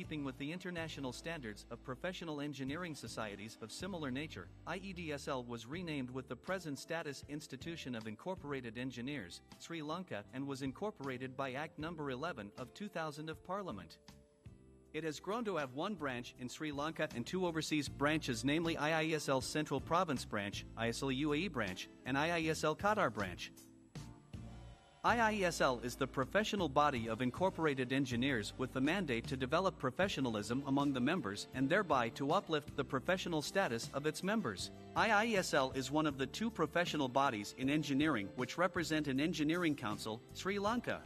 keeping with the international standards of professional engineering societies of similar nature, IIESL was renamed with the present status Institution of Incorporated Engineers, Sri Lanka, and was incorporated by Act No. 11 of 2000 of Parliament. It has grown to have one branch in Sri Lanka and two overseas branches, namely IIESL Central Province Branch, IIESL UAE Branch, and IIESL Qatar Branch. IIESL is the professional body of incorporated engineers with the mandate to develop professionalism among the members and thereby to uplift the professional status of its members. IIESL is one of the two professional bodies in engineering which represent an engineering council, Sri Lanka.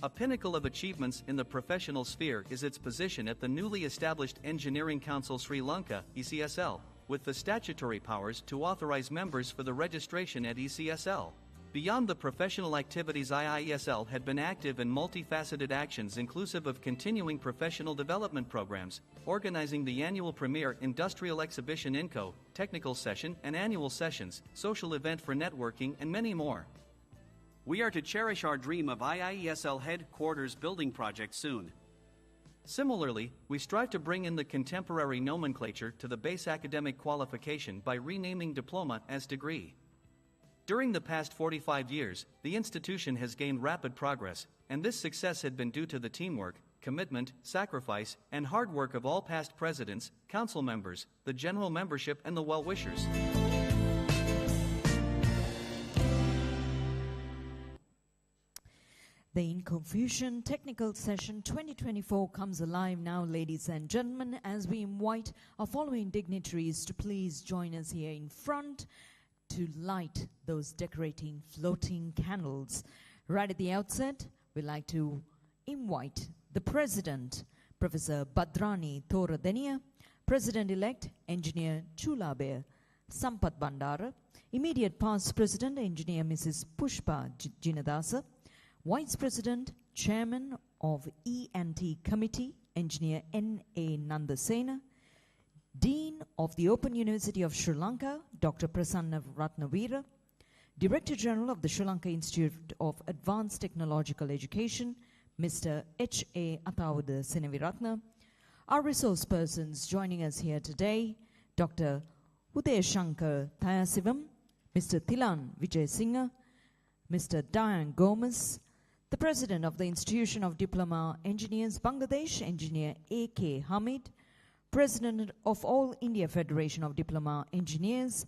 A pinnacle of achievements in the professional sphere is its position at the newly established Engineering Council Sri Lanka, IIESL, with the statutory powers to authorize members for the registration at IIESL. Beyond the professional activities, IIESL had been active in multifaceted actions inclusive of continuing professional development programs, organizing the annual premier industrial exhibition Inco, technical session and annual sessions, social event for networking, and many more. We are to cherish our dream of IIESL headquarters building project soon. Similarly, we strive to bring in the contemporary nomenclature to the base academic qualification by renaming diploma as degree. During the past 45 years, the institution has gained rapid progress, and this success had been due to the teamwork, commitment, sacrifice, and hard work of all past presidents, council members, the general membership, and the well-wishers. The Inco Fusion Technical Session 2024 comes alive now, ladies and gentlemen, as we invite our following dignitaries to please join us here in front to light those decorating floating candles. Right at the outset, we'd like to invite the President, Professor Bhadrani Thoradeniya, President-elect Engineer Chulabe Sampath Bandara, Immediate Past President Engineer Mrs. Pushpa Jinadasa, Vice President, Chairman of E&T Committee, Engineer N.A. Nandasena, Dean of the Open University of Sri Lanka, Dr. Prasanna Ratnavira, Director General of the Sri Lanka Institute of Advanced Technological Education, Mr. H.A. Athawuda Senaviratna. Our resource persons joining us here today, Dr. Udayashankar Thayasivam, Mr. Thilan Vijay Singha, Mr. Diane Gomez, the President of the Institution of Diploma Engineers Bangladesh, Engineer A.K. Hamid, President of All India Federation of Diploma Engineers,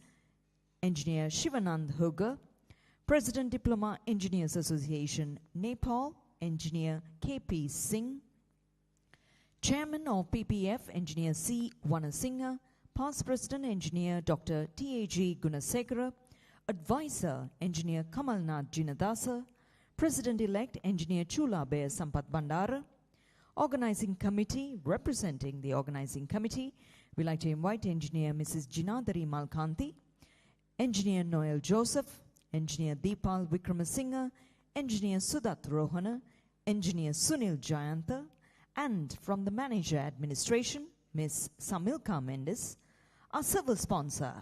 Engineer Shivanand Hoga, President Diploma Engineers Association, Nepal, Engineer K.P. Singh, Chairman of PPF, Engineer C. Wanasingha, Past President Engineer Dr. T.A.G. Gunasekara, Advisor Engineer Kamalnath Jinadasa, President-elect Engineer Chulabe Sampath Bandara, Organizing Committee, representing the Organizing Committee, we'd like to invite Engineer Mrs. Jinadari Malkanti, Engineer Noel Joseph, Engineer Deepal Vikramasinghe, Engineer Sudat Rohana, Engineer Sunil Jayanta, and from the Manager Administration, Ms. Samilka Mendes, our civil sponsor,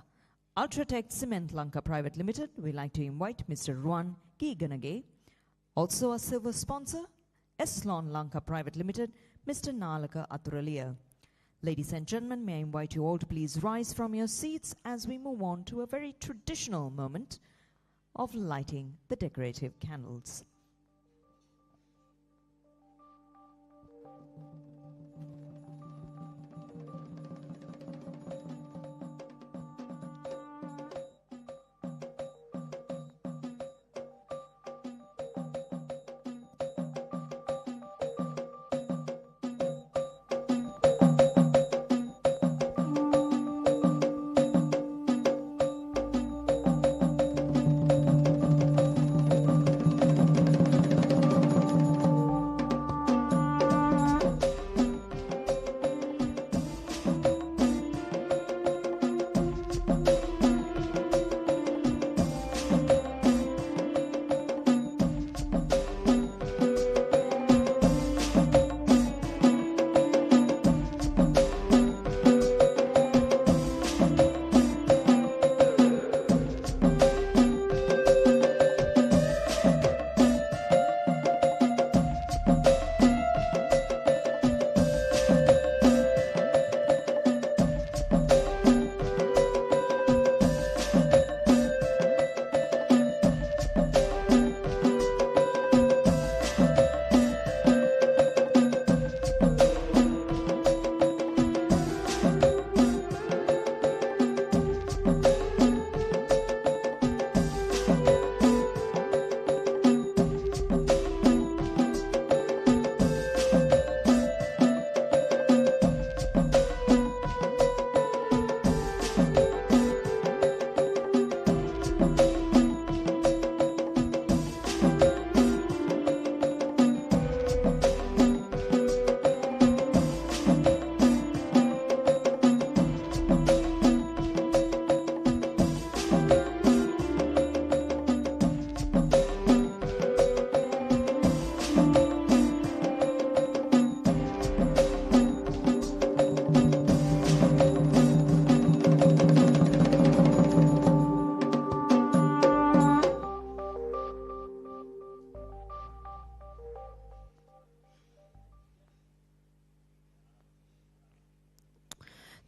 Ultratech Cement Lanka Private Limited, we'd like to invite Mr. Ruan Giganage. Also a silver sponsor, Eslon Lanka Private Limited, Mr. Nalaka Aturalia. Ladies and gentlemen, may I invite you all to please rise from your seats as we move on to a very traditional moment of lighting the decorative candles.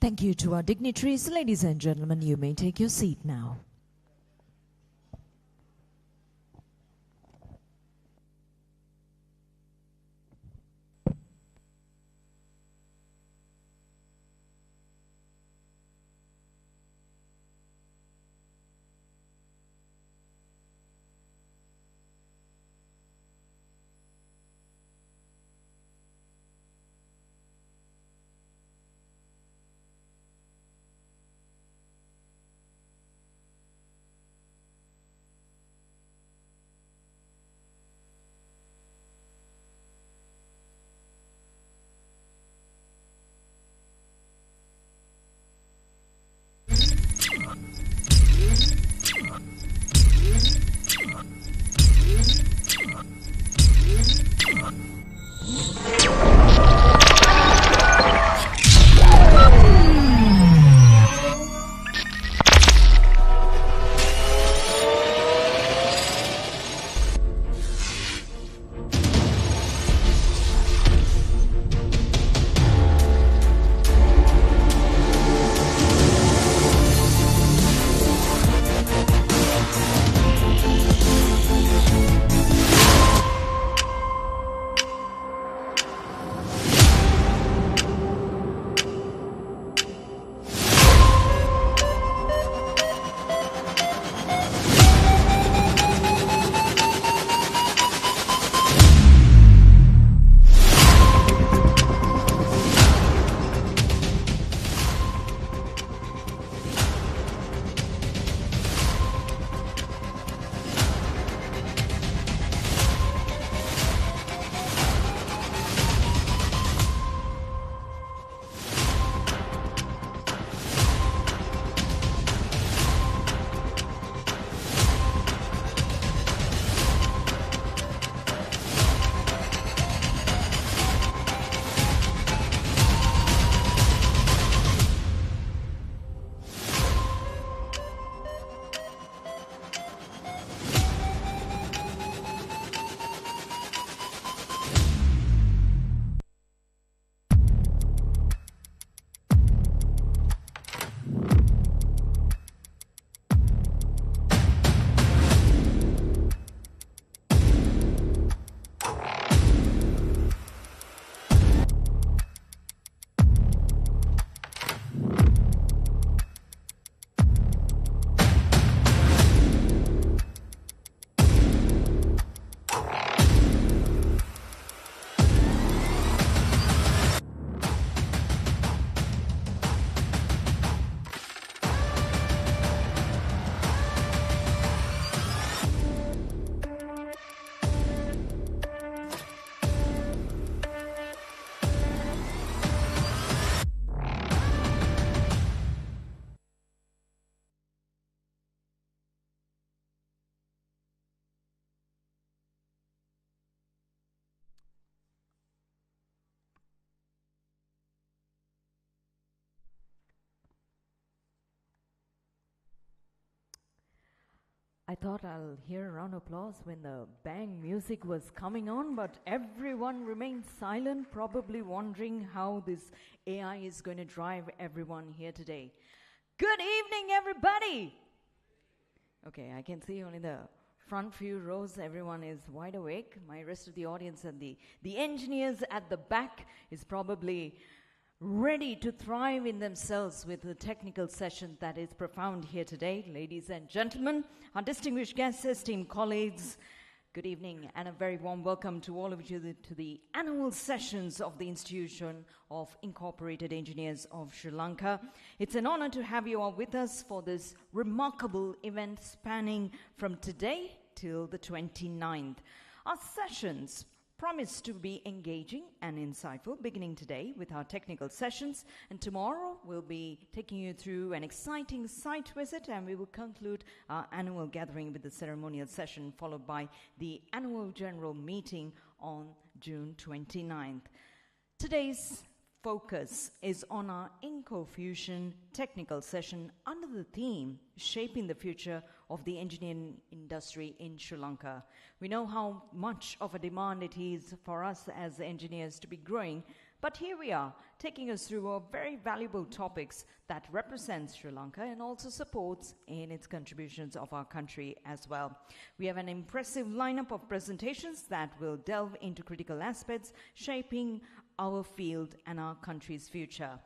Thank you to our dignitaries. Ladies and gentlemen, you may take your seat now. I thought I'll hear a round of applause when the bang music was coming on, but everyone remained silent, probably wondering how this AI is going to drive everyone here today. Good evening, everybody! Okay, I can see only the front few rows, everyone is wide awake. My rest of the audience and the engineers at the back is probably ready to thrive in themselves with the technical session that is profound here today. Ladies and gentlemen, our distinguished guests, esteemed colleagues, good evening and a very warm welcome to all of you to the annual sessions of the Institution of Incorporated Engineers of Sri Lanka. It's an honor to have you all with us for this remarkable event spanning from today till the 29th. Our sessions promise to be engaging and insightful, beginning today with our technical sessions, and tomorrow we'll be taking you through an exciting site visit, and we will conclude our annual gathering with the ceremonial session, followed by the annual general meeting on June 29th. Today's focus is on our Inco Fusion technical session under the theme Shaping the Future of the Engineering Industry in Sri Lanka. We know how much of a demand it is for us as engineers to be growing, But here we are, taking us through a very valuable topics that represents Sri Lanka and also supports in its contributions of our country as well. We have an impressive lineup of presentations that will delve into critical aspects shaping our field and our country's future.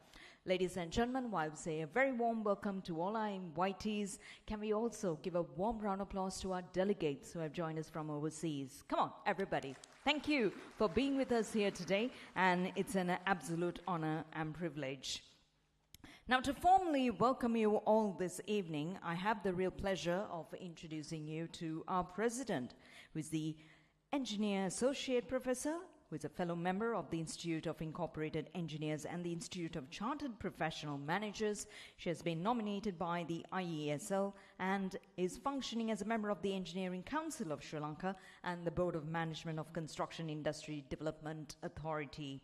Ladies and gentlemen, while we say a very warm welcome to all our invitees, can we also give a warm round of applause to our delegates who have joined us from overseas? Come on, everybody. Thank you for being with us here today, and it's an absolute honor and privilege. Now, to formally welcome you all this evening, I have the real pleasure of introducing you to our president, who is the Engineer Associate Professor, who is a fellow member of the Institute of Incorporated Engineers and the Institute of Chartered Professional Managers. She has been nominated by the IIESL and is functioning as a member of the Engineering Council of Sri Lanka and the Board of Management of Construction Industry Development Authority.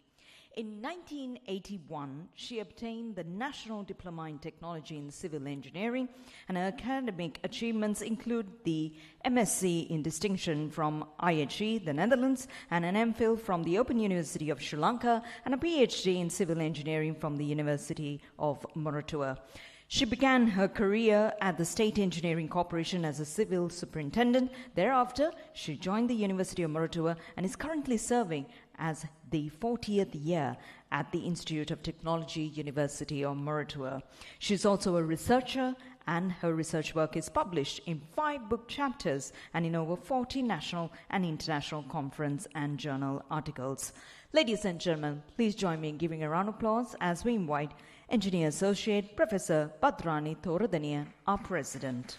In 1981, she obtained the National Diploma in Technology in Civil Engineering, and her academic achievements include the MSc in Distinction from IHE, the Netherlands, and an MPhil from the Open University of Sri Lanka, and a PhD in Civil Engineering from the University of Moratuwa. She began her career at the State Engineering Corporation as a civil superintendent. Thereafter, she joined the University of Moratuwa and is currently serving as the 40th year at the Institute of Technology, University of Moratuwa. She's also a researcher, and her research work is published in 5 book chapters and in over 40 national and international conference and journal articles. Ladies and gentlemen, please join me in giving a round of applause as we invite Engineer Associate Professor Bhadrani Thoradaniya, our President.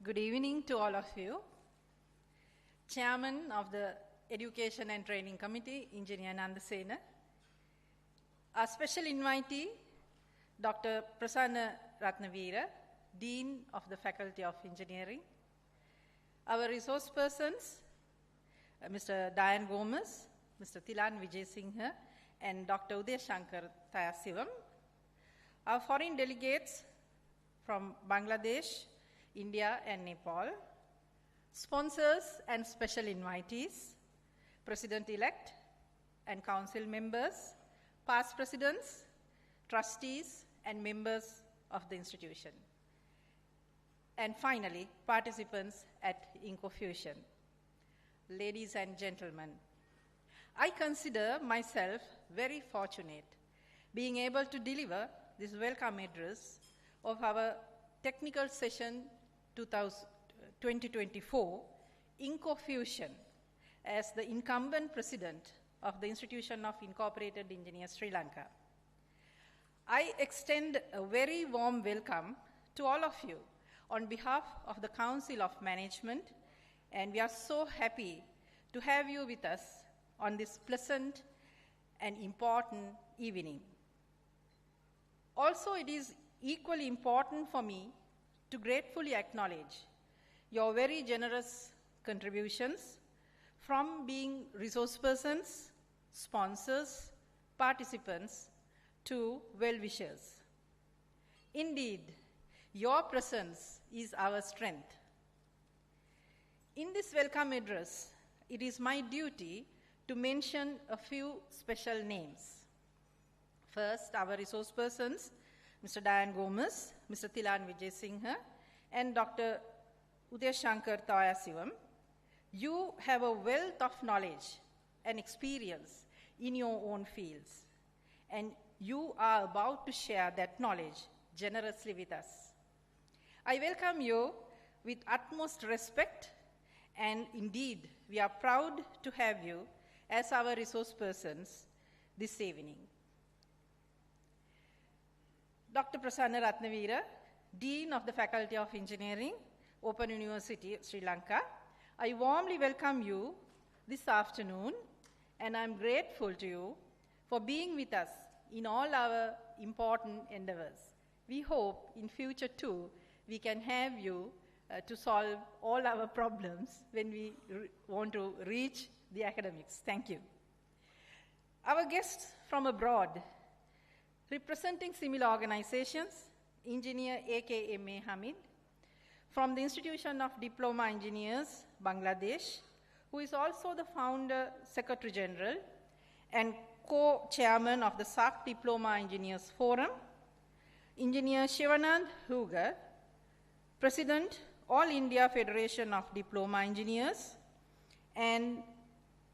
Good evening to all of you. Chairman of the Education and Training Committee, Engineer Nandasena. Our special invitee, Dr. Prasanna Ratnavira, Dean of the Faculty of Engineering. Our resource persons, Mr. Diane Gomez, Mr. Thilan Vijayasinghe, and Dr. Udeshankar Thayasivam. Our foreign delegates from Bangladesh, India and Nepal, sponsors and special invitees, President-elect and council members, past presidents, trustees and members of the institution. And finally, participants at Inco Fusion. Ladies and gentlemen, I consider myself very fortunate being able to deliver this welcome address of our technical session 2024, Inco Fusion, as the incumbent president of the Institution of Incorporated Engineers Sri Lanka. I extend a very warm welcome to all of you on behalf of the Council of Management, and we are so happy to have you with us on this pleasant and important evening. Also, it is equally important for me to gratefully acknowledge your very generous contributions from being resource persons, sponsors, participants, to well-wishers. Indeed, your presence is our strength. In this welcome address, it is my duty to mention a few special names. First, our resource persons, Mr. Diane Gomez, Mr. Thilan Vijayasinghe, and Dr. Udeshankar Thayasivam. You have a wealth of knowledge and experience in your own fields, and you are about to share that knowledge generously with us. I welcome you with utmost respect, and indeed, we are proud to have you as our resource persons this evening. Dr. Prasanna Ratnavira, Dean of the Faculty of Engineering, Open University, Sri Lanka. I warmly welcome you this afternoon and I'm grateful to you for being with us in all our important endeavors. We hope in future too, we can have you to solve all our problems when we want to reach the academics. Thank you. Our guests from abroad, representing similar organizations, Engineer A.K.M.A. Hamid, from the Institution of Diploma Engineers, Bangladesh, who is also the founder, Secretary General, and co-chairman of the SAC Diploma Engineers Forum, Engineer Shivanand Hugar, President, All India Federation of Diploma Engineers, and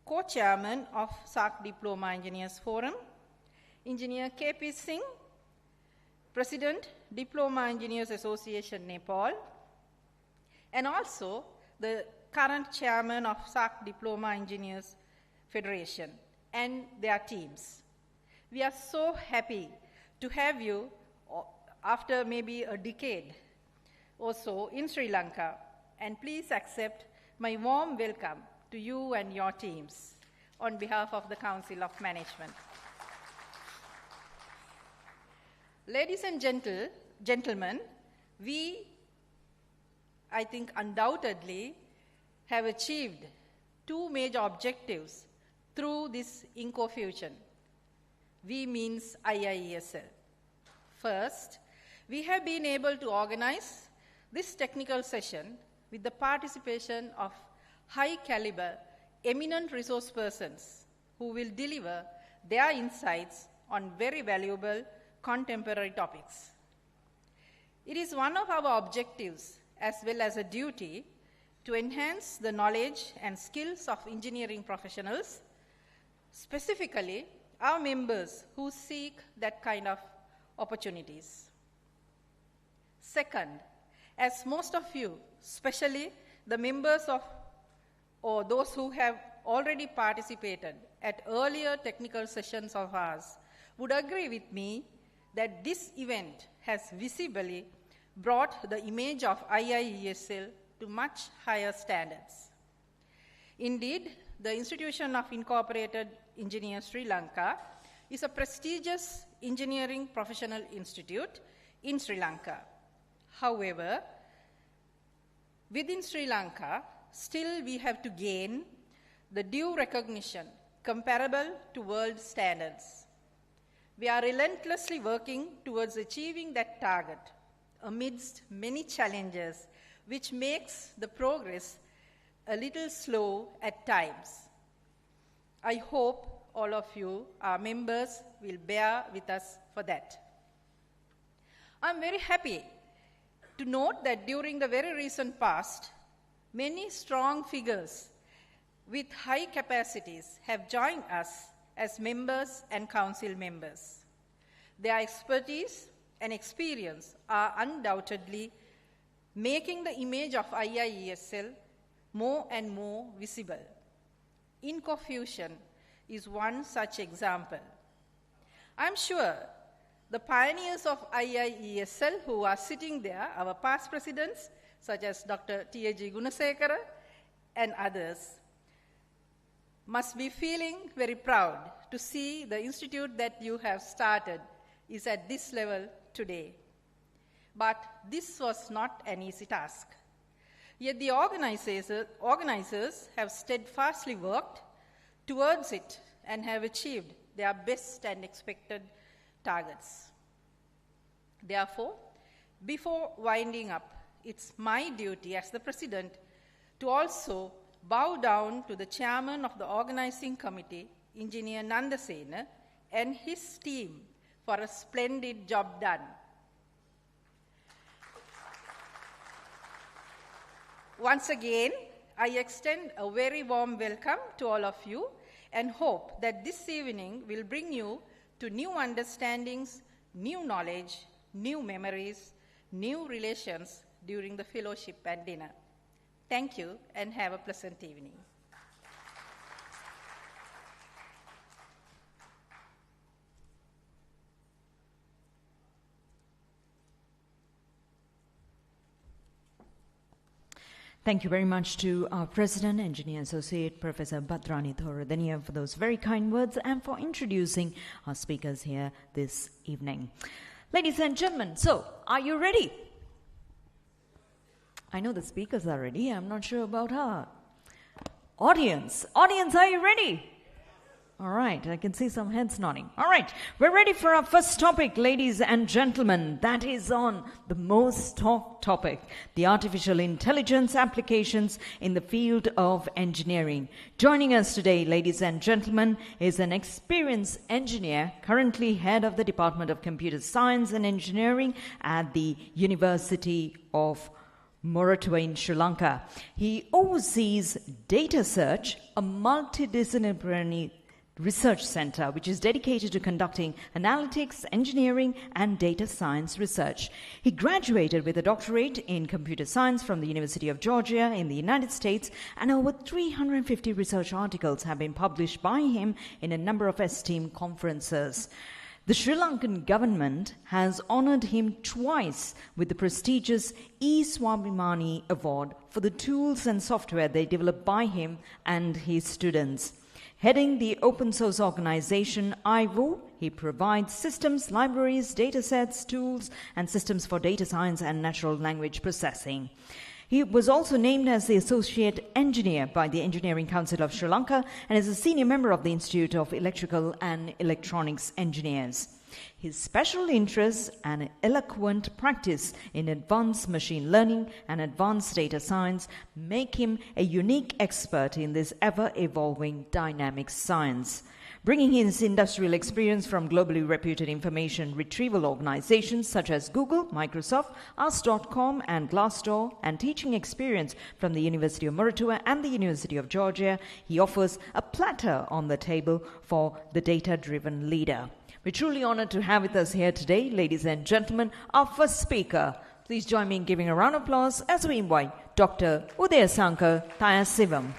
co-chairman of SAC Diploma Engineers Forum, Engineer K.P. Singh, President, Diploma Engineers Association, Nepal, and also the current chairman of SAC Diploma Engineers Federation and their teams. We are so happy to have you after maybe a decade or so in Sri Lanka, and please accept my warm welcome to you and your teams on behalf of the Council of Management. Ladies and gentlemen, we, I think, undoubtedly have achieved two major objectives through this Inco Fusion. We means IIESL. First, we have been able to organize this technical session with the participation of high caliber, eminent resource persons who will deliver their insights on very valuable contemporary topics. It is one of our objectives as well as a duty to enhance the knowledge and skills of engineering professionals, specifically our members who seek that kind of opportunities. Second, as most of you, especially the members of or those who have already participated at earlier technical sessions of ours, would agree with me that this event has visibly brought the image of IIESL to much higher standards. Indeed, the Institution of Incorporated Engineers Sri Lanka is a prestigious engineering professional institute in Sri Lanka. However, within Sri Lanka, still we have to gain the due recognition comparable to world standards. We are relentlessly working towards achieving that target amidst many challenges, which makes the progress a little slow at times. I hope all of you, our members, will bear with us for that. I'm very happy to note that during the very recent past, many strong figures with high capacities have joined us as members and council members. Their expertise and experience are undoubtedly making the image of IIESL more and more visible. Inco Fusion is one such example. I'm sure the pioneers of IIESL who are sitting there, our past presidents, such as Dr. T.A.G. Gunasekara and others, must be feeling very proud to see the institute that you have started is at this level today. But this was not an easy task. Yet the organizers have steadfastly worked towards it and have achieved their best and expected targets. Therefore, before winding up, it's my duty as the president to also bow down to the chairman of the organizing committee, Engineer Nandasena, and his team for a splendid job done. Once again, I extend a very warm welcome to all of you and hope that this evening will bring you to new understandings, new knowledge, new memories, new relations during the fellowship and dinner. Thank you and have a pleasant evening. Thank you very much to our President, Engineer Associate Professor Bhadrani Thoradaniya for those very kind words and for introducing our speakers here this evening. Ladies and gentlemen, so are you ready? I know the speakers are ready. I'm not sure about her. Audience, are you ready? All right, I can see some heads nodding. All right, we're ready for our first topic, ladies and gentlemen. That is on the most talked topic, the artificial intelligence applications in the field of engineering. Joining us today, ladies and gentlemen, is an experienced engineer, currently head of the Department of Computer Science and Engineering at the University of Moratuwa in Sri Lanka. He oversees Data Search, a multidisciplinary research center which is dedicated to conducting analytics, engineering, and data science research. He graduated with a doctorate in computer science from the University of Georgia in the United States, and over 350 research articles have been published by him in a number of esteemed conferences. The Sri Lankan government has honored him twice with the prestigious E. Swabhimani Award for the tools and software they developed by him and his students. Heading the open source organization IIESL, he provides systems, libraries, datasets, tools, and systems for data science and natural language processing. He was also named as the Associate Engineer by the Engineering Council of Sri Lanka and is a senior member of the Institute of Electrical and Electronics Engineers. His special interests and eloquent practice in advanced machine learning and advanced data science make him a unique expert in this ever-evolving dynamic science. Bringing his industrial experience from globally reputed information retrieval organizations such as Google, Microsoft, Ask.com, and Glassdoor, and teaching experience from the University of Moratuwa and the University of Georgia, he offers a platter on the table for the data-driven leader. We're truly honored to have with us here today, ladies and gentlemen, our first speaker. Please join me in giving a round of applause as we invite Dr. Udayasankar Thayasivam.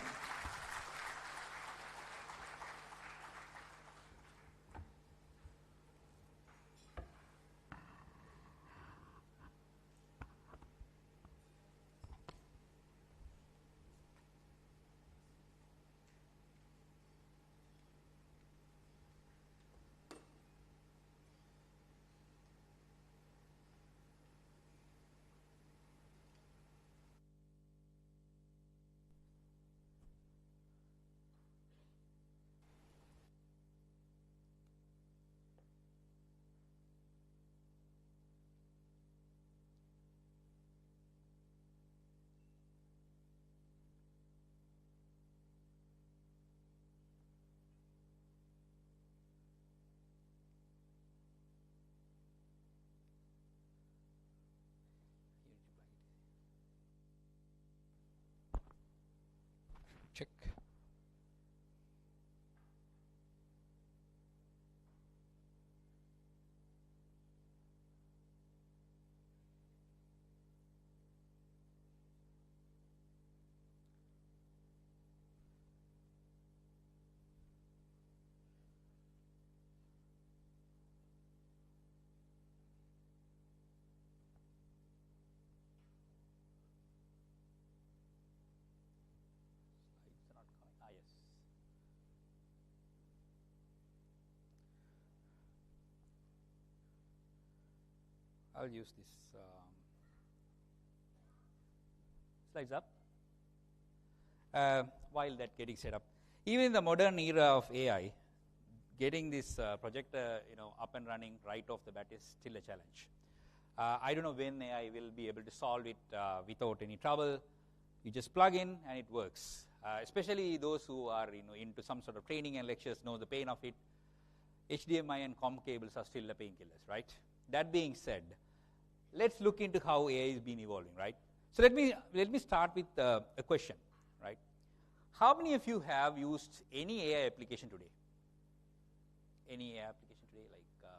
Check. I'll use this. Slides up. While that getting set up, even in the modern era of AI, getting this projector, up and running right off the bat is still a challenge. I don't know when AI will be able to solve it without any trouble. You just plug in and it works. Especially those who are into some sort of training and lectures know the pain of it. HDMI and COM cables are still the painkillers, right? That being said, let's look into how AI has been evolving, right? So let me start with a question, right? How many of you have used any AI application today? Any AI application today? Like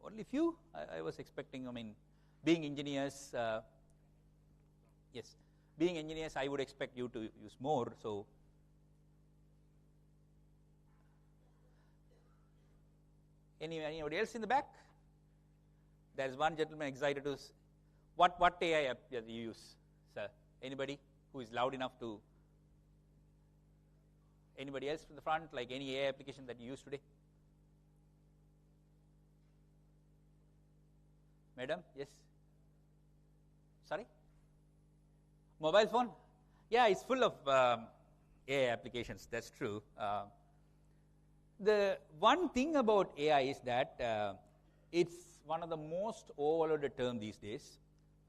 only few? I was expecting. Being engineers, yes, being engineers, I would expect you to use more. So. Anybody else in the back? There is one gentleman excited to. What AI app do you use, sir? Anybody who is loud enough to? Anybody else from the front, like any AI application that you use today? Madam, yes? Sorry? Mobile phone? Yeah, it's full of AI applications, that's true. The one thing about AI is that it's one of the most overloaded terms these days.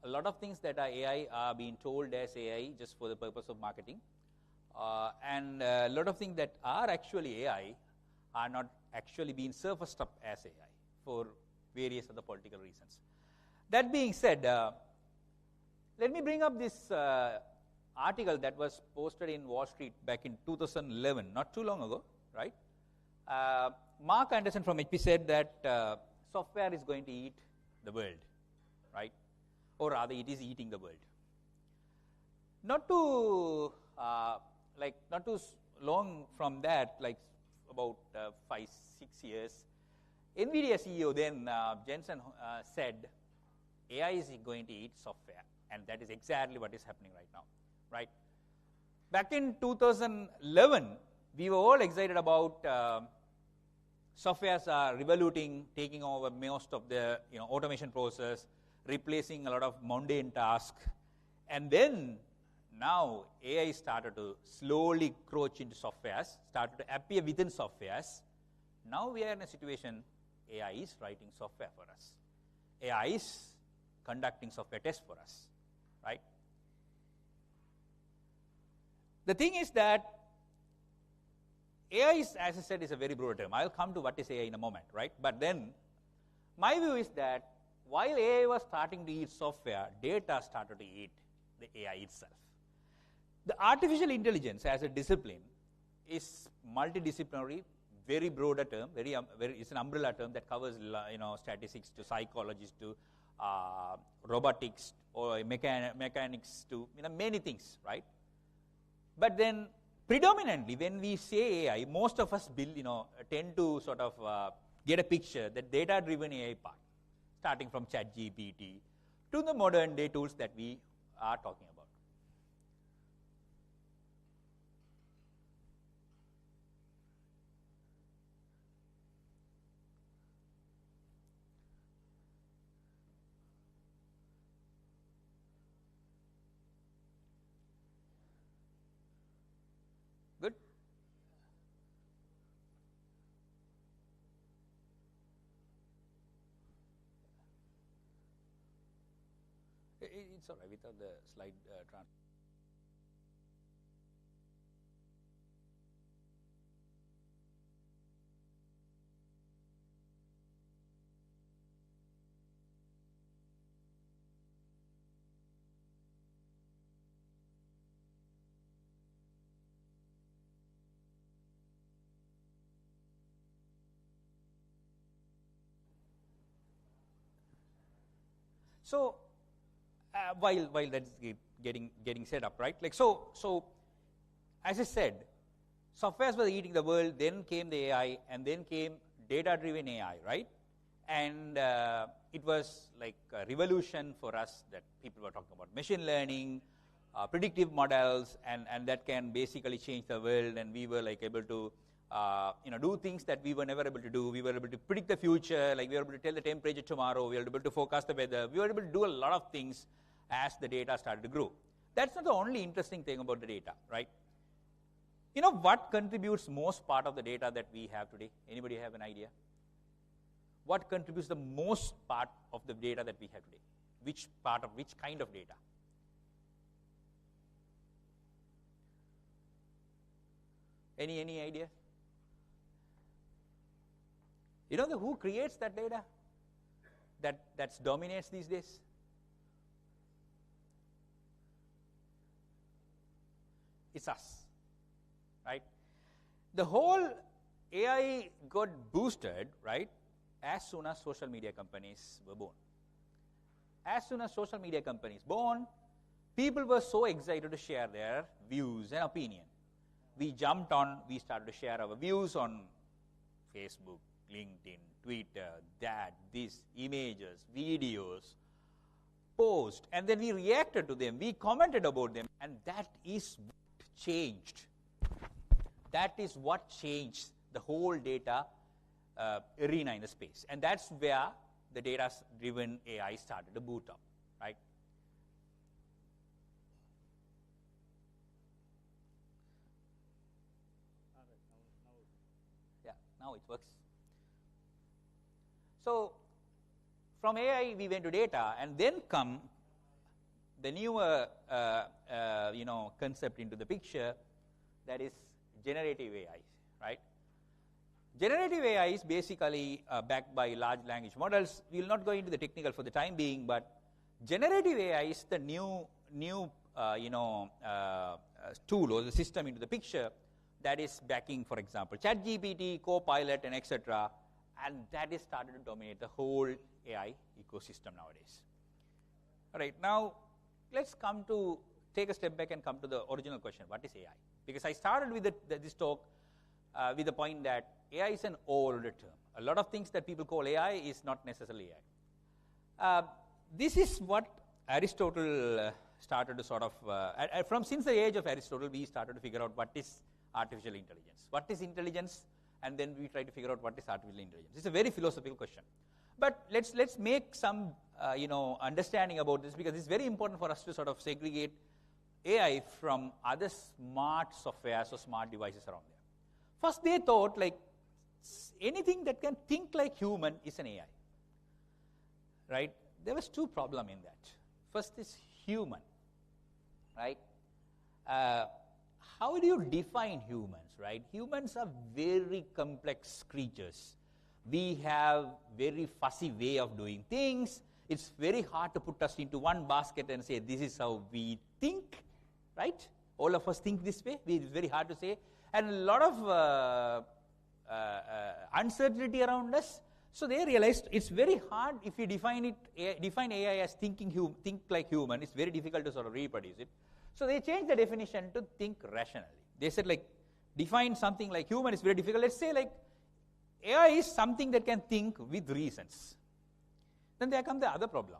A lot of things that are AI are being told as AI just for the purpose of marketing. And a lot of things that are actually AI are not actually being surfaced up as AI for various other political reasons. That being said, let me bring up this article that was posted in Wall Street back in 2011, not too long ago, right? Mark Anderson from HP said that software is going to eat the world, right? Or rather, it is eating the world. Not too long from that, like about 5-6 years, NVIDIA CEO then, Jensen, said, AI is going to eat software, and that is exactly what is happening right now, right? Back in 2011, we were all excited about softwares are revoluting, taking over most of the automation process, replacing a lot of mundane tasks, and then now AI started to slowly crouch into softwares, started to appear within softwares. Now we are in a situation AI is writing software for us. AI is conducting software tests for us, right? The thing is that AI is, as I said, is a very broad term. I'll come to what is AI in a moment, right? But then my view is that while AI was starting to eat software, data started to eat the AI itself. The artificial intelligence as a discipline is multidisciplinary, very broader term, it's an umbrella term that covers statistics to psychologists to robotics or mechanics to many things, right? But then predominantly when we say AI, most of us tend to sort of get a picture that data-driven AI part, starting from ChatGPT to the modern day tools that we are talking about. Good? It's all right without the slide transfer. So while that's getting set up, right? Like so, as I said, softwares were eating the world. Then came the AI, and then came data-driven AI, right? And it was like a revolution for us that people were talking about machine learning, predictive models, and that can basically change the world. And we were like able to do things that we were never able to do. We were able to predict the future, like we were able to tell the temperature tomorrow. We were able to forecast the weather. We were able to do a lot of things as the data started to grow. That's not the only interesting thing about the data, right? You know what contributes most part of the data that we have today? Anybody have an idea? What contributes the most part of the data that we have today? Which part of which kind of data? Any idea? You know who creates that data that dominates these days? It's us, right? The whole AI got boosted, right, as soon as social media companies were born. As soon as social media companies born, people were so excited to share their views and opinion. We jumped on, we started to share our views on Facebook, LinkedIn, Twitter, this, images, videos, post, and then we reacted to them, we commented about them, and that is what changed. That is what changed the whole data arena in the space. And that's where the data-driven AI started to boot up, right? Yeah, now it works. So from AI, we went to data, and then come the newer concept into the picture, that is generative AI, right? Generative AI is basically backed by large language models. We will not go into the technical for the time being, but generative AI is the new tool or the system into the picture that is backing, for example, ChatGPT, Copilot, and etc. And that is started to dominate the whole AI ecosystem nowadays. All right, now let's take a step back and come to the original question: what is AI? Because I started with this talk with the point that AI is an older term. A lot of things that people call AI is not necessarily AI. This is what Aristotle started to sort of, since the age of Aristotle, we started to figure out what is artificial intelligence. What is intelligence? And then we try to figure out what is artificial intelligence. It's a very philosophical question. But let's make some understanding about this, because it's very important for us to sort of segregate AI from other smart softwares or smart devices around there. First, they thought like anything that can think like human is an AI, right? There was two problems in that. First is human, right? How do you define humans, right? Humans are very complex creatures. We have very fussy way of doing things. It's very hard to put us into one basket and say, this is how we think, right? All of us think this way. It's very hard to say. And a lot of uncertainty around us. So they realized it's very hard if you define AI as think like human. It's very difficult to sort of reproduce it. So they changed the definition to think rationally. They said like define something like human is very difficult. Let's say like AI is something that can think with reasons. Then there comes the other problem.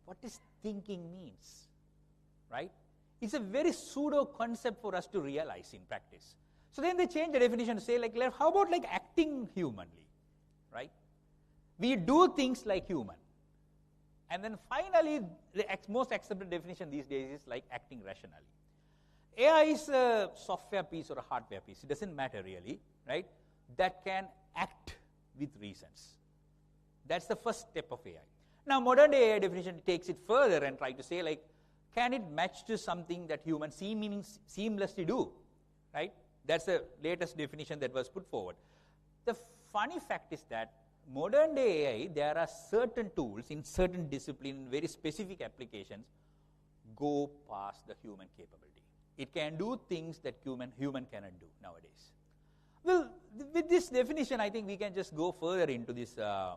What does thinking means, right? It's a very pseudo concept for us to realize in practice. So then they changed the definition to say like, how about like acting humanly, right? We do things like human. And then finally, the most accepted definition these days is like acting rationally. AI is a software piece or a hardware piece. It doesn't matter really, right? That can act with reasons. That's the first step of AI. Now, modern day AI definition takes it further and try to say like, can it match to something that humans seamlessly do, right? That's the latest definition that was put forward. The funny fact is that modern day AI, there are certain tools in certain disciplines, very specific applications, go past the human capability. It can do things that human cannot do nowadays. Well, with this definition, I think we can just go further into this, the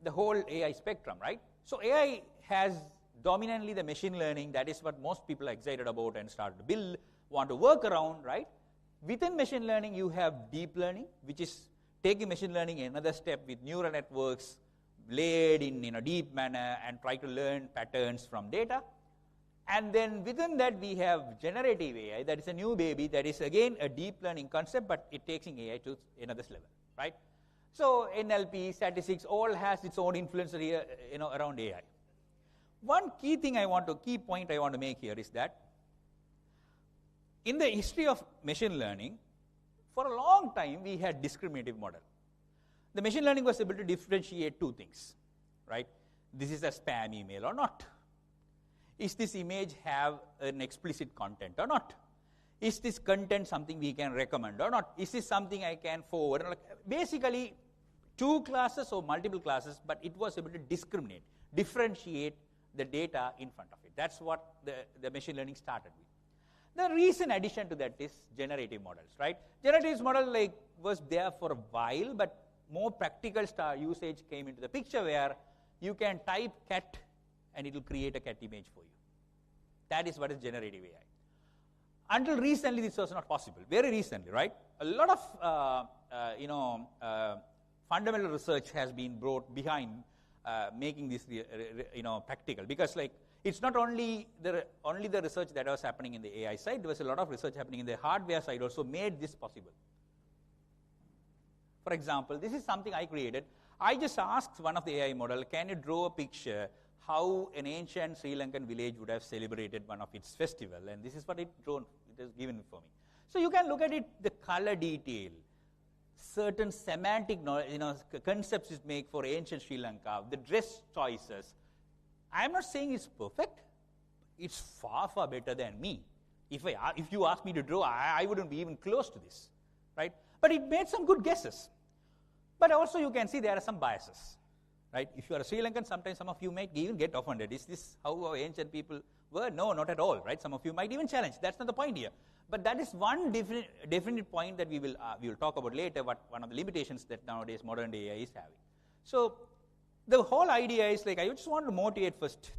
whole AI spectrum, right? So AI has dominantly the machine learning. That is what most people are excited about and start to build, want to work around, right? Within machine learning, you have deep learning, which is taking machine learning another step with neural networks laid in a deep manner and try to learn patterns from data. And then within that, we have generative AI. That is a new baby. That is, again, a deep learning concept, but it takes AI to another level, right? So NLP, statistics, all has its own influence here, around AI. One key point I want to make here is that in the history of machine learning, for a long time, we had discriminative model. The machine learning was able to differentiate two things, right? This is a spam email or not. Is this image have an explicit content or not? Is this content something we can recommend or not? Is this something I can forward? Basically, two classes or multiple classes, but it was able to differentiate the data in front of it. That's what the machine learning started with. The recent addition to that is generative models, right? Generative model was there for a while, but more practical usage came into the picture where you can type cat and it will create a cat image for you. That is what is generative AI. Until recently, this was not possible. Very recently, right? A lot of fundamental research has been brought behind making this practical, because like it's not only the research that was happening in the AI side, there was a lot of research happening in the hardware side also made this possible. For example, this is something I created. I just asked one of the AI model, can you draw a picture how an ancient Sri Lankan village would have celebrated one of its festival, and this is what it has given for me. So you can look at it, the color detail, certain semantic concepts it make for ancient Sri Lanka, the dress choices. I'm not saying it's perfect. It's far, far better than me. If you ask me to draw, I wouldn't be even close to this, right? But it made some good guesses. But also you can see there are some biases, right? If you are a Sri Lankan, sometimes some of you might even get offended. Is this how our ancient people were? No, not at all, right? Some of you might even challenge. That's not the point here. But that is one definite point that we will talk about later, what one of the limitations that nowadays modern day AI is having. So the whole idea is like, I just want to motivate first,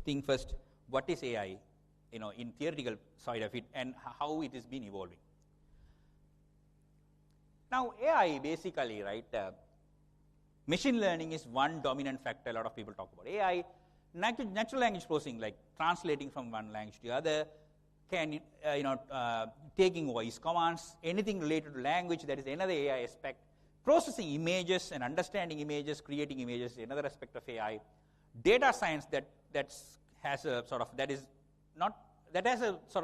what is AI, in theoretical side of it and how it has been evolving. Now AI basically, right, machine learning is one dominant factor a lot of people talk about. AI, natural language processing, like translating from one language to the other, taking voice commands, anything related to language, that is another AI aspect. Processing images and understanding images, creating images is another aspect of AI. Data science that has a sort of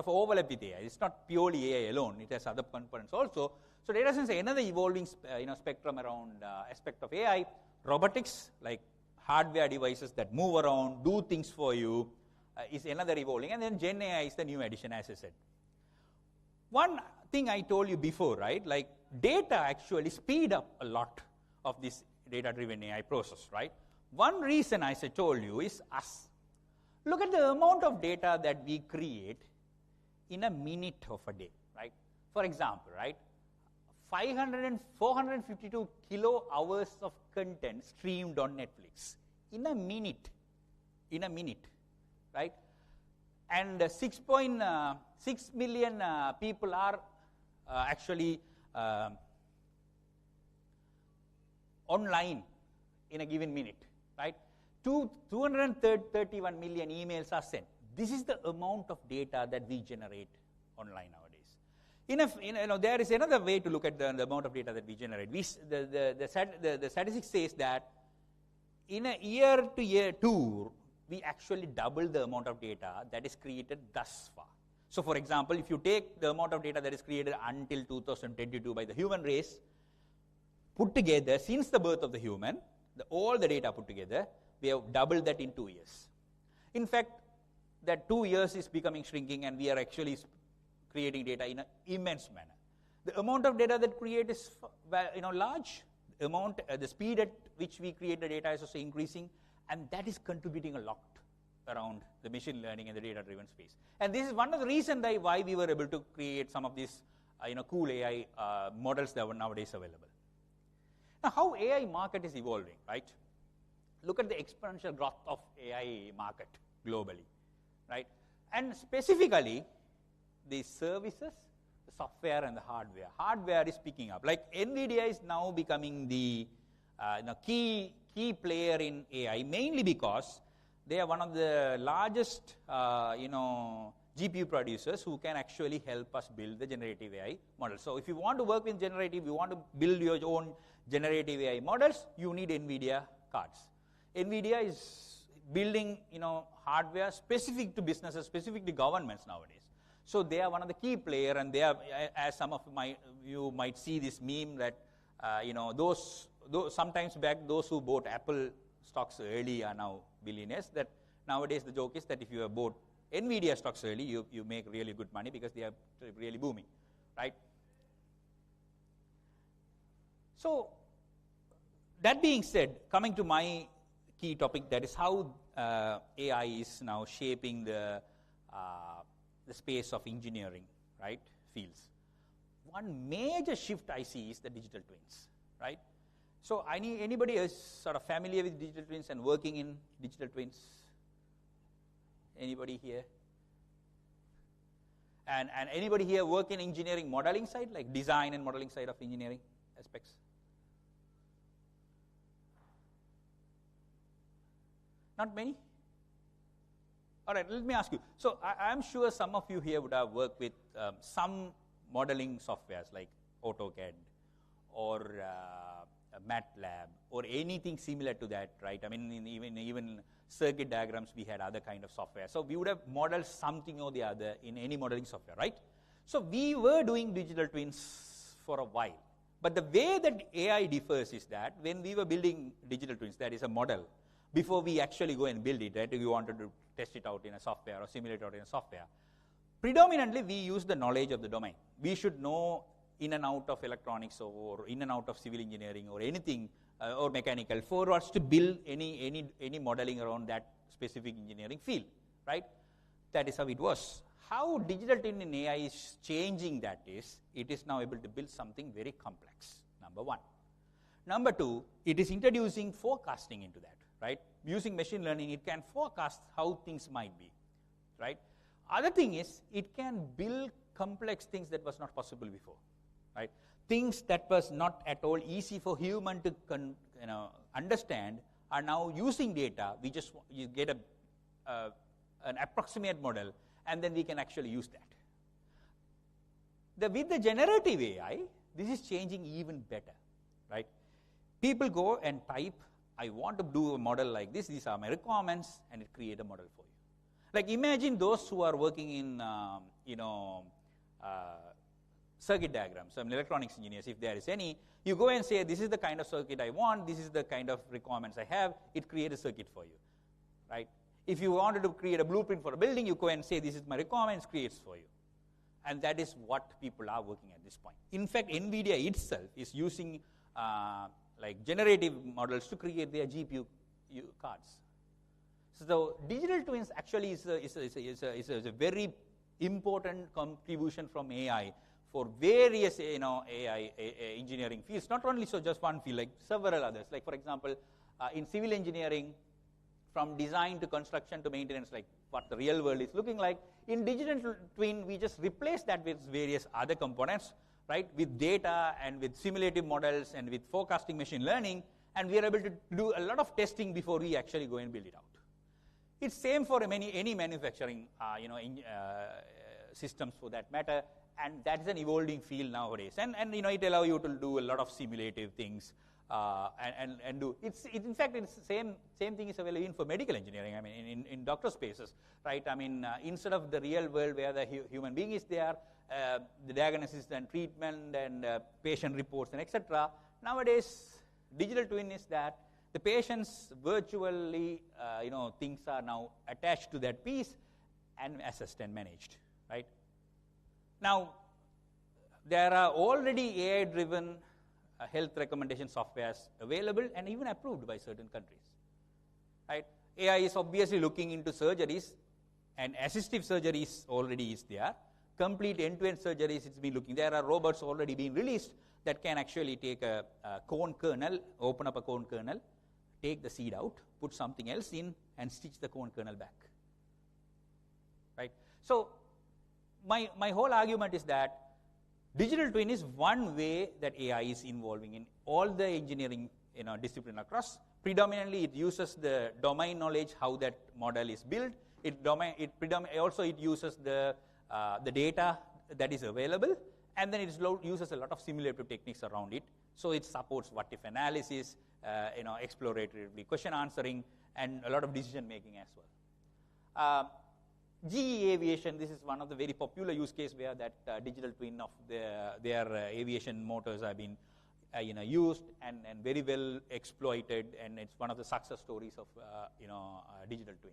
overlap with AI. It's not purely AI alone. It has other components also. So data science is another evolving spectrum around aspect of AI. Robotics, like hardware devices that move around, do things for you, is another evolving. And then Gen AI is the new addition, as I said. One thing I told you before, right? Like data actually speed up a lot of this data-driven AI process, right? One reason, as I told you, is us. Look at the amount of data that we create in a minute of a day, right? For example, right? 452 kilo hours of content streamed on Netflix in a minute, right? And 6.6 million people are actually online in a given minute, right? 231 million emails are sent. This is the amount of data that we generate online nowadays. There is another way to look at the amount of data that we generate. The statistics says that in a year-to-year tour, we actually double the amount of data that is created thus far. So, for example, if you take the amount of data that is created until 2022 by the human race, put together since the birth of the human, all the data put together, we have doubled that in 2 years. In fact, that 2 years is becoming shrinking, and we are actually creating data in an immense manner. The amount of data that create is large. The speed at which we create the data is also increasing, and that is contributing a lot around the machine learning and the data-driven space. And this is one of the reasons why we were able to create some of these cool AI models that are nowadays available. Now, how AI market is evolving, right? Look at the exponential growth of AI market globally, right? And specifically, the services, the software, and the hardware. Hardware is picking up. Like NVIDIA is now becoming the key player in AI, mainly because they are one of the largest GPU producers who can actually help us build the generative AI model. So if you want to work with generative, you want to build your own generative AI models, you need NVIDIA cards. NVIDIA is building hardware specific to businesses, specific to governments nowadays. So they are one of the key players, and they are, as some of you might see this meme that those sometimes back those who bought Apple stocks early are now billionaires. That nowadays the joke is that if you have bought NVIDIA stocks early, you make really good money because they are really booming, right? So that being said, coming to my key topic, that is how AI is now shaping the space of engineering, right, fields. One major shift I see is the digital twins, right? So anybody is sort of familiar with digital twins and working in digital twins? Anybody here? And anybody here work in engineering modeling side, like design and modeling side of engineering aspects? Not many? All right, let me ask you. So I'm sure some of you here would have worked with some modeling softwares like AutoCAD or MATLAB or anything similar to that, right? I mean, even circuit diagrams, we had other kind of software. So we would have modeled something or the other in any modeling software, right? So we were doing digital twins for a while. But the way that AI differs is that when we were building digital twins, that is a model, before we actually go and build it, right? We wanted to test it out in a software or simulate it out in a software. Predominantly, we use the knowledge of the domain. We should know in and out of electronics or in and out of civil engineering or anything or mechanical for us to build any modeling around that specific engineering field, right? That is how it was. How digital twin in AI is changing that is, it is now able to build something very complex, number one. Number two, it is introducing forecasting into that, right? Using machine learning, it can forecast how things might be, right? Other thing is, it can build complex things that was not possible before, right? Things that was not at all easy for human to understand are now using data. You get an approximate model, and then we can actually use that. With the generative AI, this is changing even better, right? People go and type, I want to do a model like this, these are my requirements, and it creates a model for you. Like imagine those who are working in, circuit diagrams, some electronics engineers, if there is any, you go and say, this is the kind of circuit I want, this is the kind of requirements I have, it creates a circuit for you, right? If you wanted to create a blueprint for a building, you go and say, this is my requirements, creates for you. And that is what people are working at this point. In fact, NVIDIA itself is using like generative models to create their GPU cards. So digital twins actually is a very important contribution from AI for various AI engineering fields. Not only so just one field, like several others. Like for example, in civil engineering, from design to construction to maintenance, like what the real world is looking like. In digital twin, we just replace that with various other components, right? With data and with simulative models and with forecasting machine learning, and we are able to do a lot of testing before we actually go and build it out. It's same for any manufacturing, systems for that matter, and that is an evolving field nowadays. And it allows you to do a lot of simulative things. And do in fact it's the same thing is available even for medical engineering. I mean in doctor spaces, right? I mean instead of the real world where the human being is there, the diagnosis and treatment and patient reports and etc. Nowadays digital twin is that the patient's virtually things are now attached to that piece and assessed and managed, right? Now there are already AI-driven health recommendation softwares available and even approved by certain countries, right? AI is obviously looking into surgeries, and assistive surgeries already is there. Complete end-to-end surgeries, it's been looking. There are robots already being released that can actually take a cone kernel, open up a cone kernel, take the seed out, put something else in, and stitch the cone kernel back, right? So my whole argument is that digital twin is one way that AI is involving in all the engineering discipline across. Predominantly, it uses the domain knowledge, how that model is built. It uses the data that is available, and then it uses a lot of simulative techniques around it. So it supports what-if analysis, exploratory question answering, and a lot of decision making as well. GE Aviation, this is one of the very popular use cases where that digital twin of their aviation motors have been used and very well exploited, and it's one of the success stories of digital twin.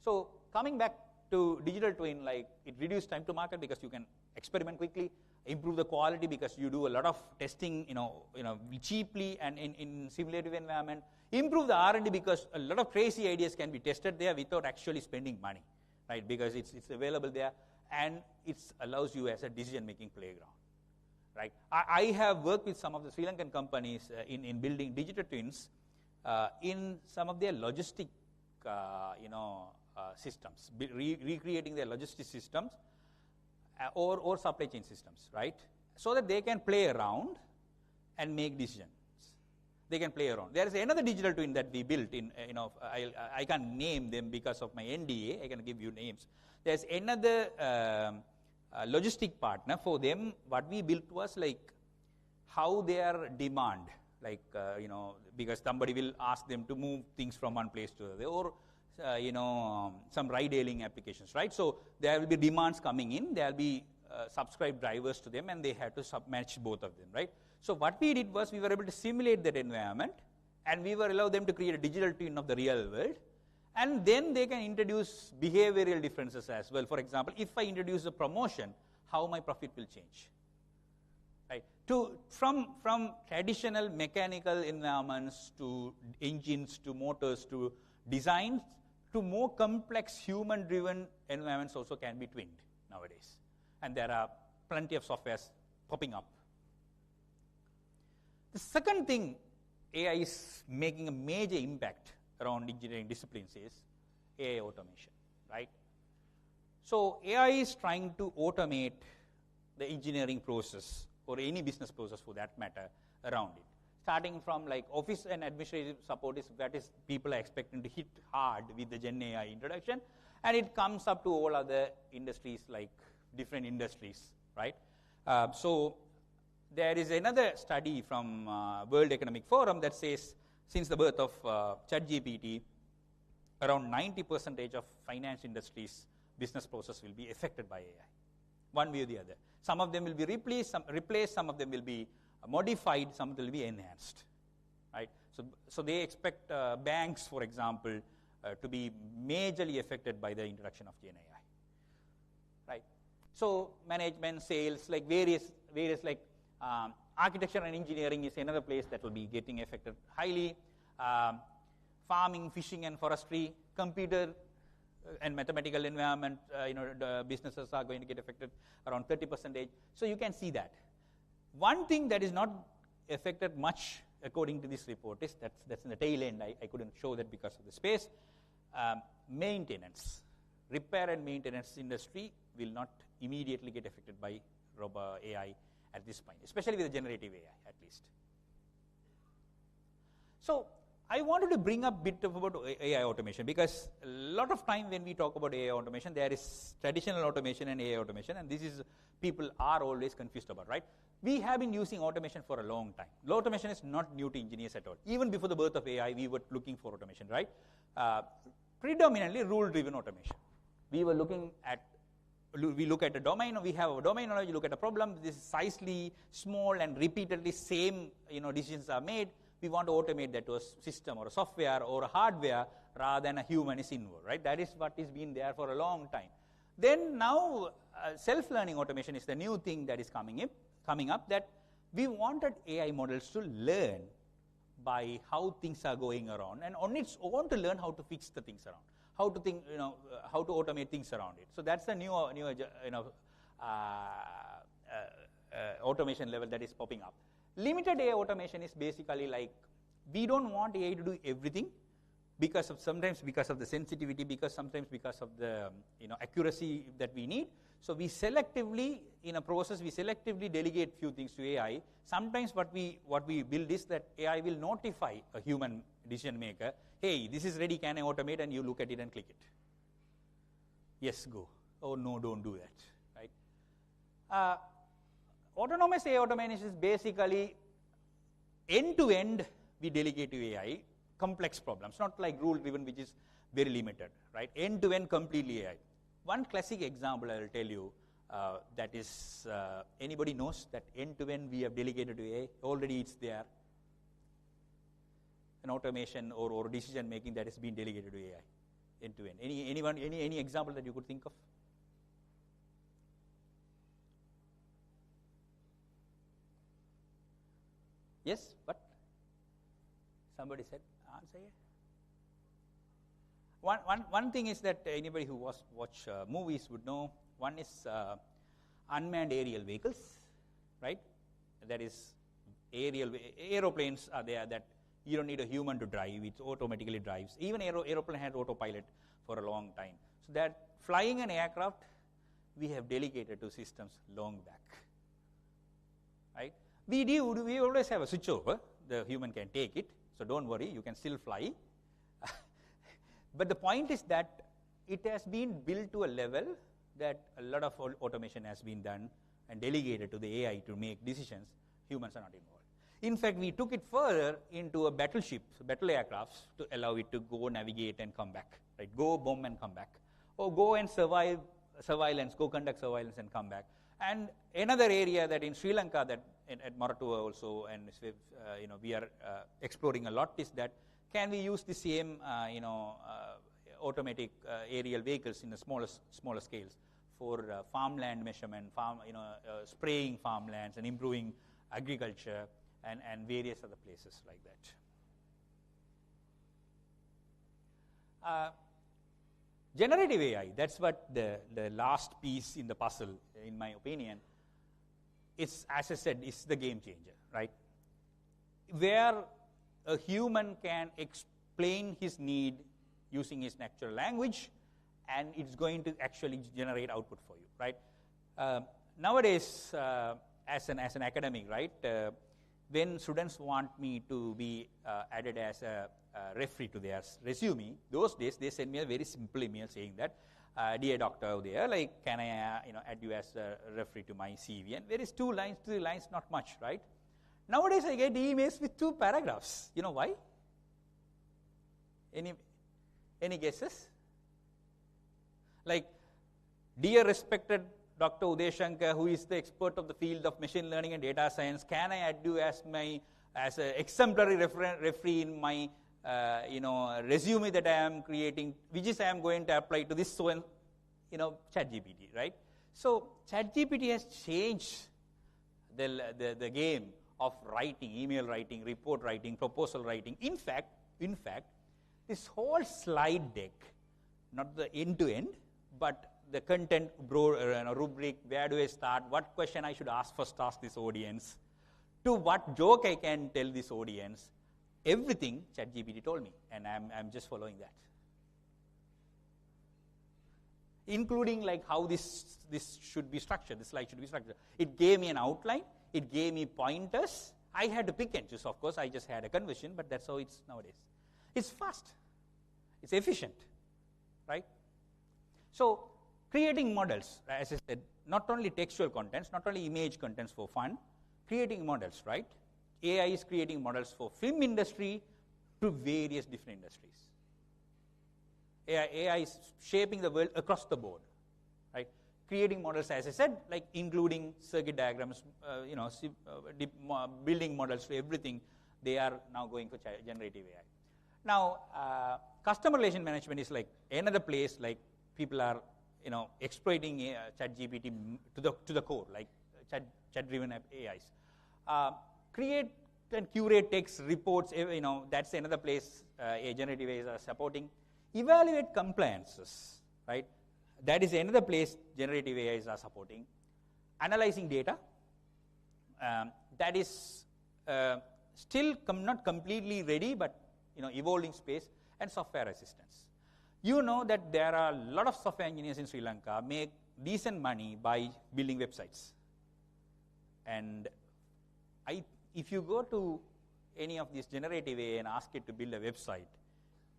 So coming back to digital twin, like it reduces time to market because you can experiment quickly, improve the quality because you do a lot of testing cheaply and in simulative environment, improve the R&D because a lot of crazy ideas can be tested there without actually spending money. Right, because it's available there, and it allows you as a decision-making playground. Right, I have worked with some of the Sri Lankan companies in building digital twins in some of their logistic, systems, recreating their logistic systems or supply chain systems, right, so that they can play around and make decisions. They can play around. There is another digital twin that we built in, I can't name them because of my NDA. I can give you names. There's another logistic partner. For them, what we built was like how their demand, like, because somebody will ask them to move things from one place to the other, or, some ride-hailing applications, right? So there will be demands coming in. There will be subscribed drivers to them, and they have to match both of them, right? So what we did was we were able to simulate that environment, and we were allowed them to create a digital twin of the real world, and then they can introduce behavioral differences as well. For example, if I introduce a promotion, how my profit will change, right? From traditional mechanical environments to engines to motors to designs to more complex human-driven environments also can be twinned nowadays, and there are plenty of softwares popping up. The second thing AI is making a major impact around engineering disciplines is AI automation, right? So AI is trying to automate the engineering process or any business process for that matter around it. Starting from like office and administrative support is people are expecting to hit hard with the Gen AI introduction, and it comes up to all other industries like different industries, right? So there is another study from World Economic Forum that says since the birth of ChatGPT, around 90% of finance industries' business process will be affected by AI, one way or the other. Some of them will be replaced, some of them will be modified, some of them will be enhanced, right? So they expect banks, for example, to be majorly affected by the introduction of Gen AI, right? So management, sales, like various like architecture and engineering is another place that will be getting affected highly. Farming, fishing, and forestry, computer and mathematical environment, the businesses are going to get affected around 30%. So you can see that. One thing that is not affected much, according to this report, is that's in the tail end. I couldn't show that because of the space. Maintenance, repair and maintenance industry will not immediately get affected by AI at this point, especially with the generative AI, at least. So I wanted to bring up a bit about AI automation because a lot of time when we talk about AI automation, there is traditional automation and AI automation, and this is people are always confused about, right? We have been using automation for a long time. Automation is not new to engineers at all. Even before the birth of AI, we were looking for automation, right? Predominantly rule-driven automation. We look at a domain, we have a domain knowledge, you look at a problem, this is sizely small and repeatedly same decisions are made. We want to automate that to a system or a software or a hardware rather than a human is involved, right? That is what has been there for a long time. Then now self-learning automation is the new thing that is coming up, that we wanted AI models to learn by how things are going around and on its own to learn how to fix the things around, how to think, how to automate things around it. So that's the new automation level that is popping up. Limited AI automation is basically like we don't want AI to do everything sometimes because of the sensitivity, sometimes because of the accuracy that we need. So we selectively in a process we selectively delegate few things to AI. Sometimes what we build is that AI will notify a human decision maker, hey, this is ready, can I automate? And you look at it and click it. Yes, go. Oh no, don't do that, right? Autonomous AI automation is basically end-to-end we delegate to AI complex problems, not like rule-driven which is very limited, right? End-to-end completely AI. One classic example I will tell you that is anybody knows that end-to-end we have delegated to AI, already it's there. An automation or decision making that is being delegated to AI end-to-end. Anyone, any example that you could think of? Yes, what? Somebody said, answer here. One thing is that anybody who watch movies would know, one is unmanned aerial vehicles, right? That is aeroplanes are there that you don't need a human to drive, it automatically drives. Even aeroplane had autopilot for a long time. So that flying an aircraft, we have delegated to systems long back, right? We always have a switchover. the human can take it. So don't worry, you can still fly. But the point is that it has been built to a level that a lot of automation has been done and delegated to the AI to make decisions. Humans are not involved. In fact, we took it further into a battleship, battle aircrafts, to allow it to go navigate and come back, right? Go bomb and come back, or go and surveillance, go conduct surveillance and come back. And another area that in Sri Lanka, that at Moratuwa also, and we are exploring a lot, is that can we use the same automatic aerial vehicles in the smaller scales for farmland measurement, spraying farmlands and improving agriculture and various other places like that. Generative AI, that's what the last piece in the puzzle, in my opinion. It's, as I said, it's the game changer, right? Where a human can explain his need using his natural language, and it's going to actually generate output for you, right? Nowadays, as an academic, right, when students want me to be added as a referee to their resume, those days they send me a very simple email saying that, dear doctor there, like, can I add you as a referee to my CV? And there is 2 lines, 3 lines, not much, right? Nowadays I get emails with 2 paragraphs. You know why? Any guesses? Like, dear respected Dr. Uday Shankar, who is the expert of the field of machine learning and data science, can I add you as an exemplary referee in my resume that I am creating, which is I am going to apply to this ChatGPT, right? So ChatGPT has changed the game of writing, email writing, report writing, proposal writing. In fact, this whole slide deck, not the end-to-end, but the content rubric, where do I start, what question I should ask this audience, to what joke I can tell this audience, everything ChatGPT told me, and I'm just following that. Including like how this should be structured, this slide should be structured. It gave me an outline, it gave me pointers. I had to pick and choose, of course, I just had a conversion, but that's how it's nowadays. It's fast, it's efficient, right? So, creating models, as I said, not only textual contents, not only image contents for fun, creating models, right? AI is creating models for film industry to various different industries. AI is shaping the world across the board, right? Creating models, as I said, like including circuit diagrams, building models for everything. They are now going for generative AI. Now, customer relation management is like another place, like people are exploiting ChatGPT to the core, like chat-driven AIs. Create and curate text reports. That's another place generative AIs are supporting. Evaluate compliances, right? That is another place generative AIs are supporting. Analyzing data. That is still not completely ready, but evolving space. And software assistance. You know that there are a lot of software engineers in Sri Lanka make decent money by building websites. And if you go to any of these generative AI and ask it to build a website,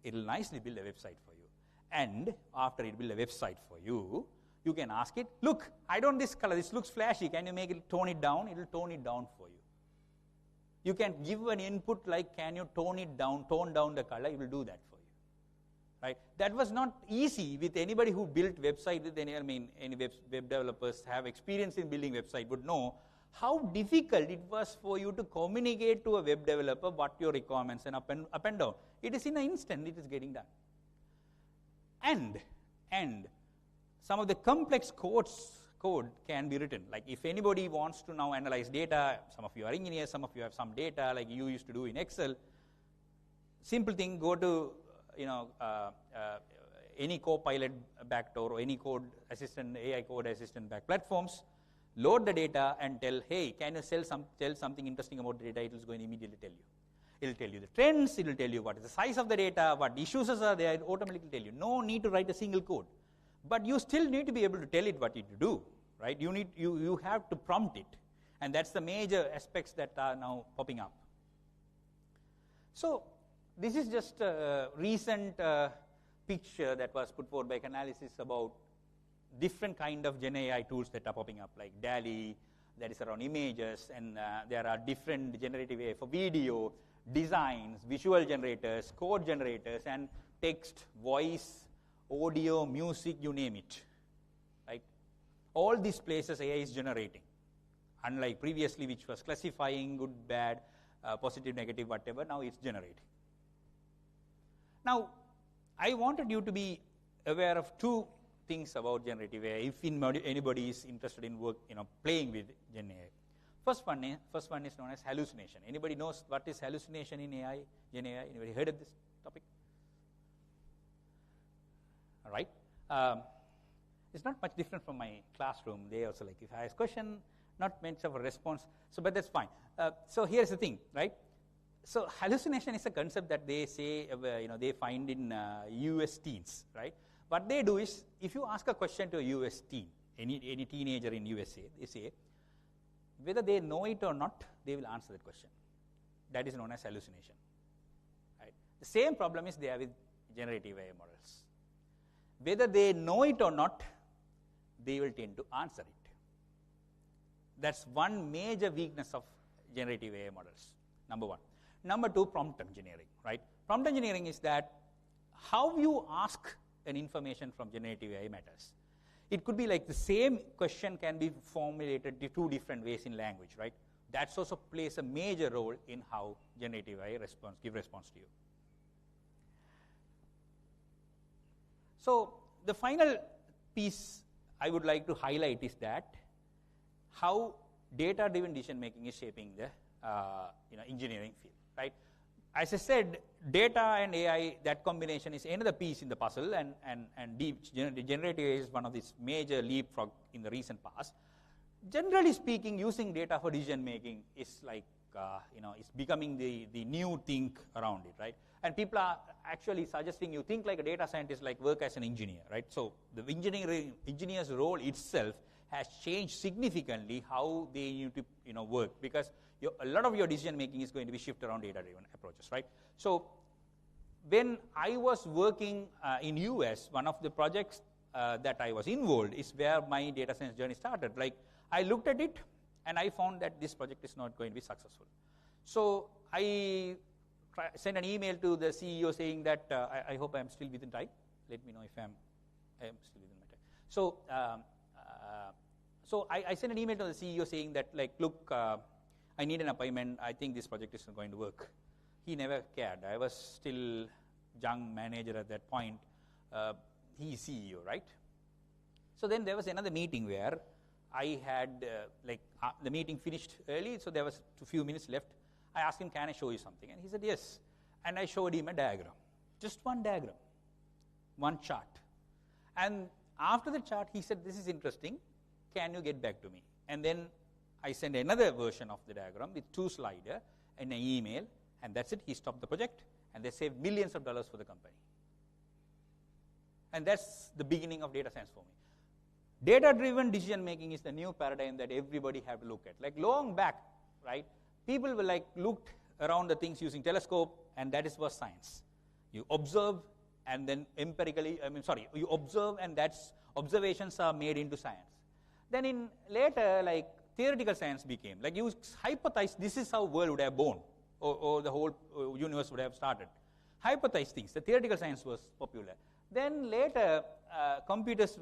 it will nicely build a website for you. And after it builds a website for you, you can ask it, look, I don't this color, this looks flashy, can you make it tone it down? It will tone it down for you. You can give an input like, can you tone down the color? It will do that for you, right? That was not easy with anybody who built website. Any web developers have experience in building website would know how difficult it was for you to communicate to a web developer what your requirements and up and down. It is in an instant, it is getting done. And some of the complex code can be written. Like if anybody wants to now analyze data, some of you are engineers, some of you have some data like you used to do in Excel. Simple thing, go to any Copilot backed or any code assistant, AI code assistant backed platforms, load the data and tell, hey, can you tell something interesting about the data? It is going to immediately tell you. It will tell you the trends, it will tell you what is the size of the data, what issues are there, it automatically tell you. No need to write a single code. But you still need to be able to tell it what it to do, right? You have to prompt it. And that's the major aspects that are now popping up. So this is just a recent picture that was put forward by Analysis about different kind of Gen AI tools that are popping up, like DALL-E, that is around images, and there are different generative AI for video, designs, visual generators, code generators, and text, voice, audio, music, you name it. Right? All these places AI is generating. Unlike previously, which was classifying good, bad, positive, negative, whatever, now it's generating. Now, I wanted you to be aware of two things about generative AI, if anybody is interested in playing with Gen AI. First one is known as hallucination. Anybody knows what is hallucination in AI, Gen AI? Anybody heard of this topic? All right. It's not much different from my classroom. They also like, if I ask a question, not much of a response. So, but that's fine. So here's the thing, right? So hallucination is a concept that they say, they find in US teens, right? What they do is, if you ask a question to a US teen, any teenager in USA, they say, whether they know it or not, they will answer that question. That is known as hallucination. Right? The same problem is there with generative AI models. Whether they know it or not, they will tend to answer it. That's one major weakness of generative AI models, number one. Number two, prompt engineering, right? Prompt engineering is that how you ask an information from generative AI matters. It could be like the same question can be formulated two different ways in language, right? That also plays a major role in how generative AI give response to you. So the final piece I would like to highlight is that how data-driven decision-making is shaping the engineering field, right? As I said, data and AI, that combination is another piece in the puzzle, and generative AI is one of these major leapfrog in the recent past. Generally speaking, using data for decision making is like, it's becoming the new thing around it, right? And people are actually suggesting you think like a data scientist, like work as an engineer, right? So the engineer's role itself has changed significantly how they need to work, because a lot of your decision making is going to be shifted around data-driven approaches, right? So when I was working in US, one of the projects that I was involved is where my data science journey started. Like, I looked at it and I found that this project is not going to be successful. So I sent an email to the CEO saying that I hope I'm still within time. Let me know if I am still within my time. So so I sent an email to the CEO saying that, like, look, I need an appointment. I think this project is not going to work. He never cared. I was still young manager at that point. He is CEO, right? So then there was another meeting where I had, the meeting finished early, so there was a few minutes left. I asked him, can I show you something? And he said, yes. And I showed him a diagram. Just one diagram. One chart. And after the chart, he said, this is interesting. Can you get back to me? And then I sent another version of the diagram with 2 sliders and an email, and that's it. He stopped the project, and they saved millions of dollars for the company. And that's the beginning of data science for me. Data-driven decision-making is the new paradigm that everybody have to look at. Like long back, right, people were like looked around the things using telescope, and that was science. You observe, and then you observe, and that's observations are made into science. Then in later, like, theoretical science became, like, you hypothesize this is how world would have born, or the whole universe would have started. Hypothesize things. The theoretical science was popular. Then later, computers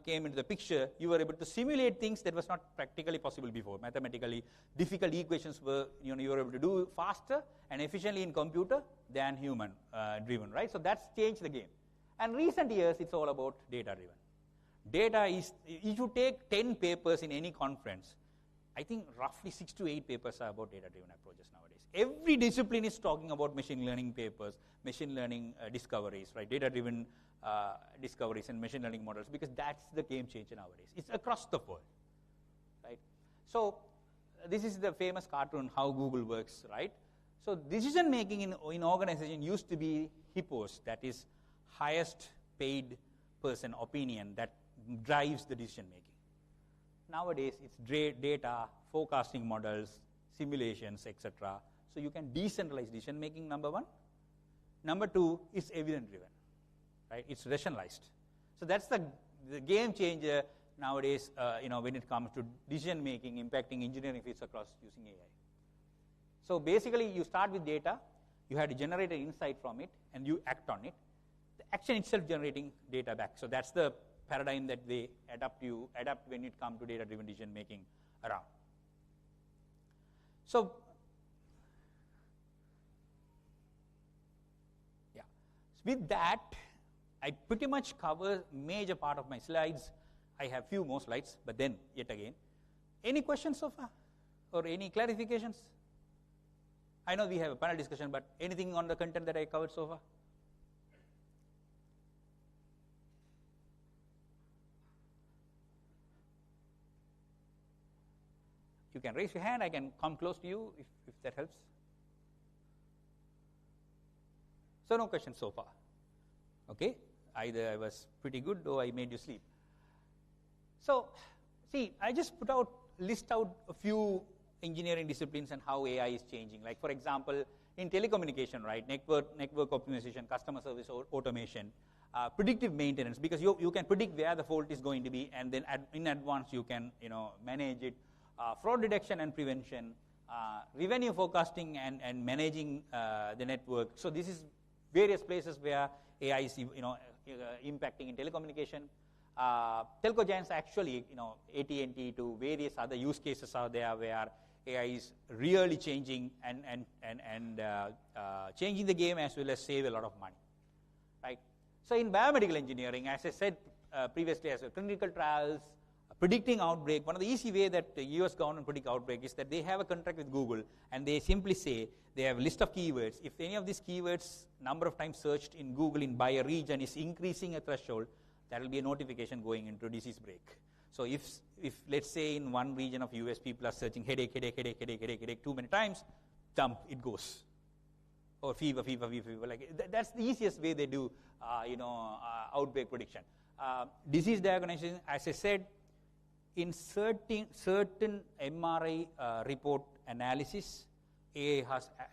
came into the picture. You were able to simulate things that was not practically possible before. Mathematically difficult equations were, you were able to do faster and efficiently in computer than human driven, right? So that's changed the game. And recent years, it's all about data driven. Data is, if you take 10 papers in any conference, I think roughly 6 to 8 papers are about data-driven approaches nowadays. Every discipline is talking about machine learning papers, machine learning discoveries, right? Data-driven discoveries and machine learning models, because that's the game changer nowadays. It's across the world, right? So this is the famous cartoon, how Google works, right? So decision-making in organization used to be hippos, that is highest paid person opinion that drives the decision-making. Nowadays, it's data, forecasting models, simulations, etc., So you can decentralize decision making, number one. Number two, it's evidence driven, right? It's rationalized. So that's the game changer nowadays, when it comes to decision making, impacting engineering fields across using AI. So basically, you start with data, you have to generate an insight from it, and you act on it. The action itself generating data back. So that's the paradigm that they adapt when it comes to data-driven decision making around. So, yeah. With that, I pretty much cover major part of my slides. I have few more slides, but then yet again, any questions so far, or any clarifications? I know we have a panel discussion, but anything on the content that I covered so far? You can raise your hand. I can come close to you if that helps. So no questions so far. Okay? Either I was pretty good or I made you sleep. So, see, I just list out a few engineering disciplines and how AI is changing. Like, for example, in telecommunication, right, network optimization, customer service automation, predictive maintenance, because you can predict where the fault is going to be, and then in advance you can manage it. Fraud detection and prevention, revenue forecasting and managing the network. So this is various places where AI is impacting in telecommunication. Telco giants actually, AT&T to various other use cases out there where AI is really changing and changing the game as well as save a lot of money, right? So in biomedical engineering, as I said previously, as well, clinical trials, predicting outbreak. One of the easy way that the US government predict outbreak is that they have a contract with Google, and they simply say they have a list of keywords. If any of these keywords, number of times searched in Google by a region is increasing a threshold, that will be a notification going into disease break. So if let's say in one region of US people are searching headache too many times, dump, it goes. Or fever. Like that's the easiest way they do, outbreak prediction. Disease diagnosis, as I said, in certain MRI report analysis, AI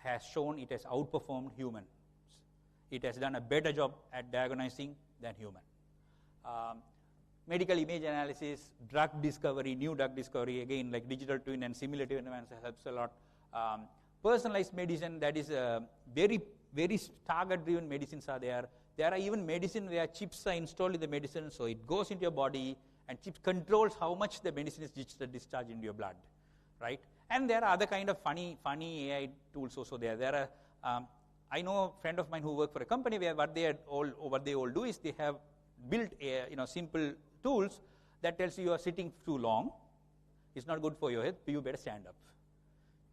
has shown it has outperformed humans. It has done a better job at diagnosing than human. Medical image analysis, drug discovery, new drug discovery, again, like digital twin and simulative environments helps a lot. Personalized medicine, that is very, very target-driven medicines are there. There are even medicine where chips are installed in the medicine, so it goes into your body, and chip controls how much the medicine is discharged into your blood, right? And there are other kind of funny AI tools also there. There are, I know a friend of mine who worked for a company where what they all do is they have built simple tools that tells you are sitting too long. It's not good for your health. You better stand up.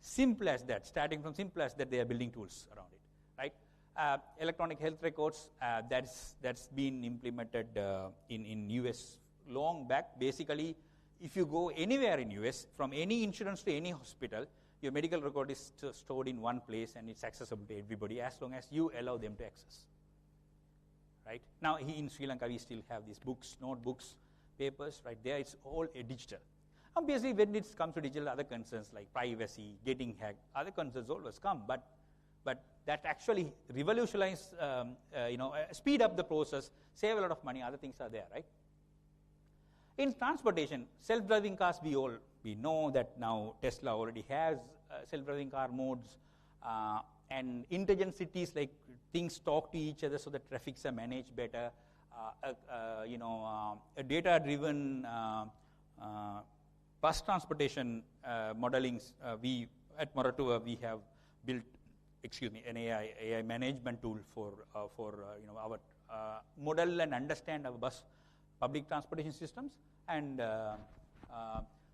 Simple as that. Starting from simple as that, they are building tools around it, right? Electronic health records, that's been implemented in US long back. Basically, if you go anywhere in US, from any insurance to any hospital, your medical record is stored in one place and it's accessible to everybody as long as you allow them to access. Right? Now, in Sri Lanka, we still have these books, notebooks, papers, right there. It's all digital. Obviously, when it comes to digital, other concerns like privacy, getting hacked, other concerns always come. But that actually revolutionize, speed up the process, save a lot of money. Other things are there, right? In transportation, self-driving cars, we know that now Tesla already has self-driving car modes, and intelligent cities, like things talk to each other so that traffics are managed better. A data-driven bus transportation modelings. We at Moratuwa we have built, an AI management tool for our model and understand our bus public transportation systems, and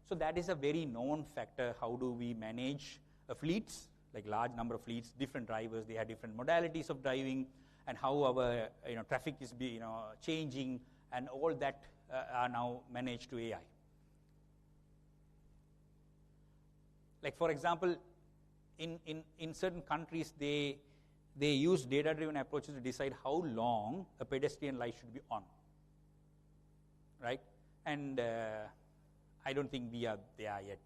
so that is a very known factor. How do we manage fleets, like large number of fleets, different drivers, they have different modalities of driving, and how our traffic is changing, and all that are now managed to AI. Like for example, in certain countries, they use data-driven approaches to decide how long a pedestrian light should be on. Right? And I don't think we are there yet.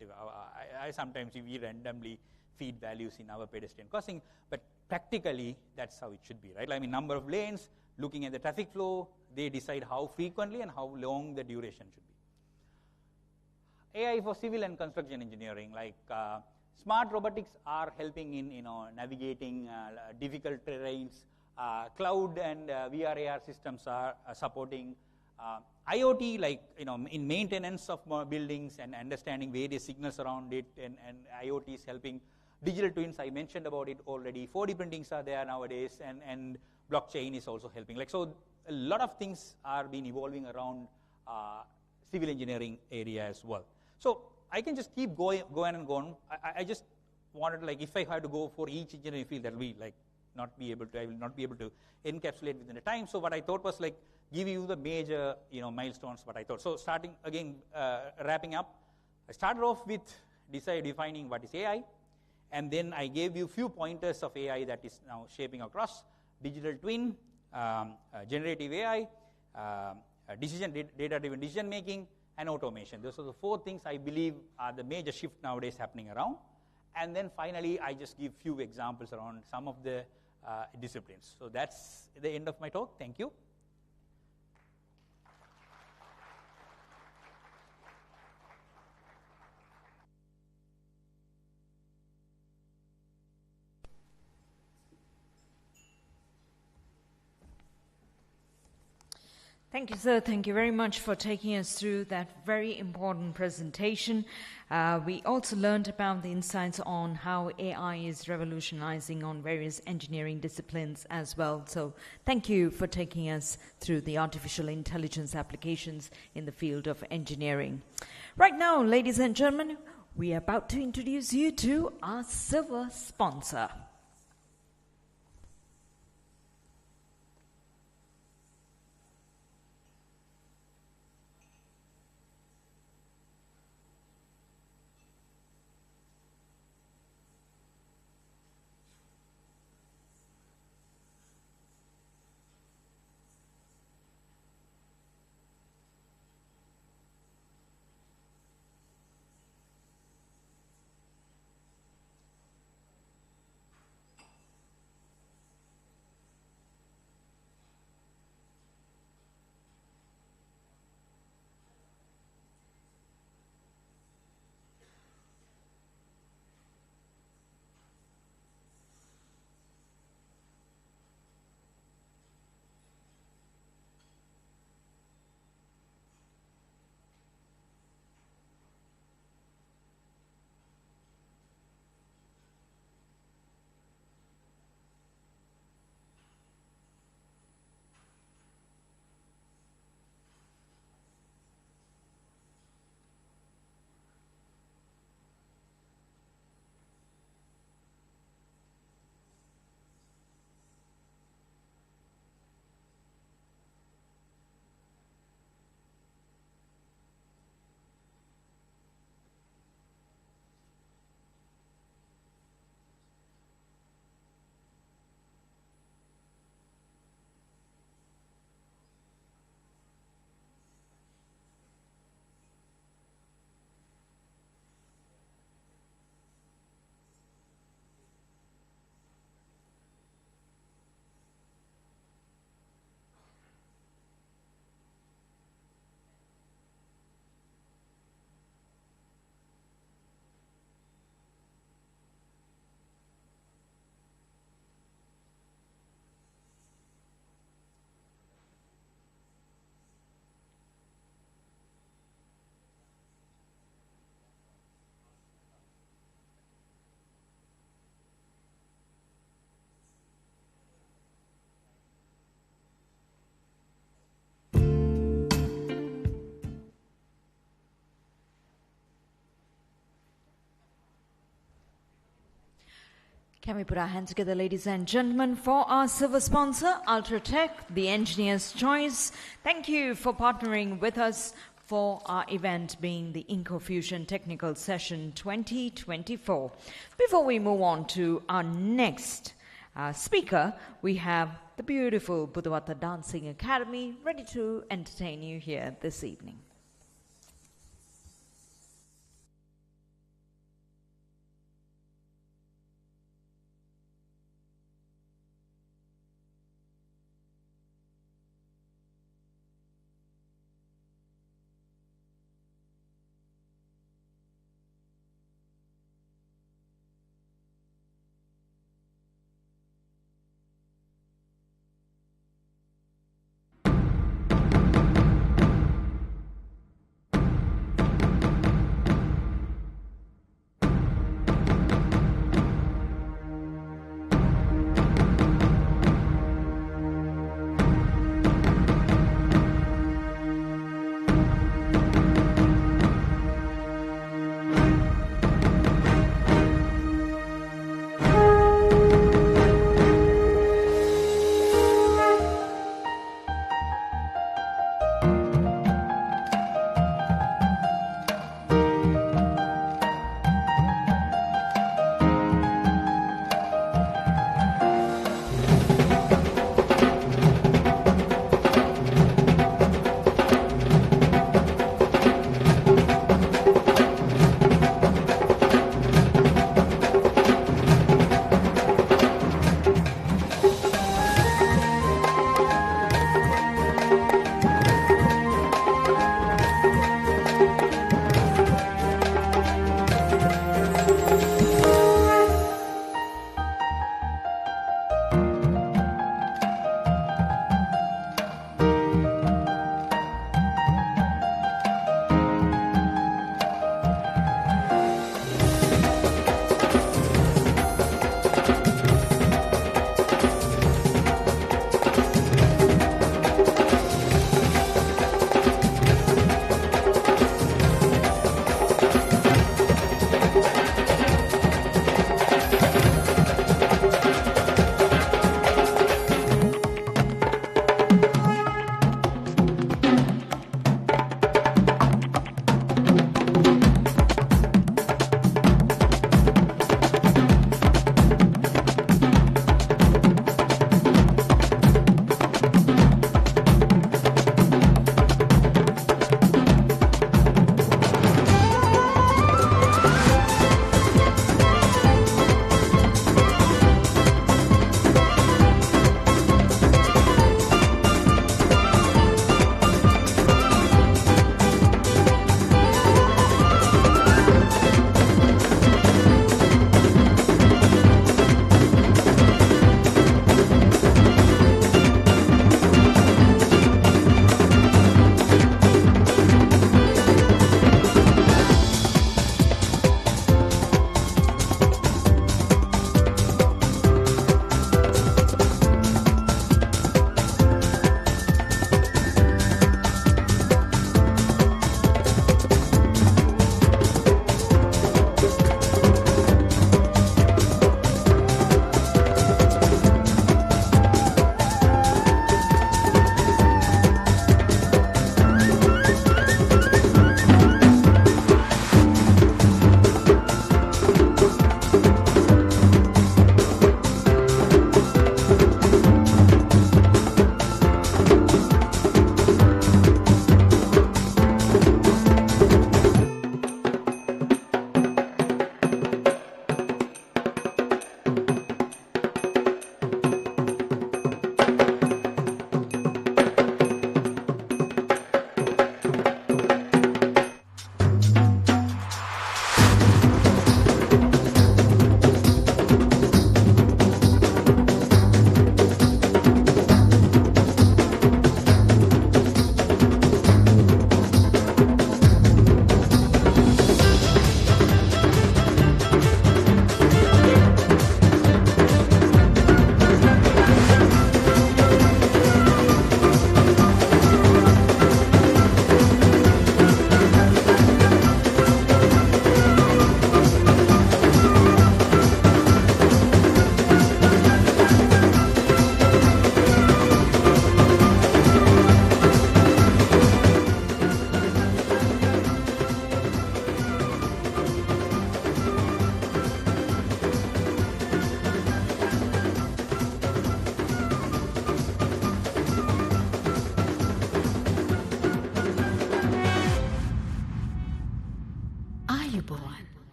I sometimes we randomly feed values in our pedestrian crossing, but practically that's how it should be, right? I mean, number of lanes, looking at the traffic flow, they decide how frequently and how long the duration should be. AI for civil and construction engineering, like smart robotics are helping in navigating difficult terrains. Cloud and VR AR systems are supporting IoT, like in maintenance of buildings and understanding various signals around it, and IoT is helping. Digital twins, I mentioned about it already. 4D printings are there nowadays, and blockchain is also helping. Like, so a lot of things are being evolving around civil engineering area as well. So I can just keep going and going. I just wanted, like, if I had to go for each engineering field, that will be like I will not be able to encapsulate within the time. So what I thought was, like, give you the major milestones. What I thought. So starting again, wrapping up, I started off with defining what is AI, and then I gave you few pointers of AI that is now shaping across: digital twin, generative AI, data-driven decision making, and automation. Those are the 4 things I believe are the major shift nowadays happening around. And then finally, I just give few examples around some of the disciplines. So that's the end of my talk. Thank you. Thank you, sir. Thank you very much for taking us through that very important presentation. We also learned about the insights on how AI is revolutionizing on various engineering disciplines as well. So thank you for taking us through the artificial intelligence applications in the field of engineering. Right now, ladies and gentlemen, we are about to introduce you to our silver sponsor. Can we put our hands together, ladies and gentlemen, for our silver sponsor, Ultratech, the engineer's choice. Thank you for partnering with us for our event being the Inco Fusion Technical Session 2024. Before we move on to our next speaker, we have the beautiful Budavata Dancing Academy ready to entertain you here this evening.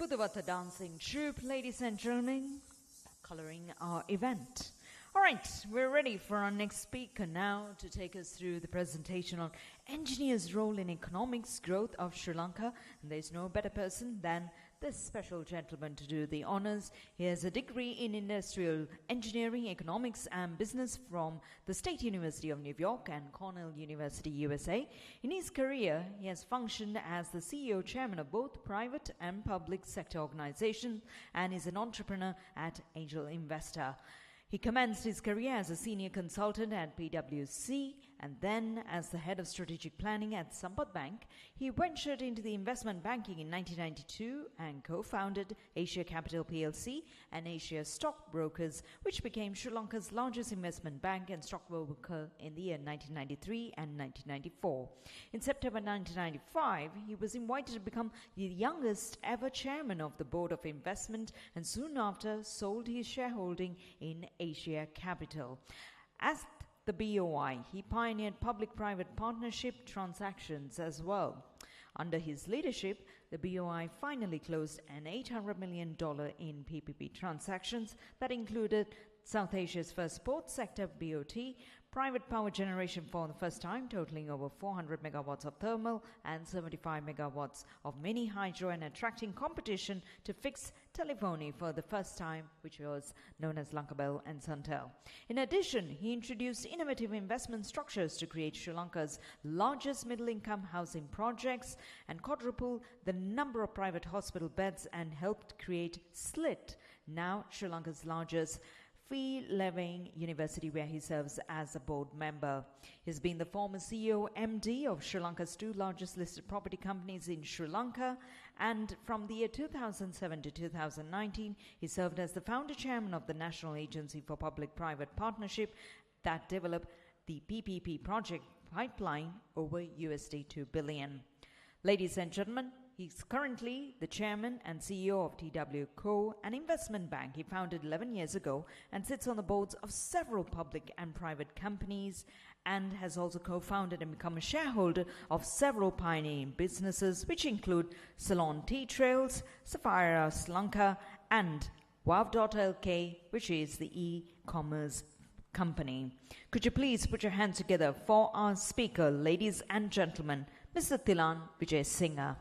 Buddhavata Dancing Troupe, ladies and gentlemen, coloring our event. All right, we're ready for our next speaker now to take us through the presentation on engineers' role in economics growth of Sri Lanka. And there's no better person than this special gentleman to do the honors. He has a degree in industrial engineering, economics and business from the State University of New York and Cornell University, USA. In his career, he has functioned as the CEO chairman of both private and public sector organizations and is an entrepreneur at Angel Investor. He commenced his career as a senior consultant at PwC and then as the head of strategic planning at Sampath Bank. He ventured into the investment banking in 1992 and co-founded Asia Capital PLC and Asia Stockbrokers, which became Sri Lanka's largest investment bank and stockbroker in the year 1993 and 1994. In September 1995, he was invited to become the youngest ever chairman of the Board of Investment and soon after sold his shareholding in Asia Capital. As the BOI, he pioneered public-private partnership transactions as well. Under his leadership, the BOI finally closed an $800 million in PPP transactions that included South Asia's first sports sector BOT, private power generation for the first time, totaling over 400 megawatts of thermal and 75 megawatts of mini hydro, and attracting competition to fixed telephony for the first time, which was known as Lankabel and Suntel. In addition, he introduced innovative investment structures to create Sri Lanka's largest middle-income housing projects and quadruple the number of private hospital beds and helped create SLIT, now Sri Lanka's largest fee-levying university, where he serves as a board member. He's been the former CEO MD of Sri Lanka's two largest listed property companies in Sri Lanka, and from the year 2007 to 2019, he served as the founder chairman of the National Agency for Public-Private Partnership that developed the PPP project pipeline over USD 2 billion. Ladies and gentlemen, he's currently the chairman and CEO of TW Co., an investment bank he founded 11 years ago and sits on the boards of several public and private companies, and has also co-founded and become a shareholder of several pioneering businesses, which include Ceylon Tea Trails, Sapphire Sri Lanka, and Wow.lk, which is the e-commerce company. Could you please put your hands together for our speaker, ladies and gentlemen, Mr. Thilan Vijay Singha.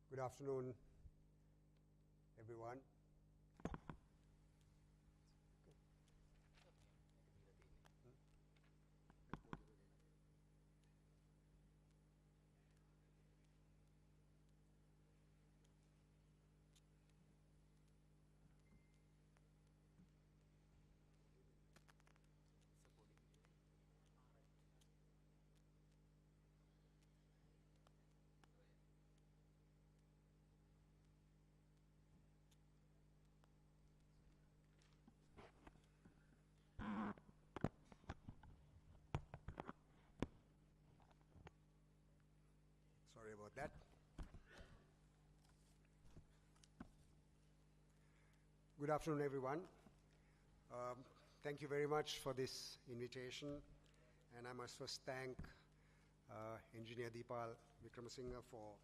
Good afternoon, everyone. Sorry about that. Good afternoon, everyone. Thank you very much for this invitation, and I must first thank Engineer Deepal Vikramasinghe for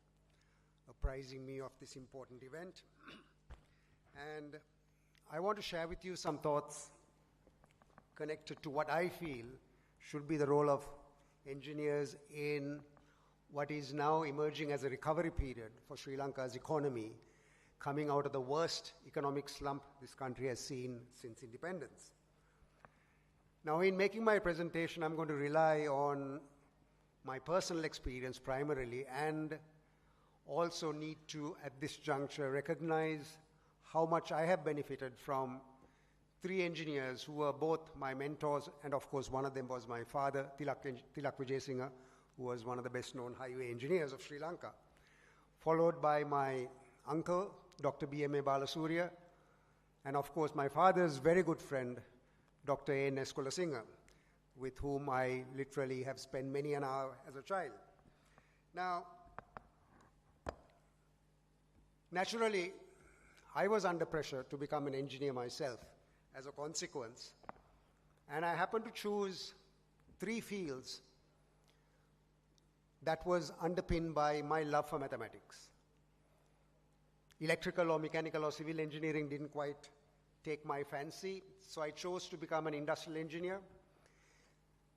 apprising me of this important event. And I want to share with you some thoughts connected to what I feel should be the role of engineers in what is now emerging as a recovery period for Sri Lanka's economy, coming out of the worst economic slump this country has seen since independence. Now, in making my presentation, I'm going to rely on my personal experience primarily, and also need to, at this juncture, recognize how much I have benefited from three engineers who were both my mentors, and of course one of them was my father, Tilak Vijayasinghe, who was one of the best known highway engineers of Sri Lanka, followed by my uncle, Dr. B.M.A. Balasurya, and of course my father's very good friend, Dr. A.N.S. Kulasinghe, with whom I literally have spent many an hour as a child. Now, naturally, I was under pressure to become an engineer myself as a consequence, and I happened to choose three fields that was underpinned by my love for mathematics. Electrical or mechanical or civil engineering didn't quite take my fancy, so I chose to become an industrial engineer.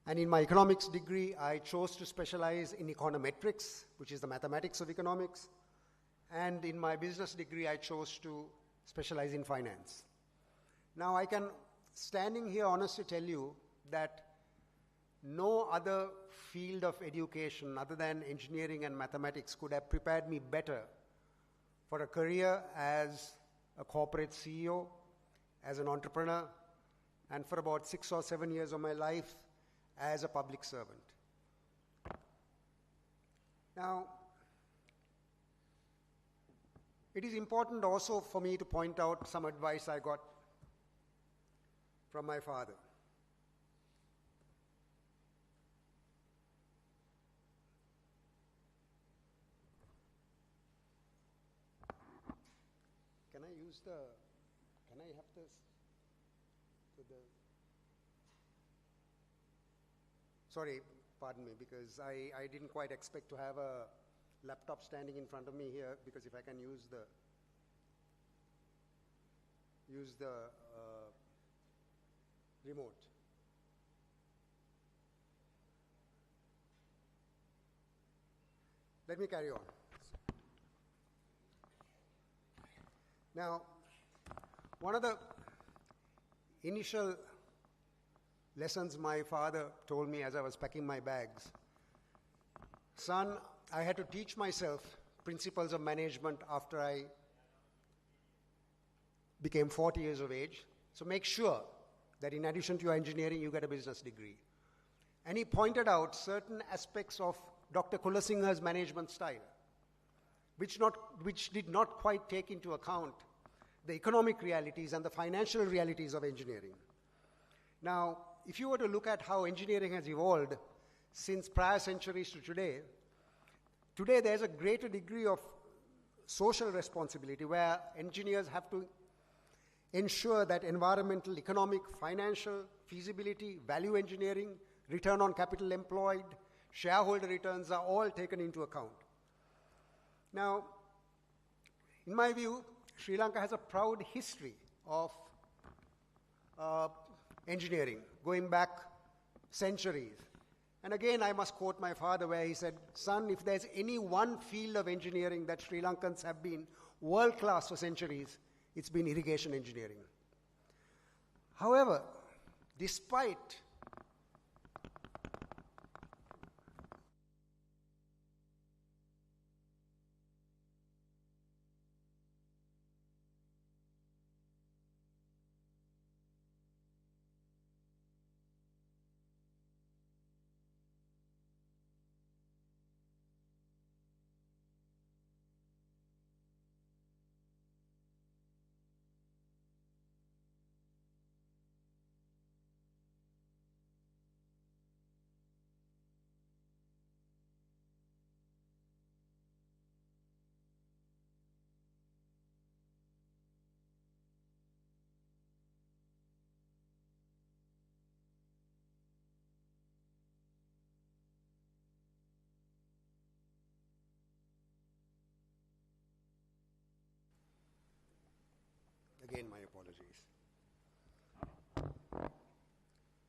And in my economics degree, I chose to specialize in econometrics, which is the mathematics of economics. And in my business degree, I chose to specialize in finance. Now, I can, standing here, honestly tell you that no other field of education other than engineering and mathematics could have prepared me better for a career as a corporate CEO, as an entrepreneur, and for about 6 or 7 years of my life as a public servant. Now, it is important also for me to point out some advice I got from my father. Can I have this? Sorry, pardon me, because I didn't quite expect to have a laptop standing in front of me here, because if I can use the remote. Let me carry on. Now, one of the initial lessons my father told me as I was packing my bags, son, I had to teach myself principles of management after I became 40 years of age. So make sure that in addition to your engineering, you get a business degree. And he pointed out certain aspects of Dr. Kulasinghe's management style, which did not quite take into account the economic realities and the financial realities of engineering. Now, if you were to look at how engineering has evolved since prior centuries to today there's a greater degree of social responsibility where engineers have to ensure that environmental, economic, financial, feasibility, value engineering, return on capital employed, shareholder returns are all taken into account. Now, in my view, Sri Lanka has a proud history of engineering, going back centuries. And again, I must quote my father where he said, son, if there's any one field of engineering that Sri Lankans have been world-class for centuries, it's been irrigation engineering. However, despite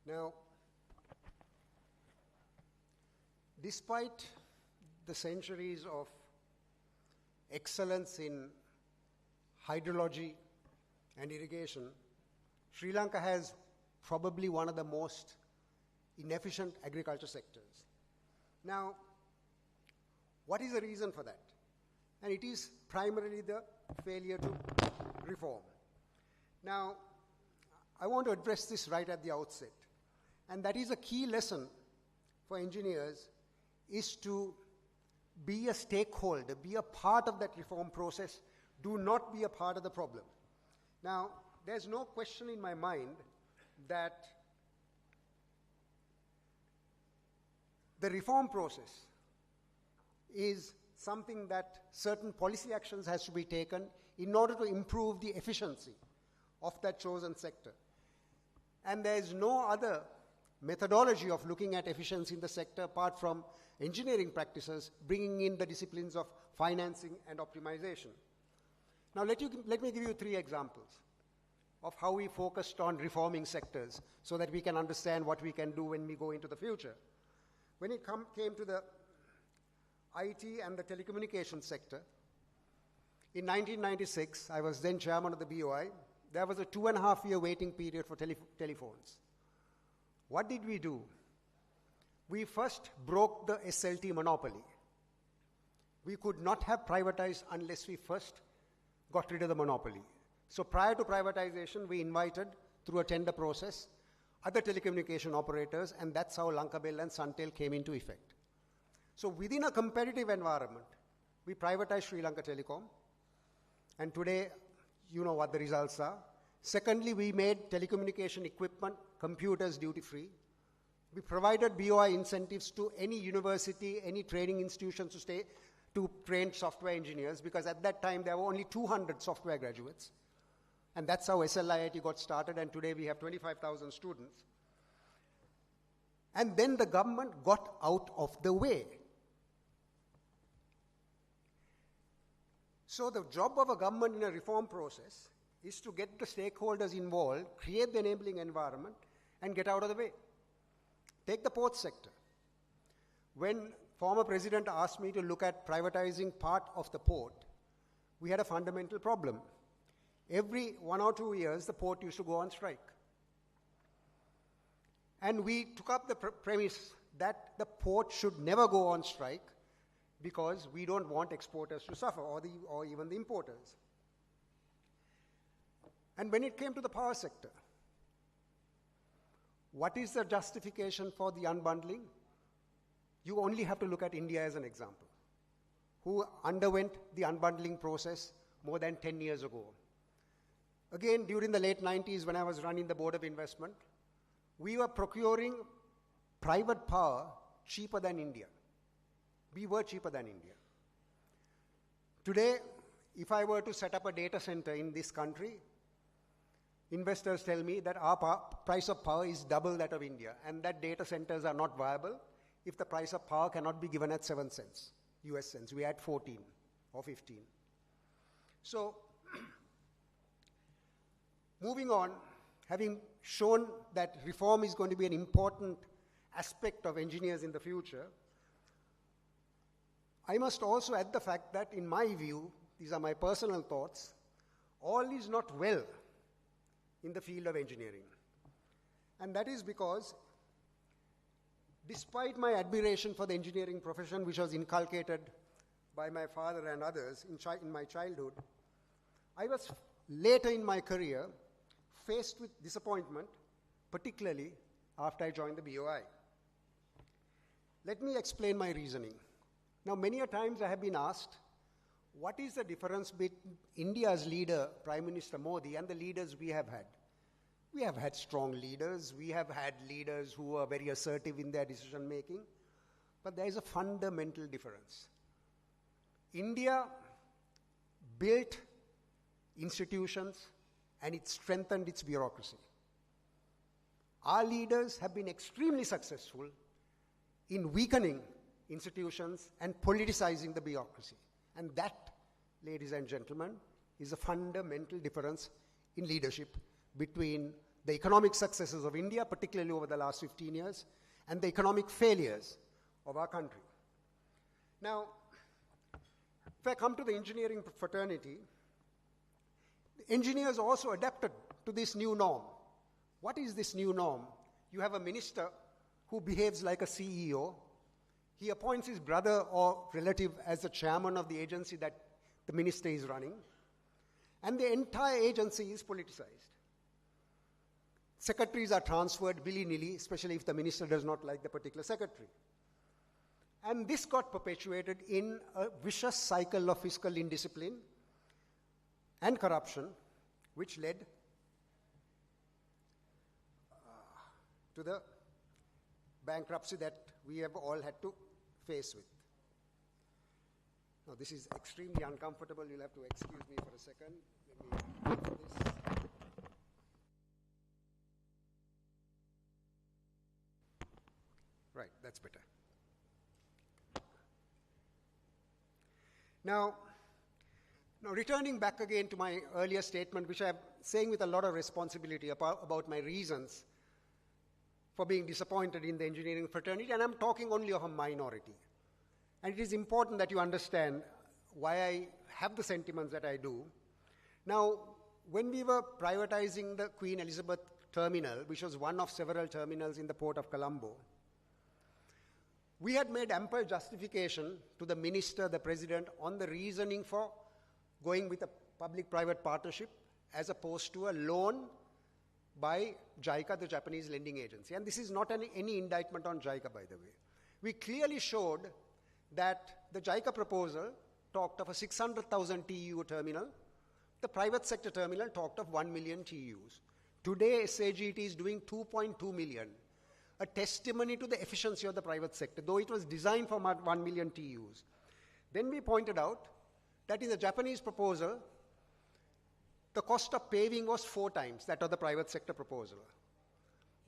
Now, despite the centuries of excellence in hydrology and irrigation, Sri Lanka has probably one of the most inefficient agriculture sectors. Now, what is the reason for that? And it is primarily the failure to reform. Now, I want to address this right at the outset. And that is a key lesson for engineers, is to be a stakeholder, be a part of that reform process. Do not be a part of the problem. Now, there's no question in my mind that the reform process is something that certain policy actions has to be taken in order to improve the efficiency of that chosen sector. And there is no other methodology of looking at efficiency in the sector apart from engineering practices, bringing in the disciplines of financing and optimization. Now let me give you 3 examples of how we focused on reforming sectors so that we can understand what we can do when we go into the future. When it came to the IT and the telecommunications sector, in 1996, I was then chairman of the BOI, there was a 2.5-year waiting period for telephones. What did we do? We first broke the SLT monopoly. We could not have privatized unless we first got rid of the monopoly. So prior to privatization, we invited, through a tender process, other telecommunication operators, and that's how Lankabell and Suntel came into effect. So within a competitive environment, we privatized Sri Lanka Telecom, and today, you know what the results are. Secondly, we made telecommunication equipment, computers duty-free. We provided BOI incentives to any university, any training institution to train software engineers, because at that time there were only 200 software graduates. And that's how SLIIT got started, and today we have 25,000 students. And then the government got out of the way. So the job of a government in a reform process is to get the stakeholders involved, create the enabling environment, and get out of the way. Take the port sector. When former president asked me to look at privatizing part of the port, we had a fundamental problem. Every 1 or 2 years, the port used to go on strike. And we took up the premise that the port should never go on strike because we don't want exporters to suffer, or even the importers. And when it came to the power sector, what is the justification for the unbundling? You only have to look at India as an example, who underwent the unbundling process more than 10 years ago. Again, during the late 90s, when I was running the Board of Investment, we were procuring private power cheaper than India. We were cheaper than India. Today, if I were to set up a data center in this country, investors tell me that our price of power is double that of India, and that data centers are not viable if the price of power cannot be given at 7 cents, US cents. We are at 14 or 15. So, moving on, having shown that reform is going to be an important aspect of engineers in the future, I must also add the fact that, in my view, these are my personal thoughts, all is not well in the field of engineering. And that is because, despite my admiration for the engineering profession, which was inculcated by my father and others in my childhood, I was later in my career faced with disappointment, particularly after I joined the BOI. Let me explain my reasoning. Now, many a times I have been asked, what is the difference between India's leader, Prime Minister Modi, and the leaders we have had? We have had strong leaders. We have had leaders who are very assertive in their decision making. But there is a fundamental difference. India built institutions and it strengthened its bureaucracy. Our leaders have been extremely successful in weakening institutions and politicizing the bureaucracy. And that, ladies and gentlemen, is a fundamental difference in leadership between the economic successes of India, particularly over the last 15 years, and the economic failures of our country. Now, if I come to the engineering fraternity, the engineers also adapted to this new norm. What is this new norm? You have a minister who behaves like a CEO. He appoints his brother or relative as the chairman of the agency that the minister is running, and the entire agency is politicized. Secretaries are transferred willy-nilly, especially if the minister does not like the particular secretary. And this got perpetuated in a vicious cycle of fiscal indiscipline and corruption, which led to the bankruptcy that we have all had to face with. Now, this is extremely uncomfortable. You'll have to excuse me for a second. Let me do this. Right, that's better. Now, returning back again to my earlier statement, which I'm saying with a lot of responsibility about my reasons for being disappointed in the engineering fraternity, and I'm talking only of a minority. And it is important that you understand why I have the sentiments that I do. Now, when we were privatizing the Queen Elizabeth Terminal, which was one of several terminals in the Port of Colombo, we had made ample justification to the minister, the president, on the reasoning for going with a public-private partnership as opposed to a loan by JICA, the Japanese lending agency. And this is not any indictment on JICA, by the way. We clearly showed that the JICA proposal talked of a 600,000 TEU terminal. The private sector terminal talked of 1 million TEUs. Today, SAGT is doing 2.2 million. A testimony to the efficiency of the private sector, though it was designed for 1 million TEUs. Then we pointed out that in the Japanese proposal, the cost of paving was 4 times that of the private sector proposal.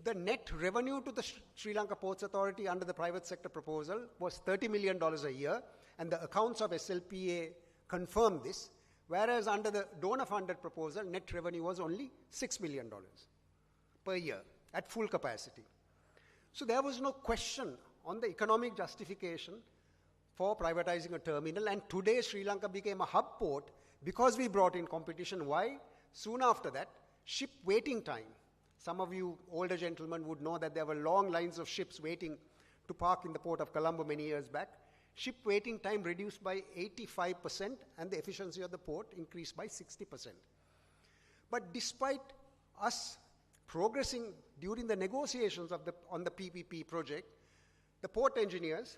The net revenue to the Sri Lanka Ports Authority under the private sector proposal was $30 million a year, and the accounts of SLPA confirmed this, whereas under the donor-funded proposal, net revenue was only $6 million per year at full capacity. So there was no question on the economic justification for privatizing a terminal, and today Sri Lanka became a hub port because we brought in competition. Why? Soon after that, ship waiting time. Some of you older gentlemen would know that there were long lines of ships waiting to park in the Port of Colombo many years back. Ship waiting time reduced by 85%, and the efficiency of the port increased by 60%. But despite us progressing during the negotiations on the PPP project, the port engineers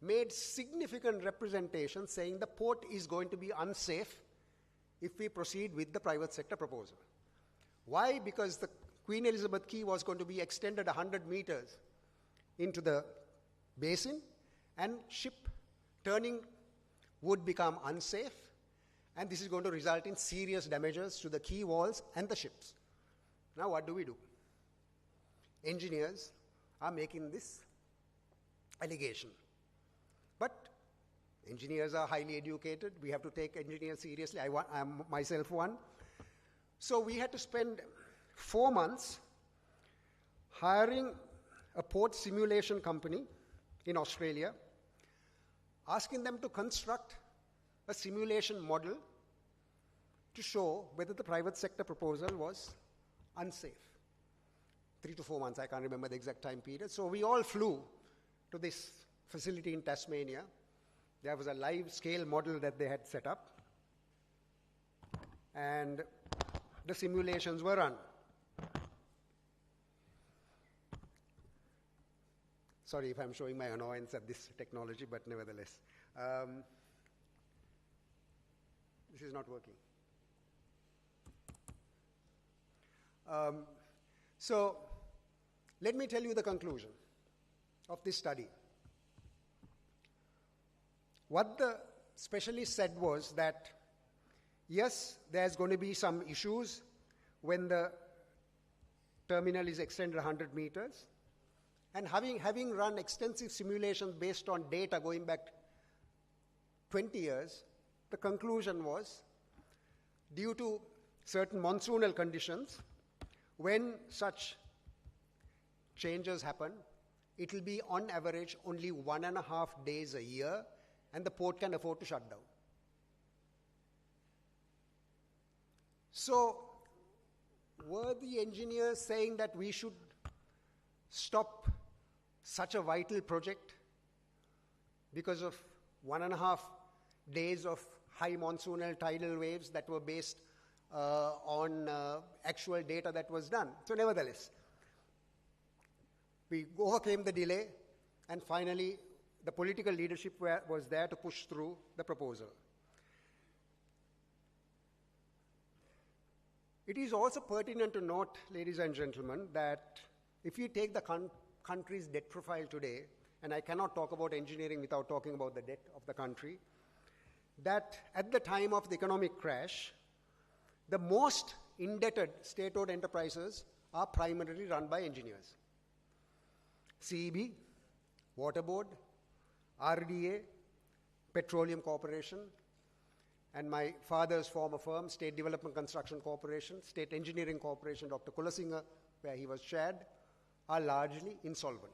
made significant representations saying the port is going to be unsafe if we proceed with the private sector proposal. Why? Because the Queen Elizabeth Quay was going to be extended 100 meters into the basin, and ship turning would become unsafe, and this is going to result in serious damages to the quay walls and the ships. Now what do we do? Engineers are making this allegation. But engineers are highly educated. We have to take engineers seriously. I'm myself one. So we had to spend 4 months hiring a port simulation company in Australia, asking them to construct a simulation model to show whether the private sector proposal was unsafe. 3 to 4 months, I can't remember the exact time period. So we all flew to this facility in Tasmania. There was a live scale model that they had set up, and the simulations were run. Sorry if I'm showing my annoyance at this technology, but nevertheless. This is not working. So let me tell you the conclusion of this study. What the specialist said was that, yes, there's going to be some issues when the terminal is extended 100 meters. And having run extensive simulations based on data going back 20 years, the conclusion was, due to certain monsoonal conditions, when such changes happen, it will be on average only 1.5 days a year, and the port can afford to shut down. So, were the engineers saying that we should stop such a vital project because of 1.5 days of high monsoonal tidal waves that were based on actual data that was done? So nevertheless, we overcame the delay, and finally the political leadership was there to push through the proposal. It is also pertinent to note, ladies and gentlemen, that if you take the country's debt profile today, and I cannot talk about engineering without talking about the debt of the country, that at the time of the economic crash, the most indebted state-owned enterprises are primarily run by engineers. CEB, Water Board, RDA, Petroleum Corporation, and my father's former firm, State Development Construction Corporation, State Engineering Corporation, Dr. Kulasinger, where he was chaired, are largely insolvent.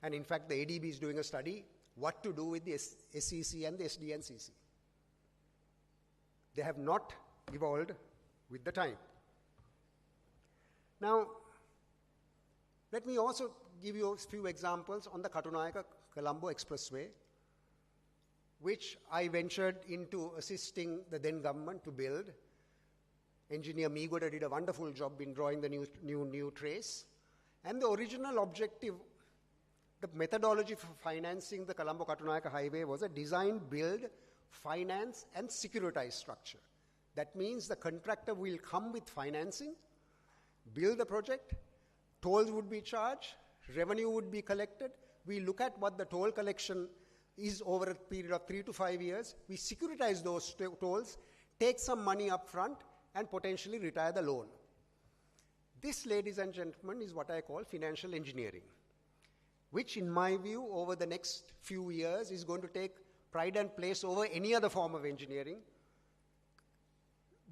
And in fact, the ADB is doing a study what to do with the SEC and the SDNCC. They have not evolved with the time. Now, let me also give you a few examples on the Katunayake-Colombo Expressway, which I ventured into assisting the then government to build. Engineer Meegoda did a wonderful job in drawing the new trace. And the original objective, the methodology for financing the Colombo-Katunayake Highway was a design, build, finance, and securitize structure. That means the contractor will come with financing, build the project, tolls would be charged, revenue would be collected. We look at what the toll collection is over a period of 3 to 5 years. We securitize those tolls, take some money up front, and potentially retire the loan. This, ladies and gentlemen, is what I call financial engineering, which in my view over the next few years is going to take pride and place over any other form of engineering,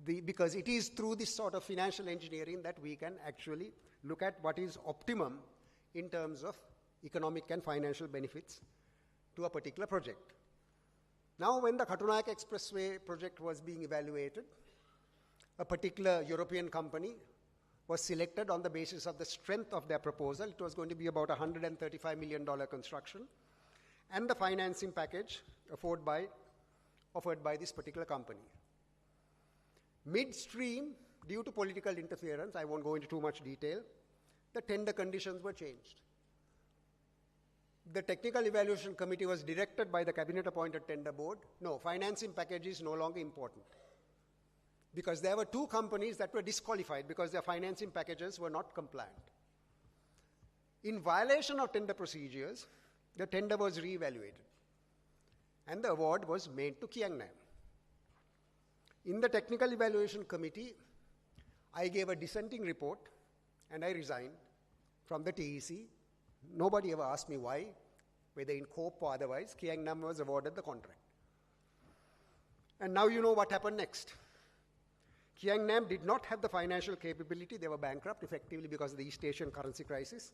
because it is through this sort of financial engineering that we can actually look at what is optimum in terms of economic and financial benefits to a particular project. Now, when the Katunayake Expressway project was being evaluated, a particular European company was selected on the basis of the strength of their proposal. It was going to be about a $135 million construction, and the financing package offered by this particular company. Midstream, due to political interference, I won't go into too much detail, the tender conditions were changed. The technical evaluation committee was directed by the cabinet-appointed tender board, no, financing package is no longer important. Because there were 2 companies that were disqualified because their financing packages were not compliant. In violation of tender procedures, the tender was re-evaluated, and the award was made to Kiangnam. In the technical evaluation committee, I gave a dissenting report, and I resigned from the TEC. Nobody ever asked me why, whether in COPE or otherwise. Kiangnam was awarded the contract. And now you know what happened next. Kiangnam did not have the financial capability. They were bankrupt effectively because of the East Asian currency crisis.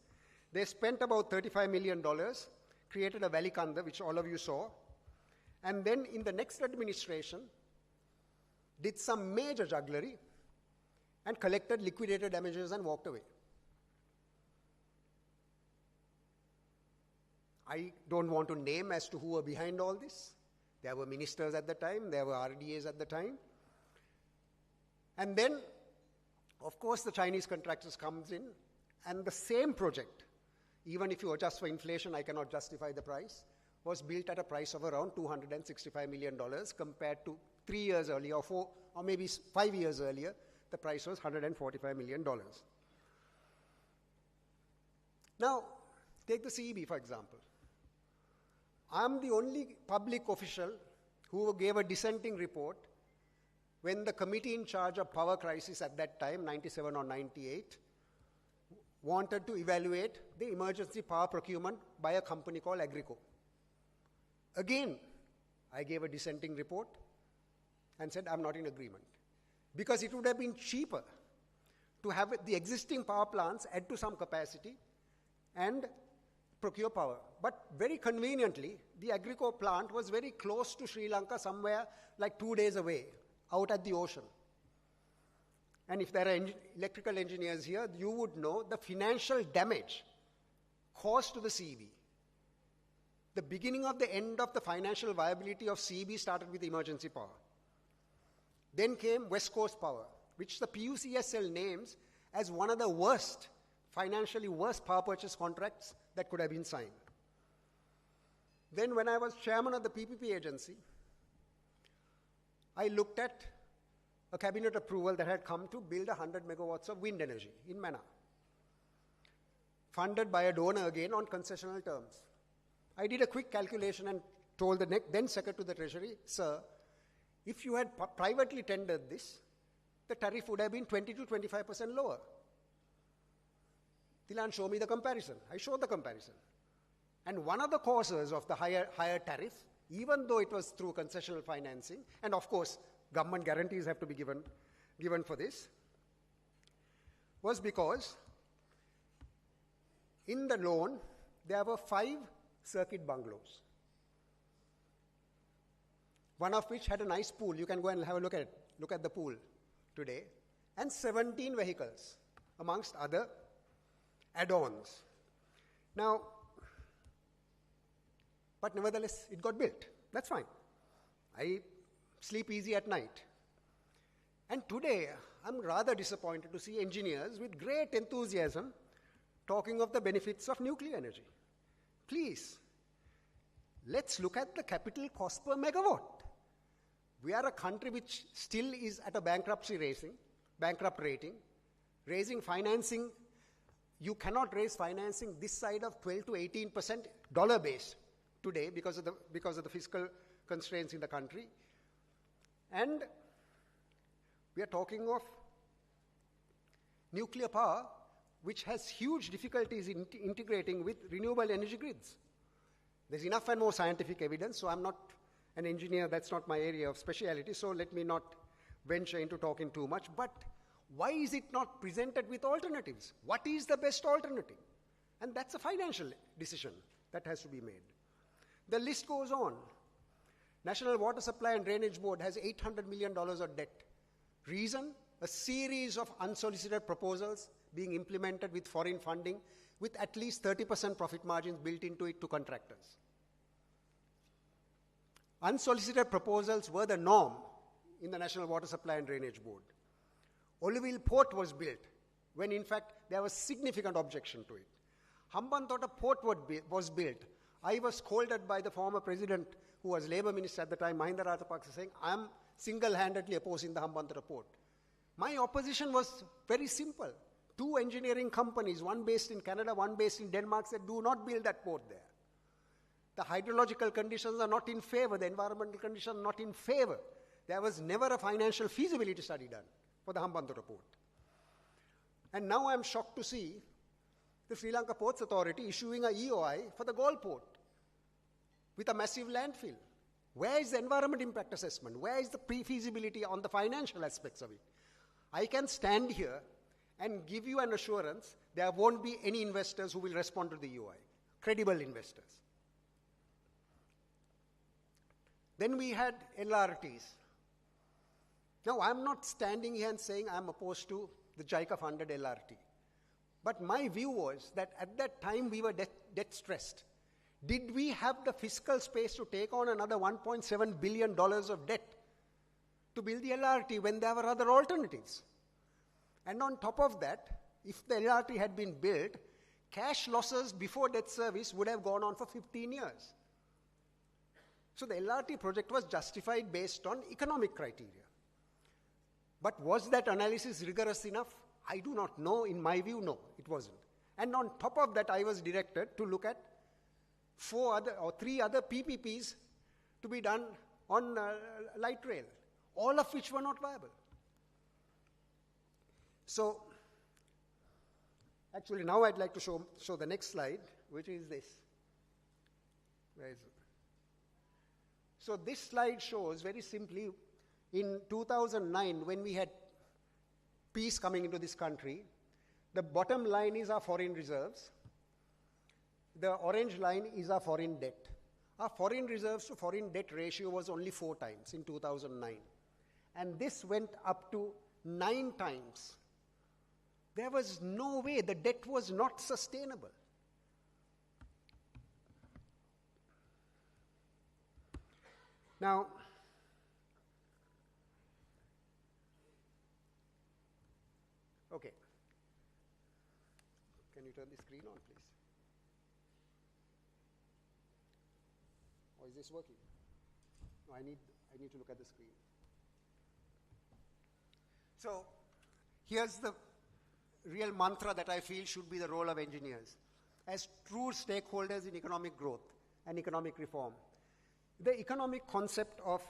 They spent about $35 million, created a Valikanda, which all of you saw, and then in the next administration, did some major jugglery and collected liquidated damages and walked away. I don't want to name as to who were behind all this. There were ministers at the time, there were RDAs at the time. And then, of course, the Chinese contractors comes in, and the same project, even if you adjust for inflation, I cannot justify the price, was built at a price of around $265 million compared to 3 years earlier, or 4, or maybe 5 years earlier, the price was $145 million. Now, take the CEB, for example. I'm the only public official who gave a dissenting report when the committee in charge of power crisis at that time, 97 or 98, wanted to evaluate the emergency power procurement by a company called Agrico. Again, I gave a dissenting report and said I'm not in agreement, because it would have been cheaper to have the existing power plants add to some capacity and procure power. But very conveniently, the Agrico plant was very close to Sri Lanka, somewhere like 2 days away, out at the ocean. And if there are electrical engineers here, you would know the financial damage caused to the CEB. The beginning of the end of the financial viability of CEB started with emergency power. Then came West Coast Power, which the PUCSL names as one of the worst, financially worst power purchase contracts that could have been signed. Then when I was chairman of the PPP agency, I looked at a cabinet approval that had come to build 100 megawatts of wind energy in Mannar, funded by a donor again on concessional terms. I did a quick calculation and told the then Secretary to the Treasury, sir, if you had privately tendered this, the tariff would have been 20 to 25% lower. Thilan, show me the comparison. I showed the comparison. And one of the causes of the higher tariff, even though it was through concessional financing, and of course, government guarantees have to be given for this, was because in the loan, there were 5 circuit bungalows, one of which had a nice pool. You can go and have a look at the pool today, and 17 vehicles, amongst other add-ons. Now, but nevertheless, it got built. That's fine. I sleep easy at night. And today, I'm rather disappointed to see engineers with great enthusiasm talking of the benefits of nuclear energy. Please, let's look at the capital cost per megawatt. We are a country which still is at a bankrupt rating, raising financing. You cannot raise financing this side of 12 to 18% dollar-based today because of the fiscal constraints in the country. And we are talking of nuclear power, which has huge difficulties in integrating with renewable energy grids. There's enough and more scientific evidence, so I'm not an engineer, that's not my area of speciality, so let me not venture into talking too much. But why is it not presented with alternatives? What is the best alternative? And that's a financial decision that has to be made. The list goes on. National Water Supply and Drainage Board has $800 million of debt. Reason? A series of unsolicited proposals being implemented with foreign funding with at least 30% profit margins built into it to contractors. Unsolicited proposals were the norm in the National Water Supply and Drainage Board. Oliville Port was built when in fact there was significant objection to it. Hambantota Port was built. I was scolded by the former president, who was Labour Minister at the time, Mahinda Rajapaksa, saying, I am single-handedly opposing the Hambantota Port. My opposition was very simple. 2 engineering companies, one based in Canada, one based in Denmark, said, do not build that port there. The hydrological conditions are not in favor, the environmental conditions are not in favor. There was never a financial feasibility study done for the Hambantota Port. And now I'm shocked to see the Sri Lanka Ports Authority issuing a EOI for the Galle Port with a massive landfill. Where is the environment impact assessment? Where is the pre-feasibility on the financial aspects of it? I can stand here and give you an assurance there won't be any investors who will respond to the EOI, credible investors. Then we had LRTs. Now, I'm not standing here and saying I'm opposed to the JICA-funded LRT. But my view was that at that time we were debt-stressed. Did we have the fiscal space to take on another $1.7 billion of debt to build the LRT when there were other alternatives? And on top of that, if the LRT had been built, cash losses before debt service would have gone on for 15 years. So the LRT project was justified based on economic criteria. But was that analysis rigorous enough? I do not know. In my view, no, it wasn't. And on top of that, I was directed to look at 3 other PPPs to be done on light rail, all of which were not viable. So, actually now I'd like to show the next slide, which is this. Where is it? So this slide shows very simply in 2009 when we had peace coming into this country, the bottom line is our foreign reserves. The orange line is our foreign debt. Our foreign reserves to foreign debt ratio was only 4 times in 2009. And this went up to 9 times. There was no way. The debt was not sustainable. Now, okay. Can you turn the screen on, please? Or is this working? No, I need to look at the screen. So, here's the real mantra that I feel should be the role of engineers as true stakeholders in economic growth and economic reform. The economic concept of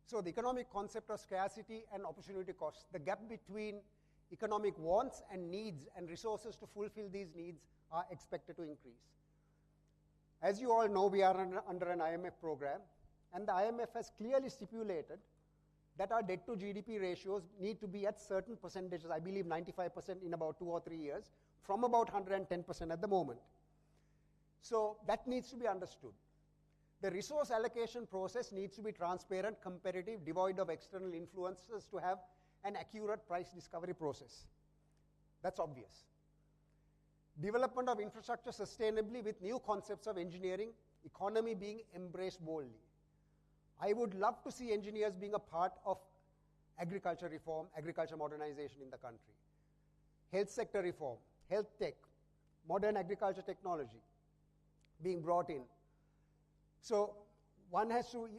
so the economic concept of scarcity and opportunity cost, the gap between economic wants and needs and resources to fulfill these needs are expected to increase. As you all know, we are under an IMF program, and the IMF has clearly stipulated that our debt to GDP ratios need to be at certain percentages, I believe 95% in about 2 or 3 years, from about 110% at the moment. So that needs to be understood. The resource allocation process needs to be transparent, competitive, devoid of external influences to have an accurate price discovery process. That's obvious. Development of infrastructure sustainably with new concepts of engineering, economy being embraced boldly. I would love to see engineers being a part of agriculture reform, agriculture modernization in the country. Health sector reform, health tech, modern agriculture technology being brought in. So one has to,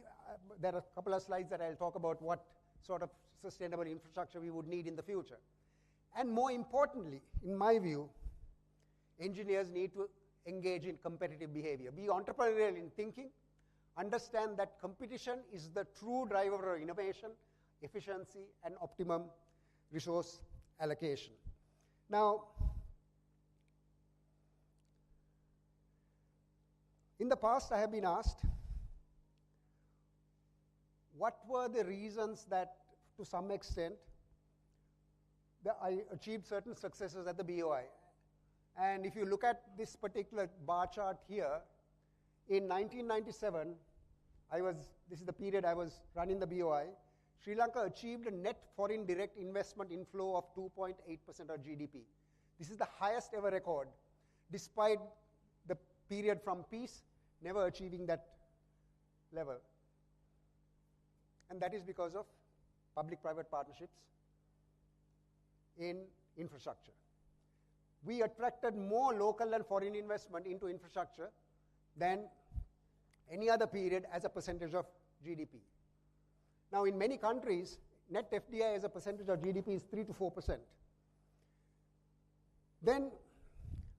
there are a couple of slides that I'll talk about what sort of sustainable infrastructure we would need in the future. And more importantly, in my view, engineers need to engage in competitive behavior, be entrepreneurial in thinking, understand that competition is the true driver of innovation, efficiency, and optimum resource allocation. Now, in the past, I have been asked, what were the reasons that, to some extent, that I achieved certain successes at the BOI? And if you look at this particular bar chart here, in 1997, this is the period I was running the BOI, Sri Lanka achieved a net foreign direct investment inflow of 2.8% of GDP. This is the highest ever record, despite the period from peace never achieving that level. And that is because of public-private partnerships in infrastructure. We attracted more local and foreign investment into infrastructure than any other period as a percentage of GDP. Now, in many countries, net FDI as a percentage of GDP is 3 to 4%. Then,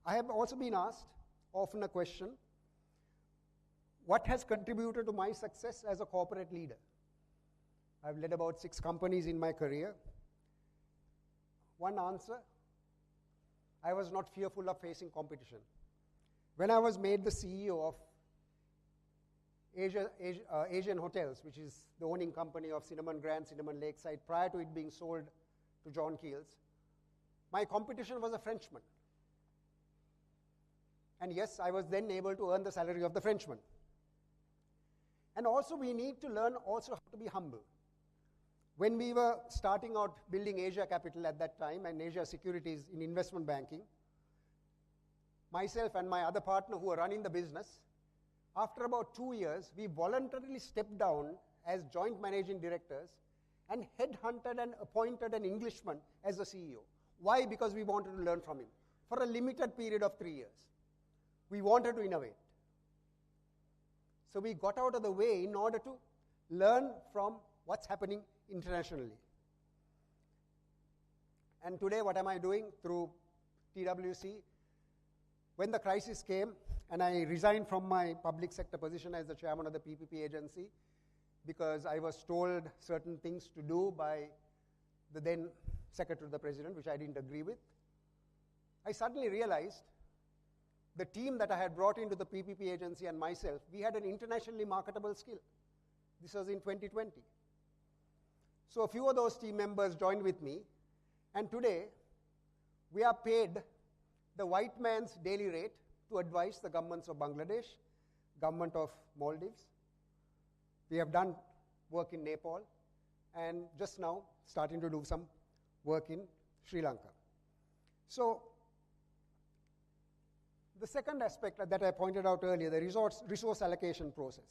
I have also been asked often a question, what has contributed to my success as a corporate leader? I've led about 6 companies in my career. One answer, I was not fearful of facing competition. When I was made the CEO of Asian Hotels, which is the owning company of Cinnamon Grand, Cinnamon Lakeside, prior to it being sold to John Keells, my competition was a Frenchman. And yes, I was then able to earn the salary of the Frenchman. And also we need to learn also how to be humble. When we were starting out building Asia Capital at that time and Asia Securities in investment banking, myself and my other partner who were running the business, after about 2 years, we voluntarily stepped down as joint managing directors and headhunted and appointed an Englishman as the CEO. Why? Because we wanted to learn from him for a limited period of 3 years. We wanted to innovate. So we got out of the way in order to learn from what's happening internationally. And today, what am I doing through TWC? When the crisis came and I resigned from my public sector position as the chairman of the PPP agency because I was told certain things to do by the then secretary of the president, which I didn't agree with. I suddenly realized the team that I had brought into the PPP agency and myself, we had an internationally marketable skill. This was in 2020. So a few of those team members joined with me, and today we are paid the white man's daily rate to advise the governments of Bangladesh, government of Maldives. We have done work in Nepal, and just now starting to do some work in Sri Lanka. So the second aspect that I pointed out earlier, the resource allocation process.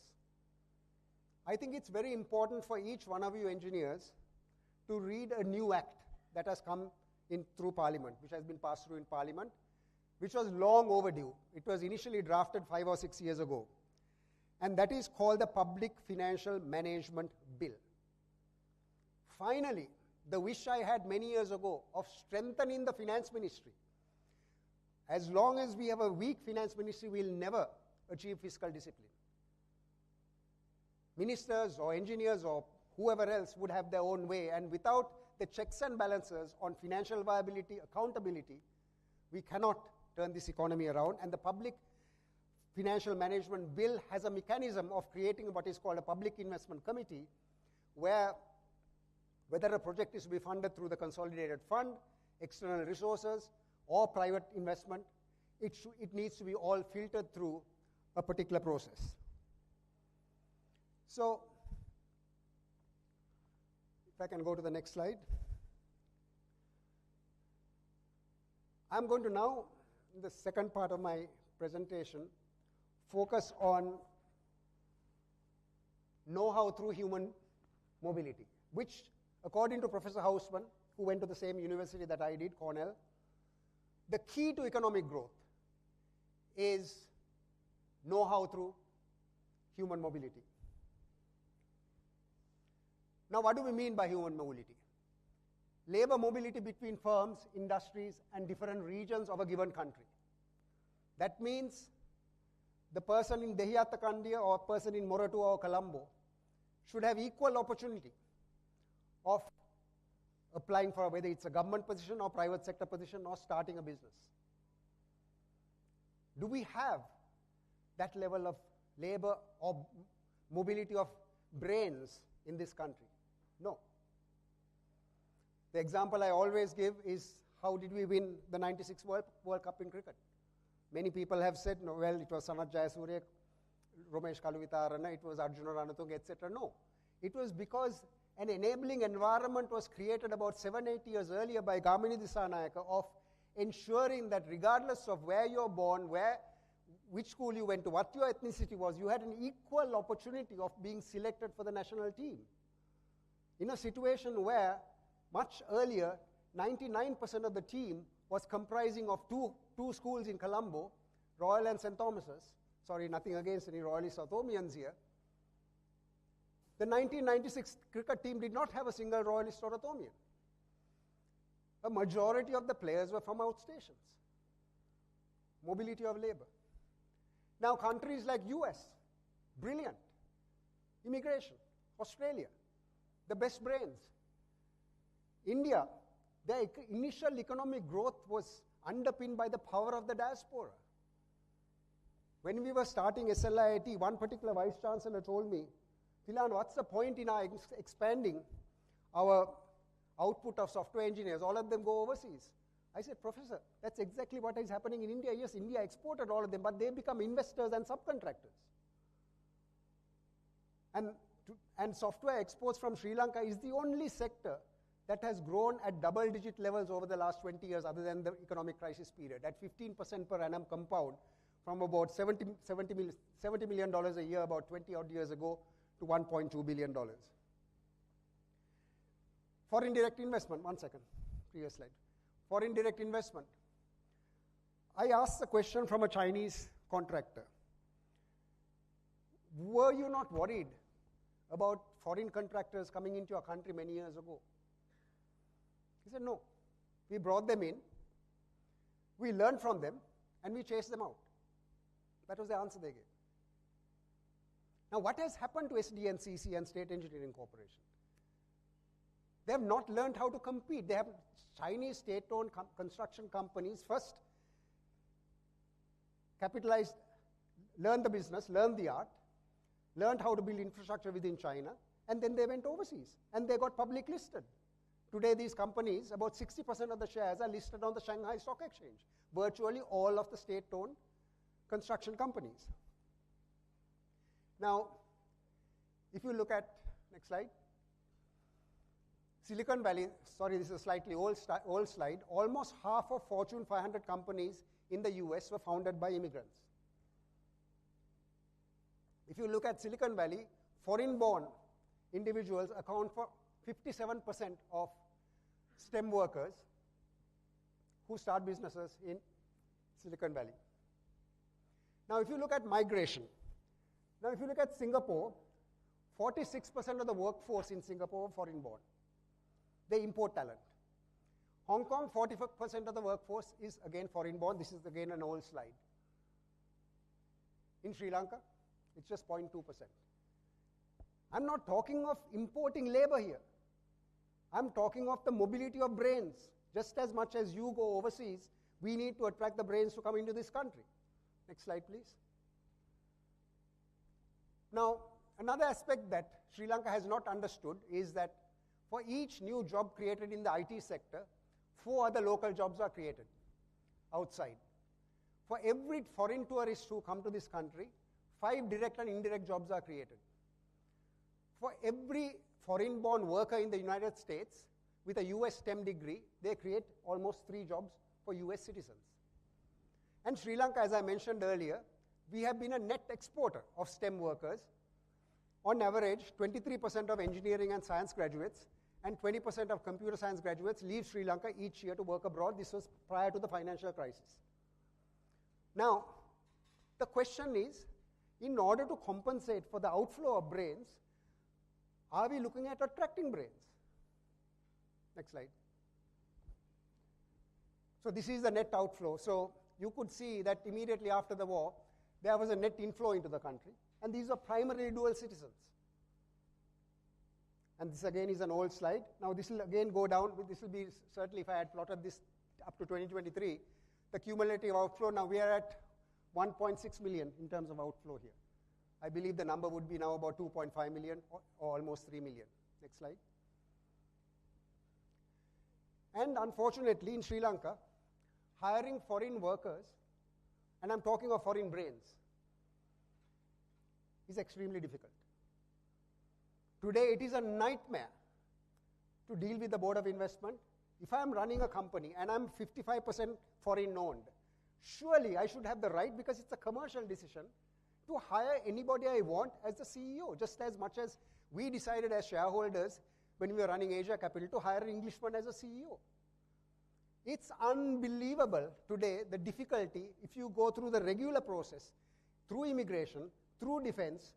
I think it's very important for each one of you engineers to read a new act that has come in through Parliament, which has been passed through in Parliament, which was long overdue. It was initially drafted 5 or 6 years ago. And that is called the Public Financial Management Bill. Finally, the wish I had many years ago of strengthening the finance ministry. As long as we have a weak finance ministry, we'll never achieve fiscal discipline. Ministers or engineers or whoever else would have their own way, and without the checks and balances on financial viability, accountability, we cannot turn this economy around. And the Public Financial Management Bill has a mechanism of creating what is called a Public Investment Committee, where whether a project is to be funded through the consolidated fund, external resources, or private investment, it needs to be all filtered through a particular process. So, if I can go to the next slide. I'm going to now, in the second part of my presentation, focus on know-how through human mobility, which, according to Professor Hausman, who went to the same university that I did, Cornell, the key to economic growth is know-how through human mobility. Now, what do we mean by human mobility? Labor mobility between firms, industries, and different regions of a given country. That means the person in Dehiatakandia or person in Moratuwa or Colombo should have equal opportunity of applying for whether it's a government position or private sector position or starting a business. Do we have that level of labor or mobility of brains in this country? No. The example I always give is, how did we win the 96 World Cup in cricket? Many people have said, no, well, it was Sanath Jayasuriya, Romesh Kaluvitarana, it was Arjuna Ranatunga, etc. No. It was because an enabling environment was created about 7-8 years earlier by Gamini Disanayaka of ensuring that regardless of where you're born, which school you went to, what your ethnicity was, you had an equal opportunity of being selected for the national team. In a situation where, much earlier, 99% of the team was comprising of two schools in Colombo, Royal and St. Thomas's. Sorry, nothing against any Royalist or Thomians here. The 1996 cricket team did not have a single Royalist or a Thomian. A majority of the players were from outstations. Mobility of labor. Now, countries like US, brilliant. Immigration. Australia, the best brains. India, their initial economic growth was underpinned by the power of the diaspora. When we were starting SLIIT, one particular vice chancellor told me, Thilan, what's the point in our expanding our output of software engineers? All of them go overseas. I said, Professor, that's exactly what is happening in India. Yes, India exported all of them, but they become investors and subcontractors. And software exports from Sri Lanka is the only sector that has grown at double-digit levels over the last 20 years, other than the economic crisis period, at 15% per annum compound, from about $70 million a year about 20-odd years ago to $1.2 billion. Foreign direct investment, one second, previous slide. Foreign direct investment. I asked a question from a Chinese contractor. Were you not worried about foreign contractors coming into your country many years ago? He said, no. We brought them in, we learned from them, and we chased them out. That was the answer they gave. Now, what has happened to SDNCC and State Engineering Corporation? They have not learned how to compete. They have Chinese state-owned construction companies first capitalized, learned the business, learned the art, learned how to build infrastructure within China, and then they went overseas, and they got public listed. Today, these companies, about 60% of the shares are listed on the Shanghai Stock Exchange, virtually all of the state-owned construction companies. Now, if you look at, next slide, Silicon Valley, sorry, this is a slightly old slide, almost half of Fortune 500 companies in the US were founded by immigrants. If you look at Silicon Valley, foreign-born individuals account for 57% of STEM workers who start businesses in Silicon Valley. Now, if you look at migration, now if you look at Singapore, 46% of the workforce in Singapore are foreign-born. They import talent. Hong Kong, 44% of the workforce is again foreign-born. This is again an old slide. In Sri Lanka, it's just 0.2%. I'm not talking of importing labor here. I'm talking of the mobility of brains. Just as much as you go overseas, we need to attract the brains to come into this country. Next slide, please. Now, another aspect that Sri Lanka has not understood is that for each new job created in the IT sector, 4 other local jobs are created outside. For every foreign tourist who come to this country, 5 direct and indirect jobs are created. For every foreign-born worker in the United States with a US STEM degree, they create almost 3 jobs for US citizens. And Sri Lanka, as I mentioned earlier, we have been a net exporter of STEM workers. On average, 23% of engineering and science graduates and 20% of computer science graduates leave Sri Lanka each year to work abroad. This was prior to the financial crisis. Now, the question is, in order to compensate for the outflow of brains, are we looking at attracting brains? Next slide. So this is the net outflow. So you could see that immediately after the war, there was a net inflow into the country. And these are primarily dual citizens. And this again is an old slide. Now this will again go down. This will be certainly, if I had plotted this up to 2023, the cumulative outflow, now we are at 1.6 million in terms of outflow here. I believe the number would be now about 2.5 million or almost 3 million. Next slide. And unfortunately, in Sri Lanka, hiring foreign workers, and I'm talking of foreign brains, is extremely difficult. Today, it is a nightmare to deal with the Board of Investment. If I'm running a company and I'm 55% foreign-owned, surely I should have the right, because it's a commercial decision, to hire anybody I want as the CEO, just as much as we decided as shareholders when we were running Asia Capital to hire an Englishman as a CEO. It's unbelievable today, the difficulty, if you go through the regular process, through immigration, through defense,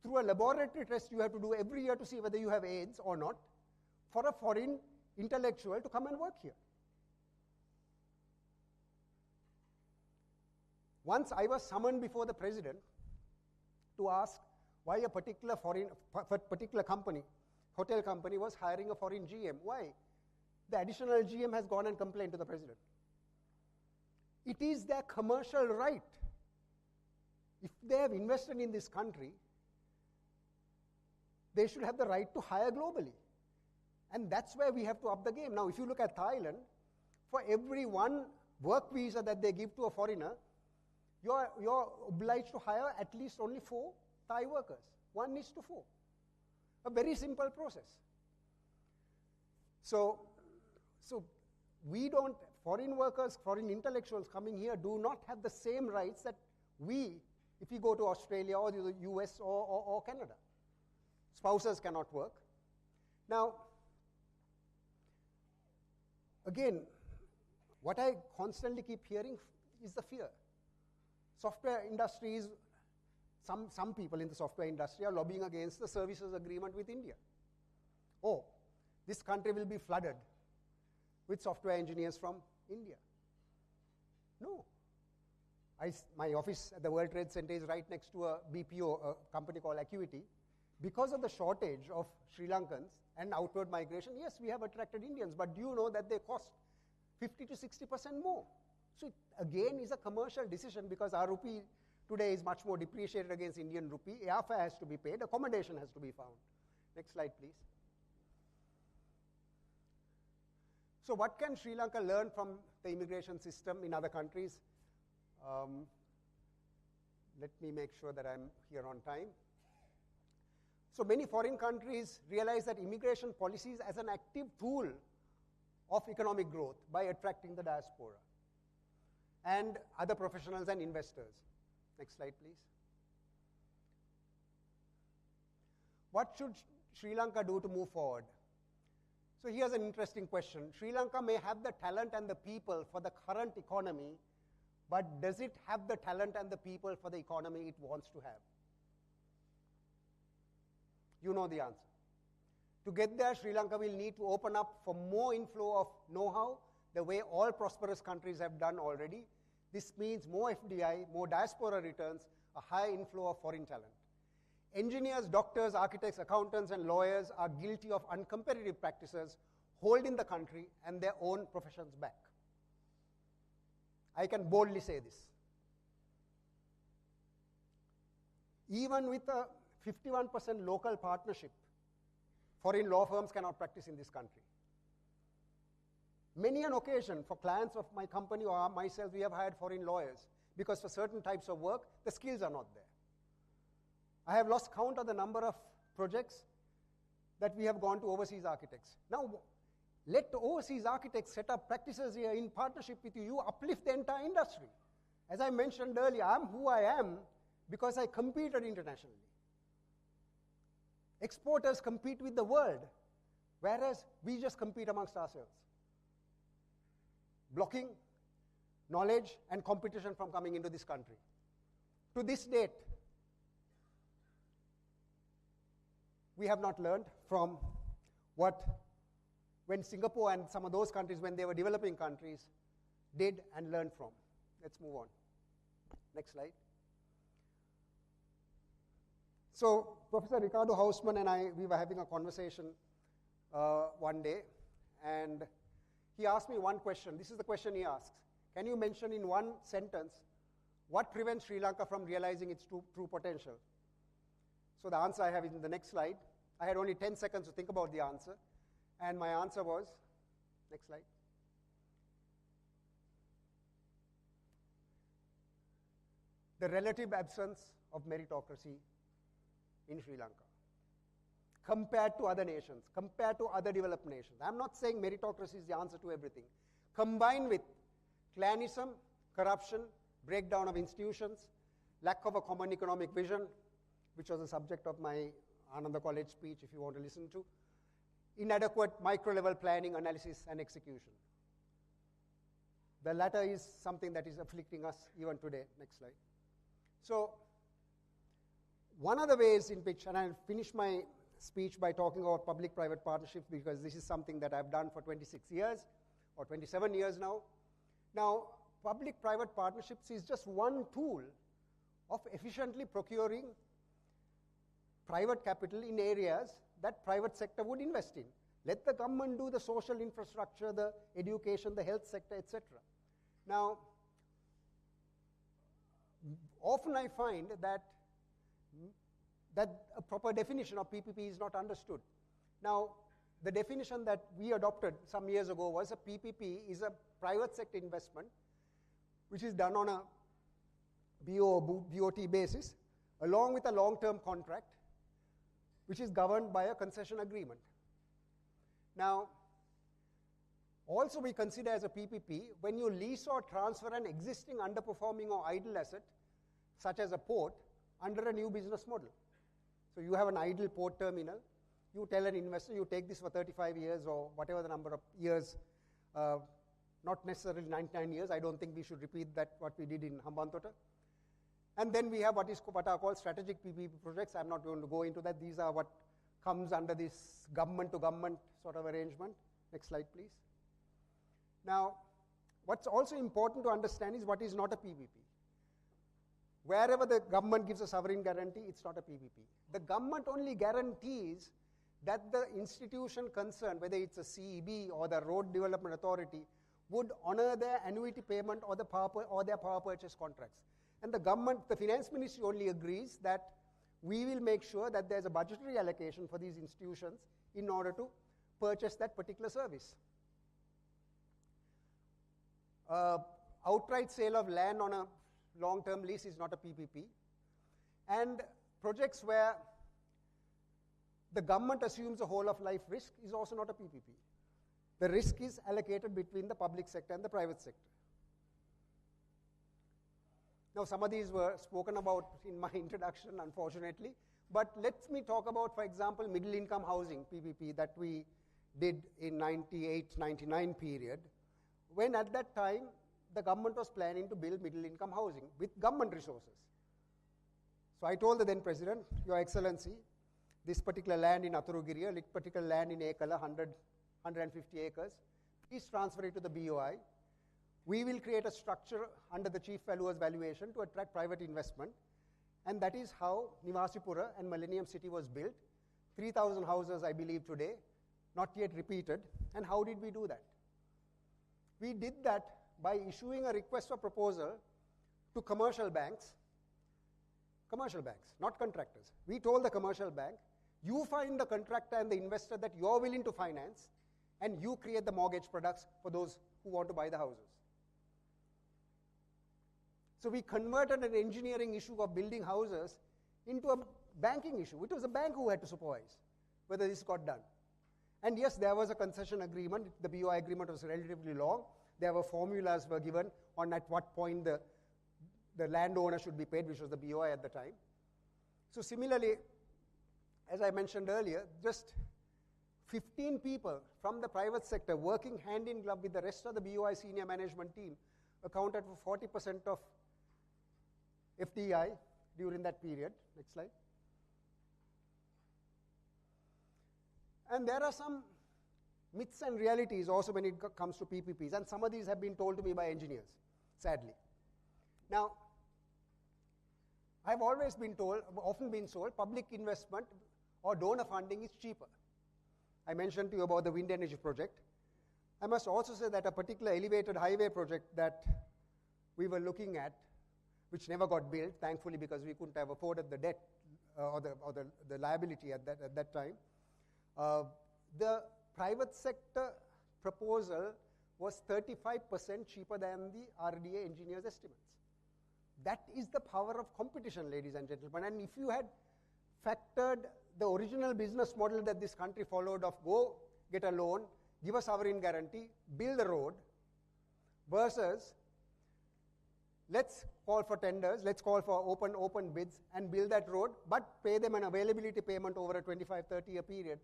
through a laboratory test you have to do every year to see whether you have AIDS or not, for a foreign intellectual to come and work here. Once I was summoned before the president to ask why a particular company, hotel company, was hiring a foreign GM. Why? The additional GM has gone and complained to the president. It is their commercial right. If they have invested in this country, they should have the right to hire globally. And that's where we have to up the game. Now, if you look at Thailand, for every one work visa that they give to a foreigner, you're obliged to hire at least only 4 Thai workers, 1:4. A very simple process. So we don't, foreign workers, foreign intellectuals coming here do not have the same rights that we, if we go to Australia or the US or Canada. Spouses cannot work. Now, again, what I constantly keep hearing is the fear. Software industries, some people in the software industry are lobbying against the services agreement with India. Oh, this country will be flooded with software engineers from India. No. My office at the World Trade Center is right next to a BPO, a company called Acuity. Because of the shortage of Sri Lankans and outward migration, yes, we have attracted Indians, but do you know that they cost 50 to 60% more? So it again is a commercial decision because our rupee today is much more depreciated against Indian rupee. Airfare has to be paid, accommodation has to be found. Next slide, please. So what can Sri Lanka learn from the immigration system in other countries? Let me make sure that I'm here on time. So many foreign countries realize that immigration policies as an active tool of economic growth by attracting the diaspora and other professionals and investors. Next slide, please. What should Sri Lanka do to move forward? So here's an interesting question. Sri Lanka may have the talent and the people for the current economy, but does it have the talent and the people for the economy it wants to have? You know the answer. To get there, Sri Lanka will need to open up for more inflow of know-how, the way all prosperous countries have done already. This means more FDI, more diaspora returns, a high inflow of foreign talent. Engineers, doctors, architects, accountants, and lawyers are guilty of uncompetitive practices holding the country and their own professions back. I can boldly say this. Even with a 51% local partnership, foreign law firms cannot practice in this country. Many an occasion for clients of my company or myself, we have hired foreign lawyers because for certain types of work, the skills are not there. I have lost count of the number of projects that we have gone to overseas architects. Now, let the overseas architects set up practices here in partnership with you. You uplift the entire industry. As I mentioned earlier, I'm who I am because I competed internationally. Exporters compete with the world, whereas we just compete amongst ourselves. Blocking knowledge and competition from coming into this country. To this date, we have not learned from when Singapore and some of those countries, when they were developing countries, did and learned from. Let's move on. Next slide. So Professor Ricardo Hausmann and I, we were having a conversation one day, and he asked me one question. This is the question he asks. Can you mention in one sentence what prevents Sri Lanka from realizing its true potential? So the answer I have is in the next slide. I had only 10 seconds to think about the answer, and my answer was, next slide. The relative absence of meritocracy in Sri Lanka compared to other nations, compared to other developed nations. I'm not saying meritocracy is the answer to everything. Combined with clanism, corruption, breakdown of institutions, lack of a common economic vision, which was the subject of my Ananda College speech, if you want to listen to, inadequate micro-level planning, analysis, and execution. The latter is something that is afflicting us even today. Next slide. So, one of the ways in which, and I'll finish my speech by talking about public-private partnerships because this is something that I've done for 26 years or 27 years now. Now, public-private partnerships is just one tool of efficiently procuring private capital in areas that private sector would invest in. Let the government do the social infrastructure, the education, the health sector, etc. Now, often I find that a proper definition of PPP is not understood. Now, the definition that we adopted some years ago was a PPP is a private sector investment which is done on a BOT basis along with a long-term contract which is governed by a concession agreement. Now, also we consider as a PPP when you lease or transfer an existing underperforming or idle asset such as a port under a new business model. So you have an idle port terminal, you tell an investor you take this for 35 years or whatever the number of years, not necessarily 99 years, I don't think we should repeat that what we did in Hambantota. And then we have what are called strategic PPP projects. I'm not going to go into that. These are what comes under this government-to-government sort of arrangement. Next slide, please. Now, what's also important to understand is what is not a PPP. Wherever the government gives a sovereign guarantee, it's not a PPP. The government only guarantees that the institution concerned, whether it's a CEB or the Road Development Authority, would honor their annuity payment or their power purchase contracts. And the government, the finance ministry only agrees that we will make sure that there's a budgetary allocation for these institutions in order to purchase that particular service. Outright sale of land on a long-term lease is not a PPP. And projects where the government assumes a whole-of-life risk is also not a PPP. The risk is allocated between the public sector and the private sector. Now, some of these were spoken about in my introduction, unfortunately. But let me talk about, for example, middle-income housing, PPP, that we did in 98-99 period, when at that time, the government was planning to build middle-income housing with government resources. So I told the then president, Your Excellency, this particular land in Atharugiriya, this particular land in Ekala, 150 acres, please transfer it to the BOI. We will create a structure under the chief valuer's valuation to attract private investment. And that is how Nivasipura and Millennium City was built. 3,000 houses, I believe, today, not yet repeated. And how did we do that? We did that by issuing a request for proposal to commercial banks, not contractors. We told the commercial bank, you find the contractor and the investor that you're willing to finance, and you create the mortgage products for those who want to buy the houses. So we converted an engineering issue of building houses into a banking issue. It was a bank who had to supervise whether this got done. And yes, there was a concession agreement. The BOI agreement was relatively long. There were formulas were given on at what point the landowner should be paid, which was the BOI at the time. So similarly, as I mentioned earlier, just 15 people from the private sector working hand in glove with the rest of the BOI senior management team accounted for 40% of FDI during that period. Next slide. And there are some myths and realities also when it comes to PPPs, and some of these have been told to me by engineers, sadly. Now, I've always been told, often been told, public investment or donor funding is cheaper. I mentioned to you about the wind energy project. I must also say that a particular elevated highway project that we were looking at, which never got built, thankfully, because we couldn't have afforded the debt or the liability at that time. The private sector proposal was 35% cheaper than the RDA engineers' estimates. That is the power of competition, ladies and gentlemen. And if you had factored the original business model that this country followed of go get a loan, give a sovereign guarantee, build a road, versus let's call for tenders, let's call for open bids and build that road, but pay them an availability payment over a 25-30 year period.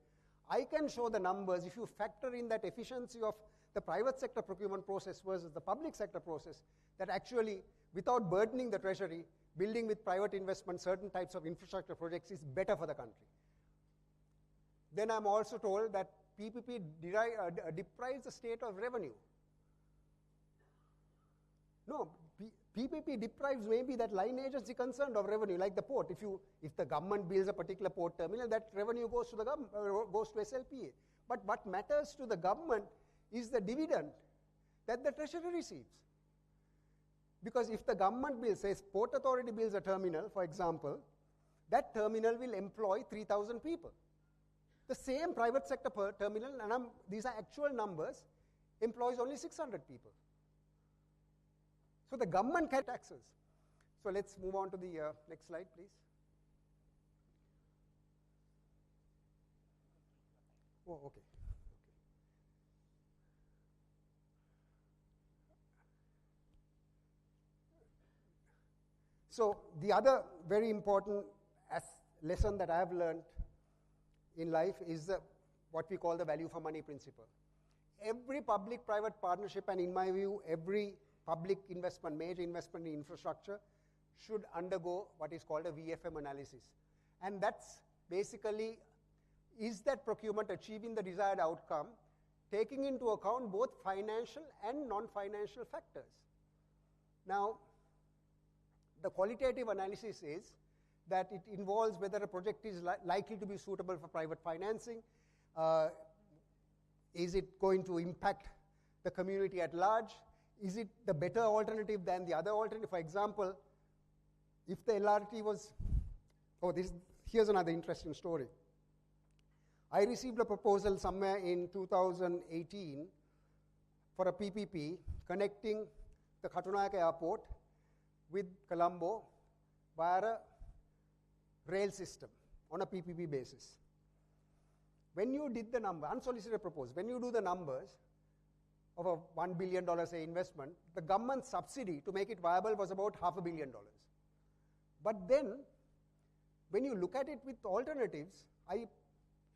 I can show the numbers if you factor in that efficiency of the private sector procurement process versus the public sector process, that actually, without burdening the treasury, building with private investment certain types of infrastructure projects is better for the country. Then I'm also told that PPP deprives the state of revenue. No, PPP deprives maybe that line agency concerned of revenue, like the port. If the government builds a particular port terminal, that revenue goes to the government, goes to SLPA. But what matters to the government is the dividend that the treasury receives. Because if the government builds, says Port Authority builds a terminal, for example, that terminal will employ 3,000 people. The same private sector per terminal, and these are actual numbers, employs only 600 people. So the government can taxes. So let's move on to the next slide, please. Oh, okay. So the other very important lesson that I have learned in life is what we call the value for money principle. Every public-private partnership, and in my view, every public investment, major investment in infrastructure, should undergo what is called a VFM analysis. And that's basically, is that procurement achieving the desired outcome, taking into account both financial and non-financial factors. Now, The qualitative analysis is that it involves whether a project is likely to be suitable for private financing, is it going to impact the community at large, is it the better alternative than the other alternative. For example, if the LRT was, here's another interesting story. I received a proposal somewhere in 2018 for a PPP connecting the Katunayake airport with Colombo via a rail system on a PPP basis. When you did the number, unsolicited proposal, when you do the numbers of a $1 billion say investment, the government subsidy to make it viable was about $500 million. But then, when you look at it with alternatives, I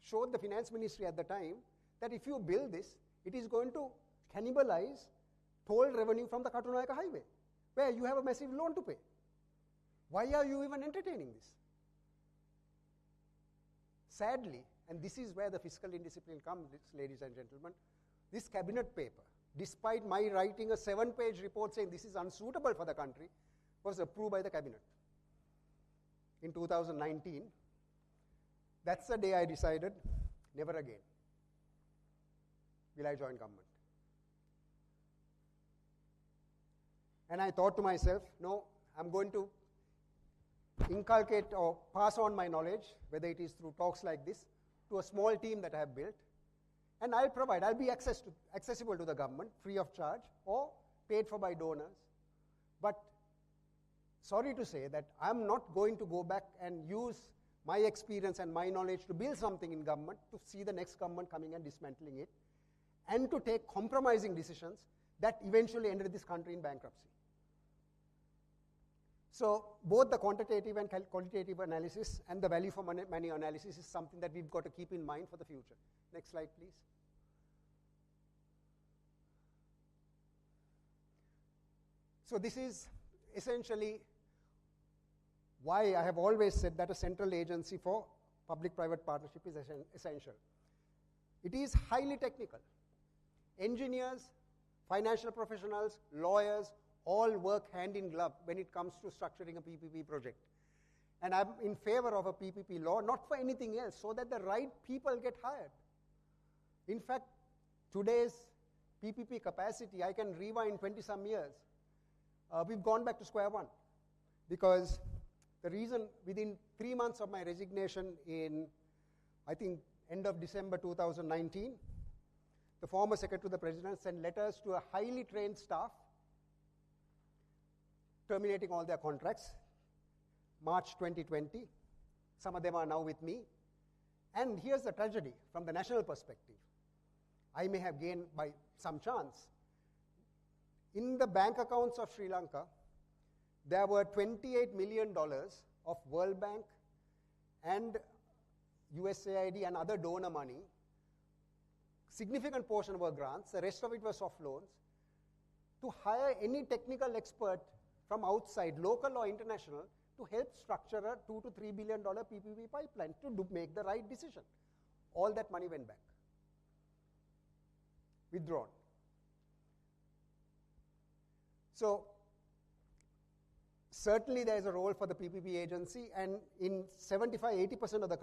showed the finance ministry at the time that if you build this, it is going to cannibalize toll revenue from the Katunayake highway, where you have a massive loan to pay. Why are you even entertaining this? Sadly, and this is where the fiscal indiscipline comes, ladies and gentlemen, this cabinet paper, despite my writing a 7-page report saying this is unsuitable for the country, was approved by the cabinet in 2019. That's the day I decided, never again will I join government. And I thought to myself, no, I'm going to inculcate or pass on my knowledge, whether it is through talks like this, to a small team that I have built. And I'll be accessible to the government, free of charge, or paid for by donors. But sorry to say that I'm not going to go back and use my experience and my knowledge to build something in government, to see the next government coming and dismantling it, and to take compromising decisions that eventually ended this country in bankruptcy. So both the quantitative and qualitative analysis and the value for money analysis is something that we've got to keep in mind for the future. Next slide, please. So this is essentially why I have always said that a central agency for public-private partnership is essential. It is highly technical. Engineers, financial professionals, lawyers, all work hand in glove when it comes to structuring a PPP project. And I'm in favor of a PPP law, not for anything else, so that the right people get hired. In fact, today's PPP capacity, I can rewind 20-some years. We've gone back to square one, because the reason, within 3 months of my resignation in, I think, end of December 2019, the former Secretary to the President sent letters to a highly trained staff terminating all their contracts, March 2020. Some of them are now with me. And here's the tragedy from the national perspective. I may have gained by some chance. In the bank accounts of Sri Lanka, there were $28 million of World Bank and USAID and other donor money. Significant portion were grants, the rest of it was soft loans, to hire any technical expert from outside, local or international, to help structure a $2 to $3 billion PPP pipeline to make the right decision. All that money went back, withdrawn. So certainly there is a role for the PPP agency, and in 75-80% of the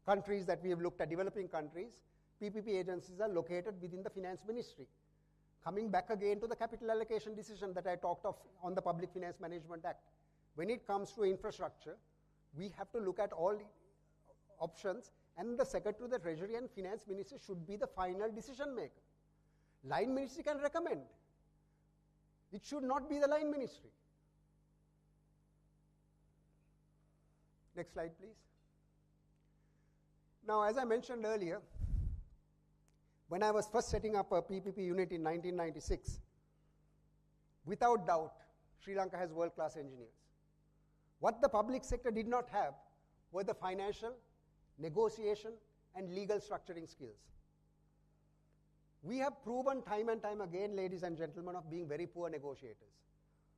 countries that we have looked at, developing countries, PPP agencies are located within the finance ministry. Coming back again to the capital allocation decision that I talked of on the Public Finance Management Act. When it comes to infrastructure, we have to look at all options, and the Secretary of the Treasury and Finance Minister should be the final decision maker. Line Ministry can recommend. It should not be the line ministry. Next slide, please. Now, as I mentioned earlier, when I was first setting up a PPP unit in 1996, without doubt, Sri Lanka has world-class engineers. What the public sector did not have were the financial, negotiation, and legal structuring skills. We have proven time and time again, ladies and gentlemen, of being very poor negotiators.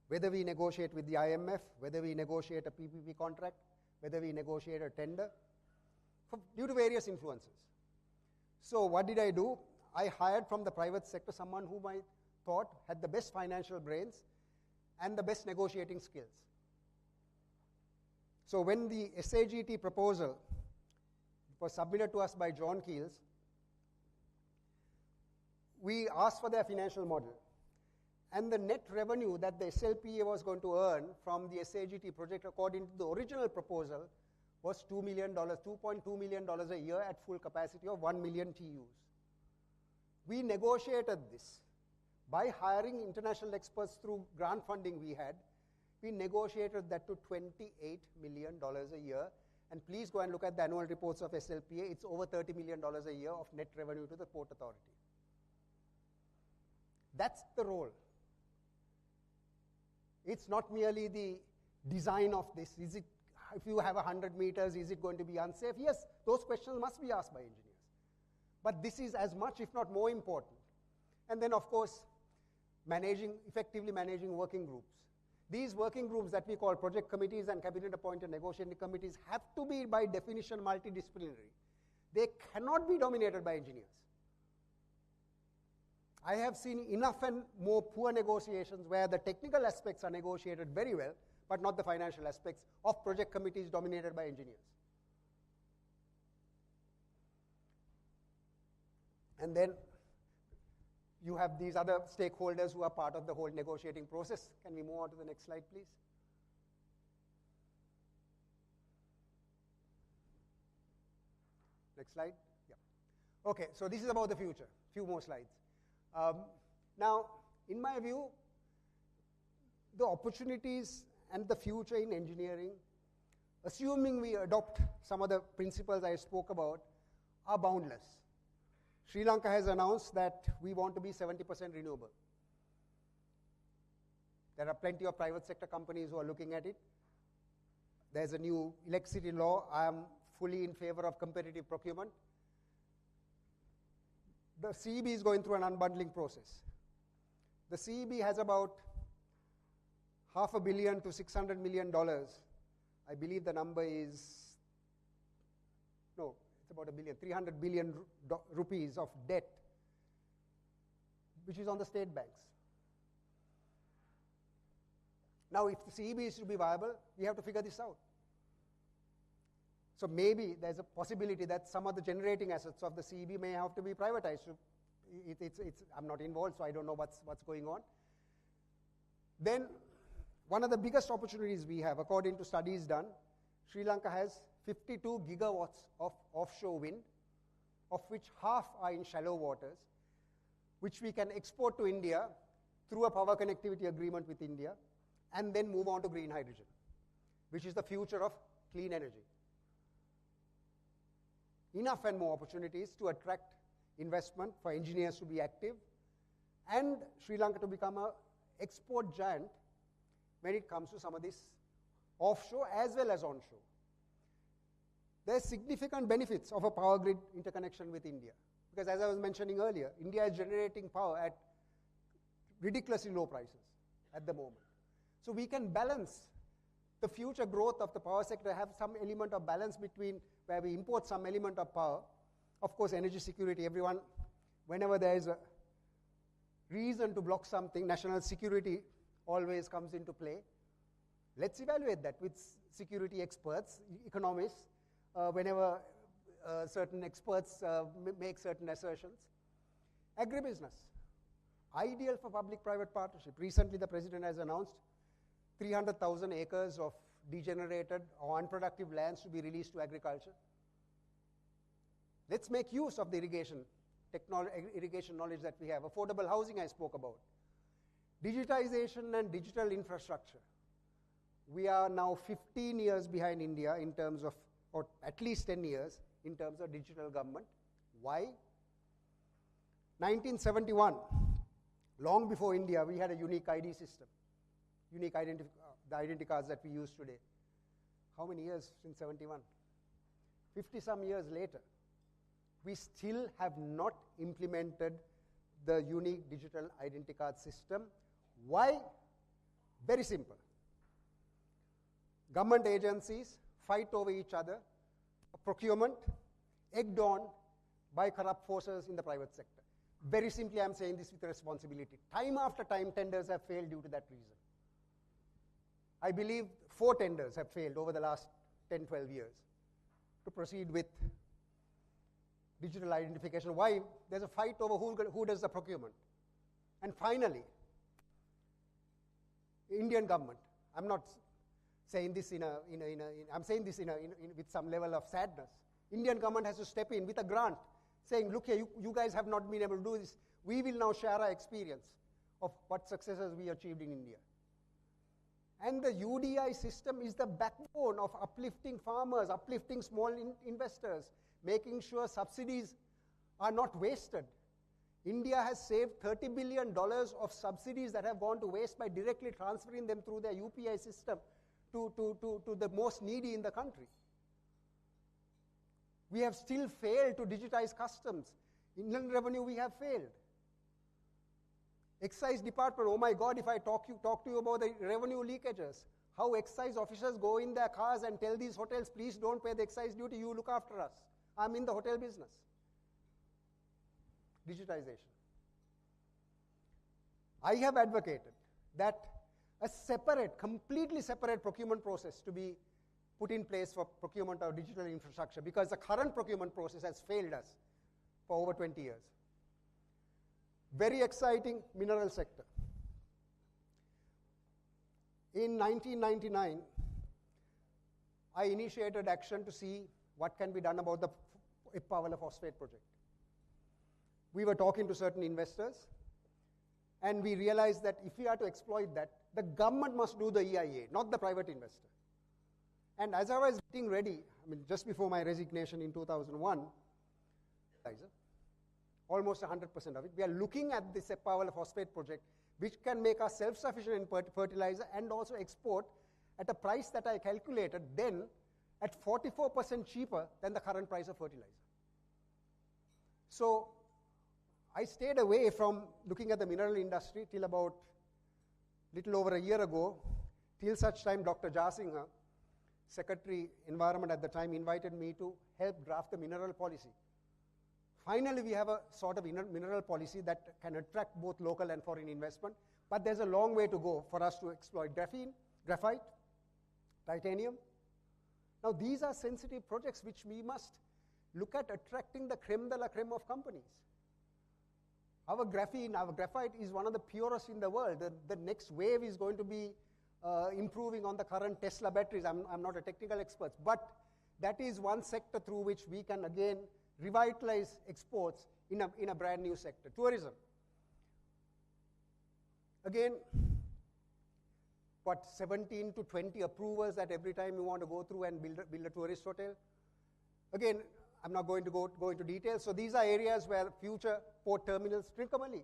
Whether we negotiate with the IMF, whether we negotiate a PPP contract, whether we negotiate a tender, due to various influences. So what did I do? I hired from the private sector someone whom I thought had the best financial brains and the best negotiating skills. So when the SAGT proposal was submitted to us by John Keels, we asked for their financial model. And the net revenue that the SLPA was going to earn from the SAGT project, according to the original proposal, was $2 million, $2.2 million a year at full capacity of 1 million TUs. We negotiated this by hiring international experts through grant funding we had. We negotiated that to $28 million a year. And please go and look at the annual reports of SLPA. It's over $30 million a year of net revenue to the Port Authority. That's the role. It's not merely the design of this. Is it, if you have 100 meters, is it going to be unsafe? Yes, those questions must be asked by engineers. But this is as much, if not more important. And then, of course, effectively managing working groups. These working groups that we call project committees and cabinet-appointed negotiating committees have to be, by definition, multidisciplinary. They cannot be dominated by engineers. I have seen enough and more poor negotiations where the technical aspects are negotiated very well, but not the financial aspects of project committees dominated by engineers. And then you have these other stakeholders who are part of the whole negotiating process. Can we move on to the next slide, please? Next slide. Yeah. Okay, so this is about the future. Few more slides. Now, in my view, the opportunities and the future in engineering, assuming we adopt some of the principles I spoke about, are boundless. Sri Lanka has announced that we want to be 70% renewable. There are plenty of private sector companies who are looking at it. There's a new electricity law. I am fully in favor of competitive procurement. The CEB is going through an unbundling process. The CEB has about $500 million to $600 million. I believe the number is, no, it's about $1 billion, 300 billion rupees of debt, which is on the state banks. Now, if the CEB is to be viable, we have to figure this out. So maybe there's a possibility that some of the generating assets of the CEB may have to be privatized. So I'm not involved, so I don't know what's going on. Then, one of the biggest opportunities we have, according to studies done, Sri Lanka has 52 gigawatts of offshore wind, of which half are in shallow waters, which we can export to India through a power connectivity agreement with India, and then move on to green hydrogen, which is the future of clean energy. Enough and more opportunities to attract investment for engineers to be active and Sri Lanka to become an export giant when it comes to some of this offshore as well as onshore. There are significant benefits of a power grid interconnection with India because, as I was mentioning earlier, India is generating power at ridiculously low prices at the moment. So we can balance the future growth of the power sector, have some element of balance between where we import some element of power. Of course, energy security, everyone, whenever there is a reason to block something, national security always comes into play. Let's evaluate that with security experts, economists, whenever certain experts make certain assertions. Agribusiness, ideal for public-private partnership. Recently, the president has announced 300,000 acres of degenerated or unproductive lands to be released to agriculture. Let's make use of the irrigation knowledge that we have. Affordable housing I spoke about. Digitization and digital infrastructure. We are now 15 years behind India in terms of, or at least 10 years, in terms of digital government. Why? 1971, long before India, we had a unique ID system. Unique the identity cards that we use today. How many years since 71? 50-some years later, we still have not implemented the unique digital identity card system. Why? Very simple. Government agencies fight over each other, procurement egged on by corrupt forces in the private sector. Very simply, I'm saying this with responsibility. Time after time, tenders have failed due to that reason. I believe 4 tenders have failed over the last 10, 12 years to proceed with digital identification. Why? There's a fight over who does the procurement. And finally, Indian government, I'm not saying this I'm saying this with some level of sadness. Indian government has to step in with a grant saying, look here, you guys have not been able to do this. We will now share our experience of what successes we achieved in India. And the UDI system is the backbone of uplifting farmers, uplifting small investors, making sure subsidies are not wasted. India has saved $30 billion of subsidies that have gone to waste by directly transferring them through their UPI system to the most needy in the country. We have still failed to digitize customs. Inland revenue, we have failed. Excise department, oh my God, if I talk to you about the revenue leakages, how excise officers go in their cars and tell these hotels, please don't pay the excise duty, you look after us. I'm in the hotel business. Digitization. I have advocated that a separate, completely separate procurement process to be put in place for procurement of digital infrastructure, because the current procurement process has failed us for over 20 years. Very exciting mineral sector. In 1999, I initiated action to see what can be done about the Ippavala phosphate project. We were talking to certain investors, and we realized that if we are to exploit that, the government must do the EIA, not the private investor. And as I was getting ready, just before my resignation in 2001, almost 100% of it, we are looking at this Ippavala phosphate project, which can make us self-sufficient in fertilizer and also export at a price that I calculated then at 44% cheaper than the current price of fertilizer. So I stayed away from looking at the mineral industry till about little over a year ago, till such time Dr. Jasingha, Secretary Environment at the time, invited me to help draft the mineral policy. Finally, we have a sort of mineral policy that can attract both local and foreign investment, but there's a long way to go for us to exploit graphite, titanium. Now, these are sensitive projects which we must look at attracting the creme de la creme of companies. Our graphite is one of the purest in the world. The next wave is going to be improving on the current Tesla batteries. I'm not a technical expert, but that is one sector through which we can again revitalize exports in a brand new sector. Tourism. Again, 17 to 20 approvals that every time you want to go through and build a tourist hotel. Again, I'm not going to go into details. So these are areas where future port terminals, Trincomalee.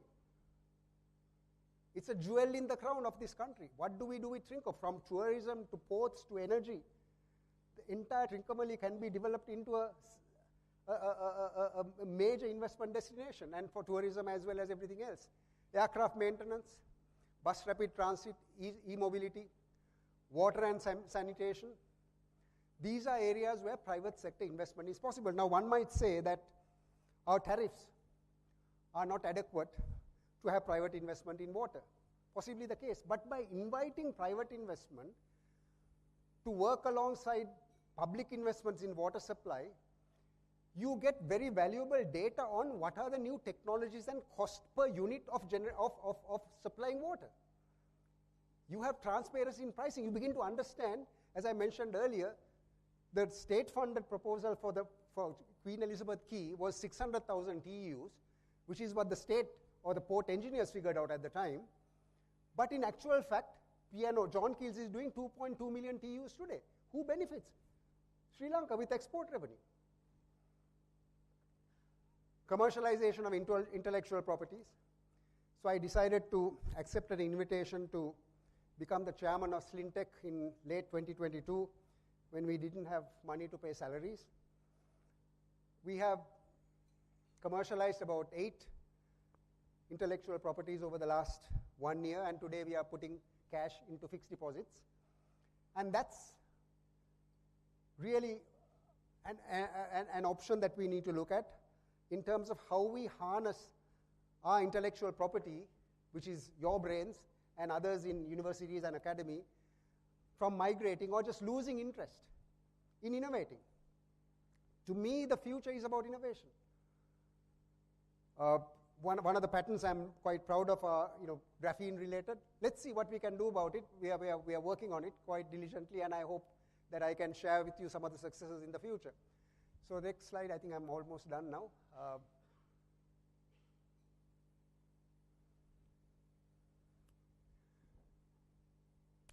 It's a jewel in the crown of this country. What do we do with Trinco? From tourism to ports to energy. The entire Trincomalee can be developed into a major investment destination, and for tourism as well as everything else. Aircraft maintenance, bus rapid transit, e-mobility, water and sanitation. These are areas where private sector investment is possible. Now, one might say that our tariffs are not adequate to have private investment in water. Possibly the case. But by inviting private investment to work alongside public investments in water supply, you get very valuable data on what are the new technologies and cost per unit of supplying water. You have transparency in pricing. You begin to understand, as I mentioned earlier, the state-funded proposal for Queen Elizabeth Quay was 600,000 TEUs, which is what the state or the port engineers figured out at the time. But in actual fact, John Keels is doing 2.2 million TEUs today. Who benefits? Sri Lanka with export revenue. Commercialization of intellectual properties. So I decided to accept an invitation to become the chairman of Slintech in late 2022 when we didn't have money to pay salaries. We have commercialized about 8 intellectual properties over the last 1 year, and today we are putting cash into fixed deposits. And that's really an option that we need to look at in terms of how we harness our intellectual property, which is your brains and others in universities and academy, from migrating or just losing interest in innovating. To me, the future is about innovation. One of the patents I'm quite proud of are graphene related. Let's see what we can do about it. We are working on it quite diligently, and I hope that I can share with you some of the successes in the future. So next slide, I think I'm almost done now.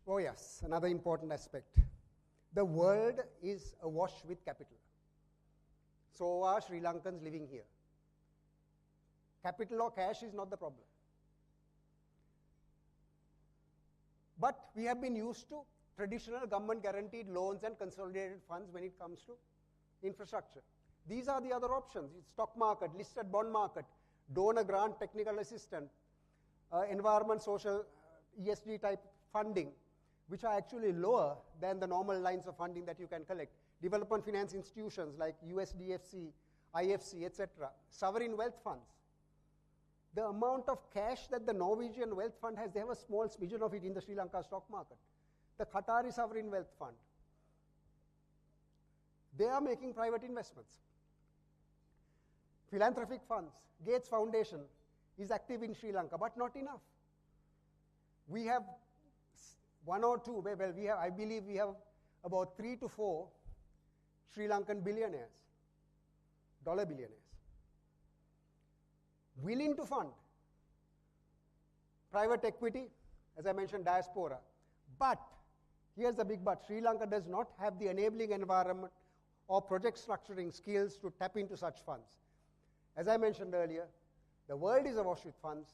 Oh yes, another important aspect. The world is awash with capital. So are Sri Lankans living here. Capital or cash is not the problem. But we have been used to traditional government guaranteed loans and consolidated funds when it comes to infrastructure. These are the other options. It's stock market, listed bond market, donor grant technical assistance, environment, social, ESG type funding, which are actually lower than the normal lines of funding that you can collect. Development finance institutions like USDFC, IFC, etc. Sovereign wealth funds. The amount of cash that the Norwegian wealth fund has, they have a small smidgen of it in the Sri Lanka stock market. The Qatari sovereign wealth fund, they are making private investments. Philanthropic funds, Gates Foundation is active in Sri Lanka, but not enough. We have one or two, I believe we have about 3 to 4 Sri Lankan billionaires, dollar billionaires, willing to fund private equity, as I mentioned, diaspora. But, here's the big but, Sri Lanka does not have the enabling environment or project structuring skills to tap into such funds. As I mentioned earlier, the world is awash with funds.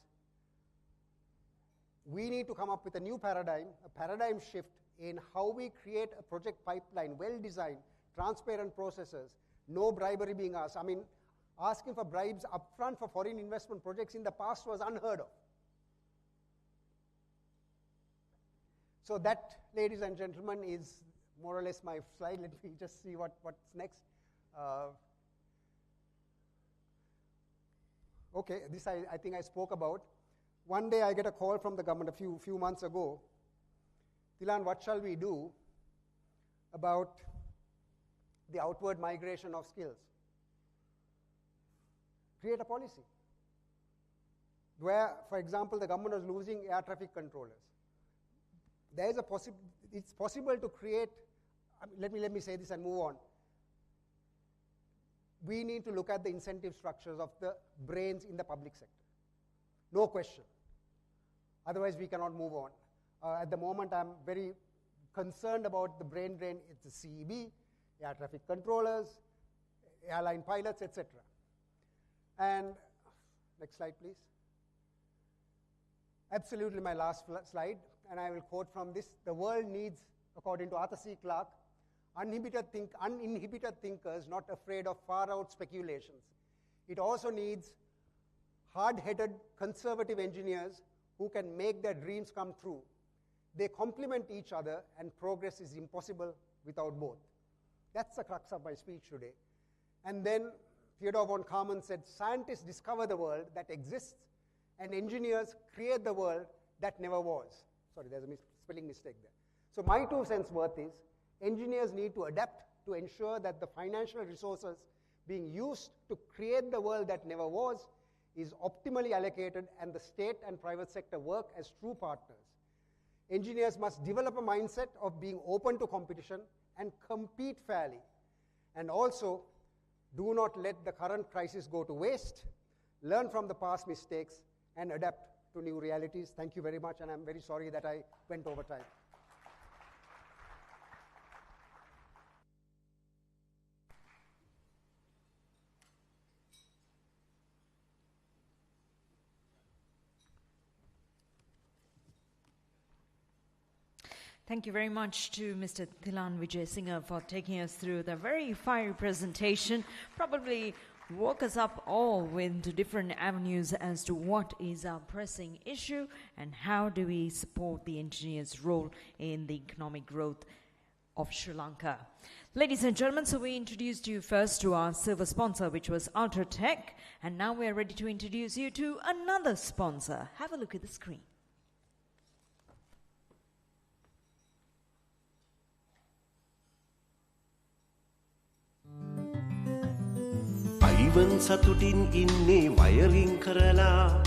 We need to come up with a new paradigm, a paradigm shift in how we create a project pipeline, well-designed, transparent processes, no bribery being asked. I mean, asking for bribes upfront for foreign investment projects in the past was unheard of. So that, ladies and gentlemen, is more or less my slide. Let me just see what's next. Okay, this I think I spoke about. One day I get a call from the government a few months ago. Thilan, what shall we do about the outward migration of skills? Create a policy where, for example, the government was losing air traffic controllers. There is it's possible to create, let me say this and move on. We need to look at the incentive structures of the brains in the public sector. No question. Otherwise, we cannot move on. At the moment, I'm very concerned about the brain drain. It's the CEB, air traffic controllers, airline pilots, etc. And next slide, please. Absolutely my last slide, and I will quote from this. The world needs, according to Arthur C. Clarke, uninhibited thinkers not afraid of far-out speculations. It also needs hard-headed conservative engineers who can make their dreams come true. They complement each other, and progress is impossible without both. That's the crux of my speech today. And then Theodore von Karman said, scientists discover the world that exists, and engineers create the world that never was. Sorry, there's a spelling mistake there. So my 2 cents worth is, engineers need to adapt to ensure that the financial resources being used to create the world that never was is optimally allocated, and the state and private sector work as true partners. Engineers must develop a mindset of being open to competition and compete fairly. And also, do not let the current crisis go to waste. Learn from the past mistakes and adapt to new realities. Thank you very much, and I'm very sorry that I went over time. Thank you very much to Mr. Thilan Vijayasinghe for taking us through the very fiery presentation. Probably woke us up all into different avenues as to what is our pressing issue and how do we support the engineers' role in the economic growth of Sri Lanka. Ladies and gentlemen, so we introduced you first to our silver sponsor, which was Ultratech, and now we are ready to introduce you to another sponsor. Have a look at the screen. නිවන් සතුටින් ඉන්නේ wiring කරලා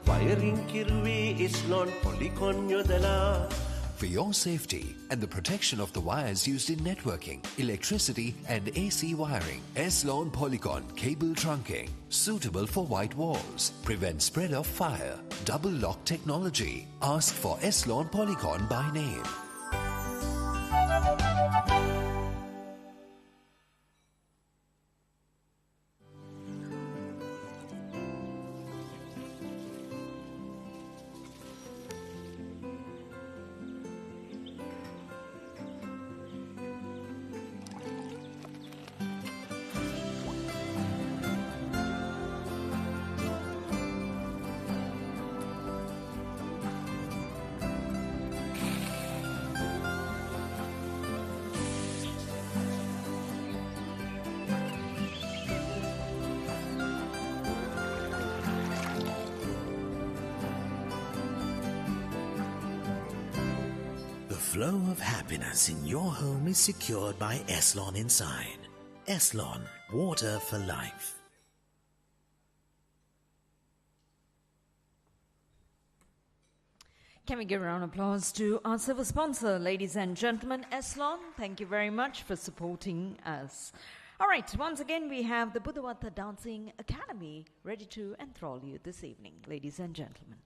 wiring කිරුවේ එස්ලොන් පොලිකොන් යොදලා. For your safety and the protection of the wires used in networking, electricity and AC wiring, Eslon Polycon cable trunking, suitable for white walls, prevents spread of fire, double lock technology. Ask for Eslon Polycon by name. The flow of happiness in your home is secured by Eslon inside. Eslon, water for life. Can we give a round of applause to our silver sponsor, ladies and gentlemen, Eslon? Thank you very much for supporting us. All right, once again, we have the Buddhavatha Dancing Academy ready to enthrall you this evening, ladies and gentlemen.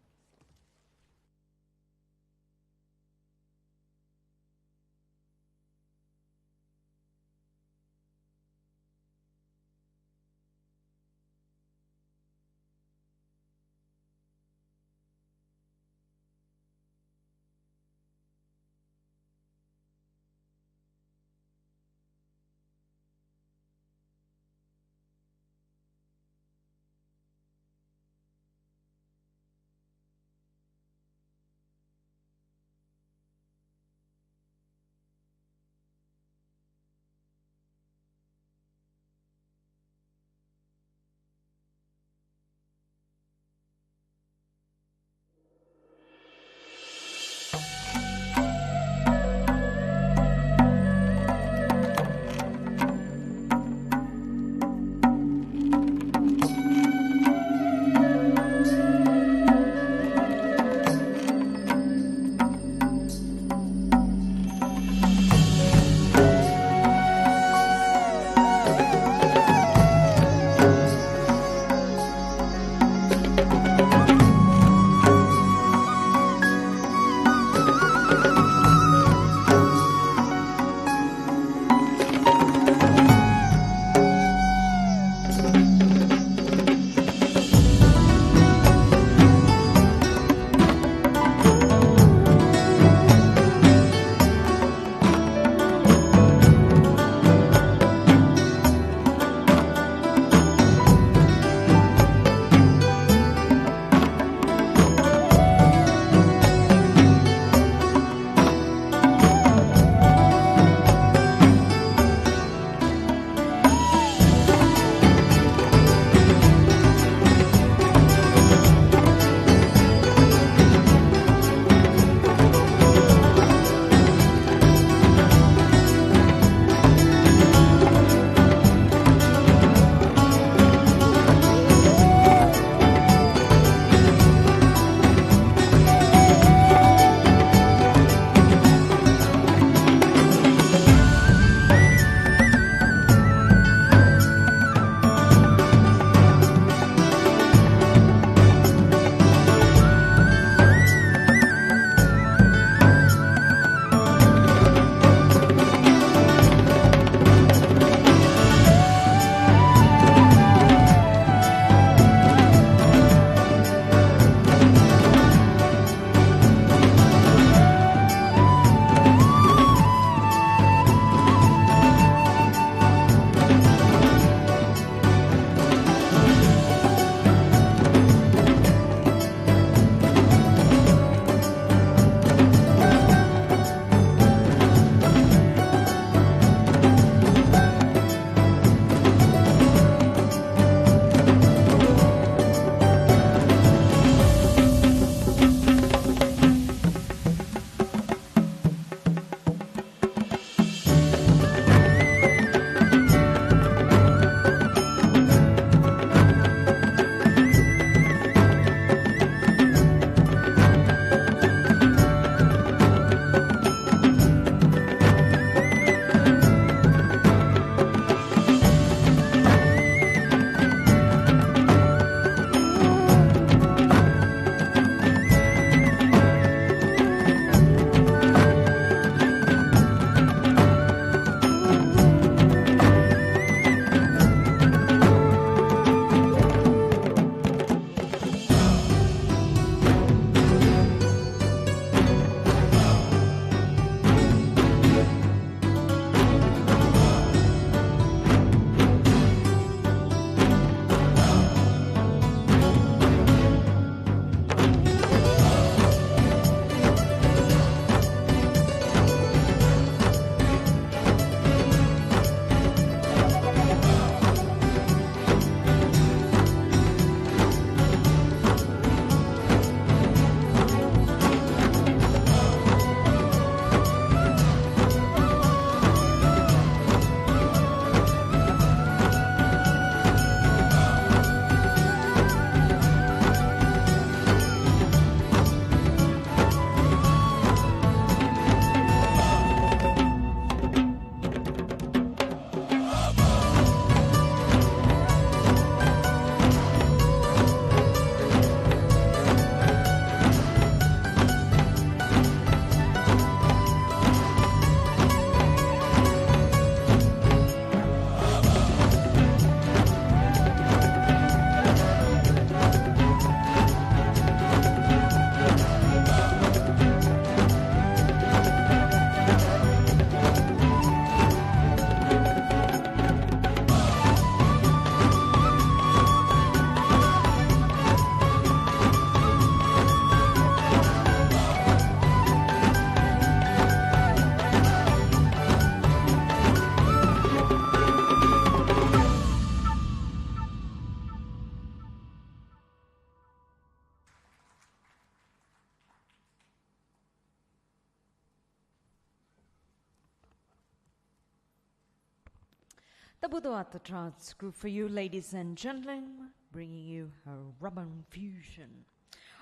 The Budhavata Trance group for you, ladies and gentlemen, bringing you a Inco Fusion.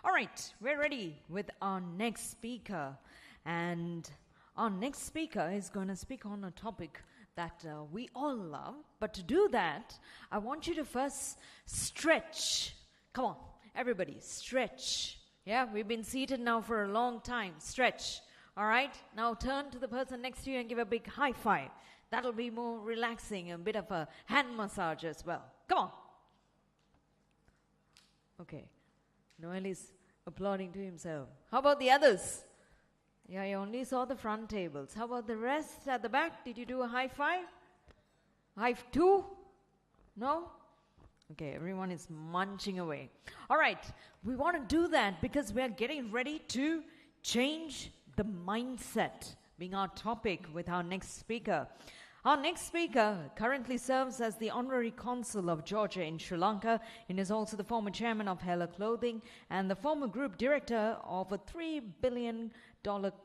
All right, we're ready with our next speaker. And our next speaker is going to speak on a topic that we all love. But to do that, I want you to first stretch. Come on, everybody, stretch. Yeah, we've been seated now for a long time. Stretch. All right, now turn to the person next to you and give a big high five. That'll be more relaxing, a bit of a hand massage as well. Come on. Okay, Noel is applauding to himself. How about the others? Yeah, you only saw the front tables. How about the rest at the back? Did you do a high five? High two? No? Okay, everyone is munching away. All right, we want to do that because we are getting ready to change the mindset, being our topic with our next speaker. Our next speaker currently serves as the Honorary Consul of Georgia in Sri Lanka and is also the former chairman of Hella Clothing and the former group director of a $3 billion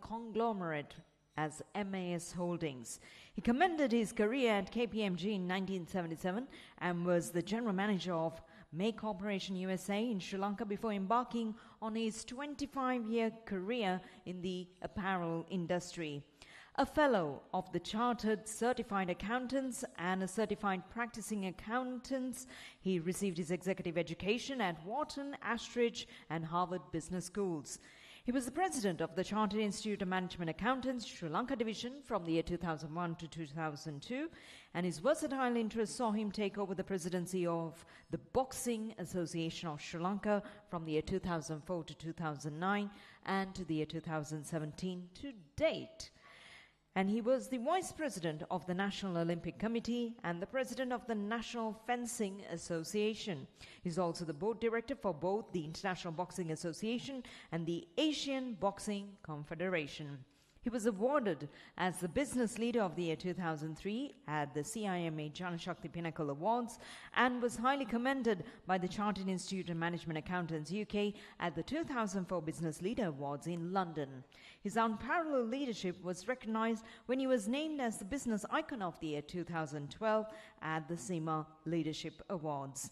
conglomerate as MAS Holdings. He commenced his career at KPMG in 1977 and was the general manager of May Corporation USA in Sri Lanka before embarking on his 25-year career in the apparel industry. A fellow of the Chartered Certified Accountants and a Certified Practicing Accountants, he received his executive education at Wharton, Ashridge, and Harvard Business Schools. He was the president of the Chartered Institute of Management Accountants Sri Lanka division from the year 2001 to 2002, and his versatile interests saw him take over the presidency of the Boxing Association of Sri Lanka from the year 2004 to 2009 and to the year 2017 to date. And he was the vice president of the National Olympic Committee and the president of the National Fencing Association. He's also the board director for both the International Boxing Association and the Asian Boxing Confederation. He was awarded as the Business Leader of the Year 2003 at the CIMA Janashakti Pinnacle Awards and was highly commended by the Chartered Institute of Management Accountants UK at the 2004 Business Leader Awards in London. His unparalleled leadership was recognized when he was named as the Business Icon of the Year 2012 at the SEMA Leadership Awards.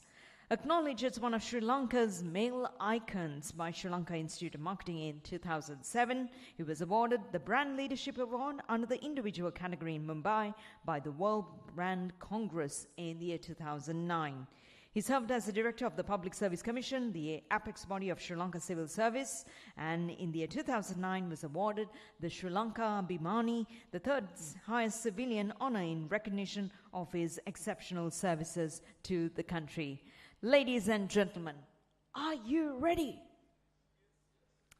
Acknowledged as one of Sri Lanka's male icons by Sri Lanka Institute of Marketing in 2007, he was awarded the Brand Leadership Award under the individual category in Mumbai by the World Brand Congress in the year 2009. He served as the director of the Public Service Commission, the apex body of Sri Lanka Civil Service, and in the year 2009 was awarded the Sri Lanka Abhimani, the third highest civilian honor in recognition of his exceptional services to the country. Ladies and gentlemen, are you ready?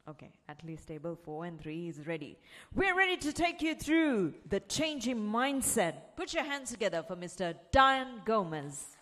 Okay, at least table 4 and 3 is ready. We're ready to take you through the changing mindset. Put your hands together for Mr. Diane Gomez.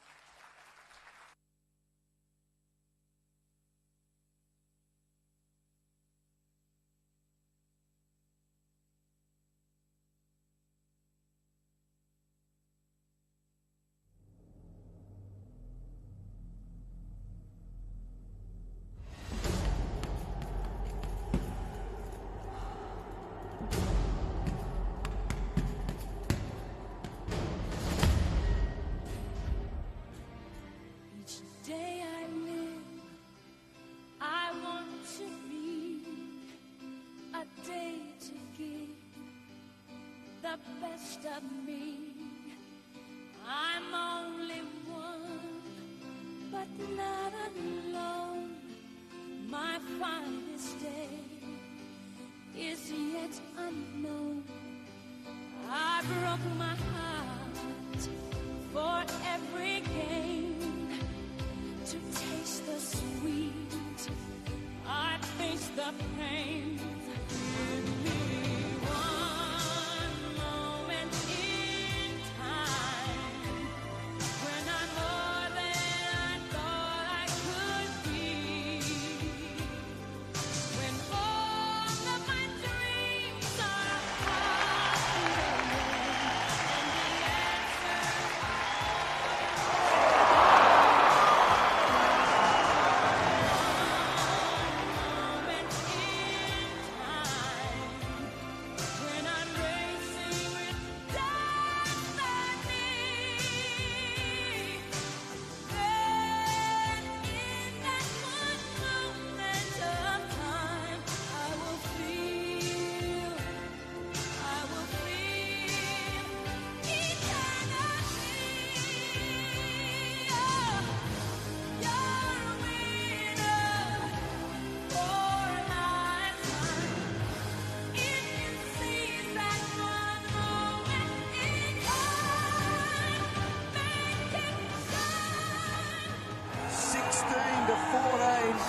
Best of me. I'm only one, but not alone. My finest day is yet unknown. I broke my heart for every gain. To taste the sweet, I face the pain. Give me one moment in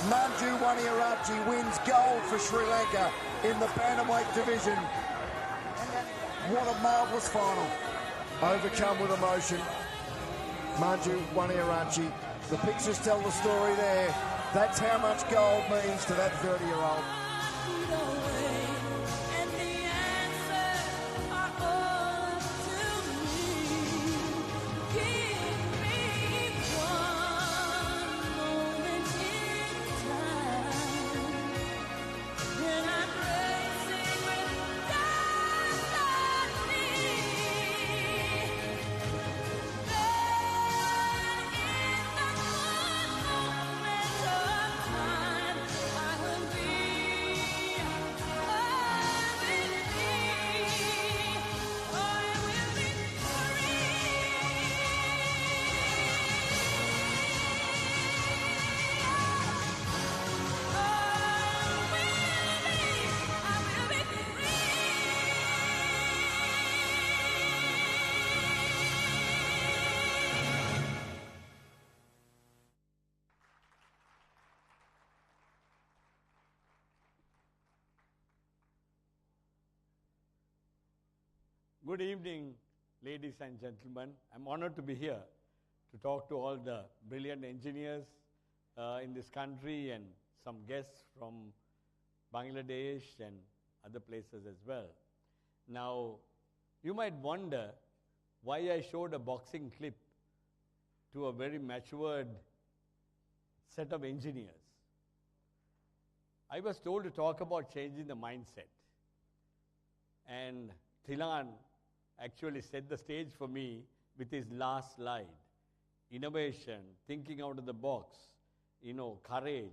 Manju Waniarachi wins gold for Sri Lanka in the bantamweight division. What a marvellous final. Overcome with emotion. Manju Waniarachi. The pictures tell the story there. That's how much gold means to that 30-year-old. Good evening, ladies and gentlemen. I'm honored to be here to talk to all the brilliant engineers in this country and some guests from Bangladesh and other places as well. Now, you might wonder why I showed a boxing clip to a very matured set of engineers. I was told to talk about changing the mindset. And Thilan actually set the stage for me with his last slide. Innovation, thinking out of the box, courage.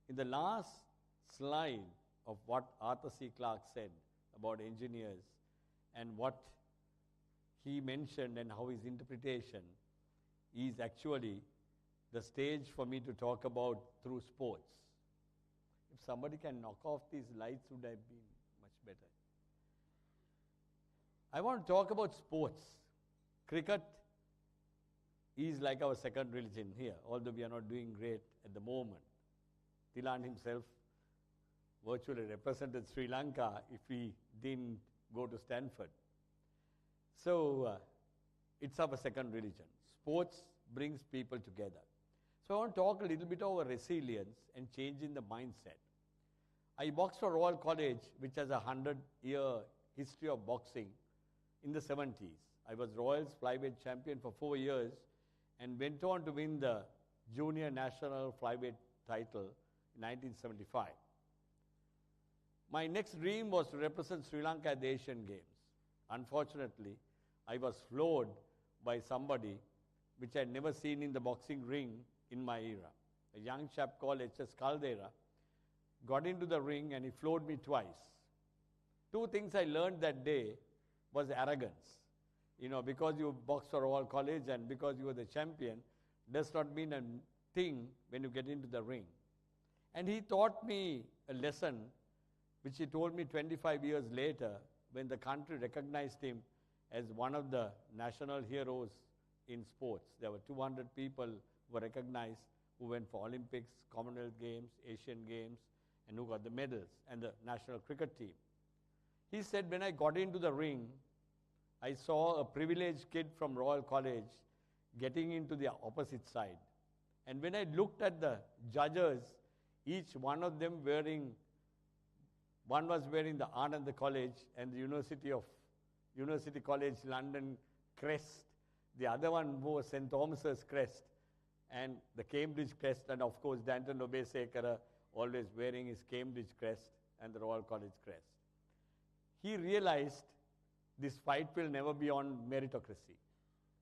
In the last slide of what Arthur C. Clarke said about engineers and what he mentioned and how his interpretation is actually the stage for me to talk about through sports. If somebody can knock off these lights, would have been much better. I want to talk about sports. Cricket is like our second religion here, although we are not doing great at the moment. Thilan himself virtually represented Sri Lanka if we didn't go to Stanford. So it's our second religion. Sports brings people together. So I want to talk a little bit about resilience and changing the mindset. I boxed for Royal College, which has a 100-year history of boxing in the 70s. I was Royals flyweight champion for 4 years and went on to win the junior national flyweight title in 1975. My next dream was to represent Sri Lanka at the Asian Games. Unfortunately, I was floored by somebody which I had never seen in the boxing ring in my era. A young chap called H.S. Caldera got into the ring and he floored me twice. Two things I learned that day was arrogance. Because you boxed for Royal College and because you were the champion does not mean a thing when you get into the ring. And he taught me a lesson which he told me 25 years later when the country recognized him as one of the national heroes in sports. There were 200 people who were recognized who went for Olympics, Commonwealth Games, Asian Games, and who got the medals, and the national cricket team. He said, when I got into the ring, I saw a privileged kid from Royal College getting into the opposite side. And when I looked at the judges, each one of them one was wearing the Anand College and the University College London crest. The other one wore St. Thomas's crest and the Cambridge crest, and of course Danton Obesekara always wearing his Cambridge crest and the Royal College crest. He realized this fight will never be on meritocracy.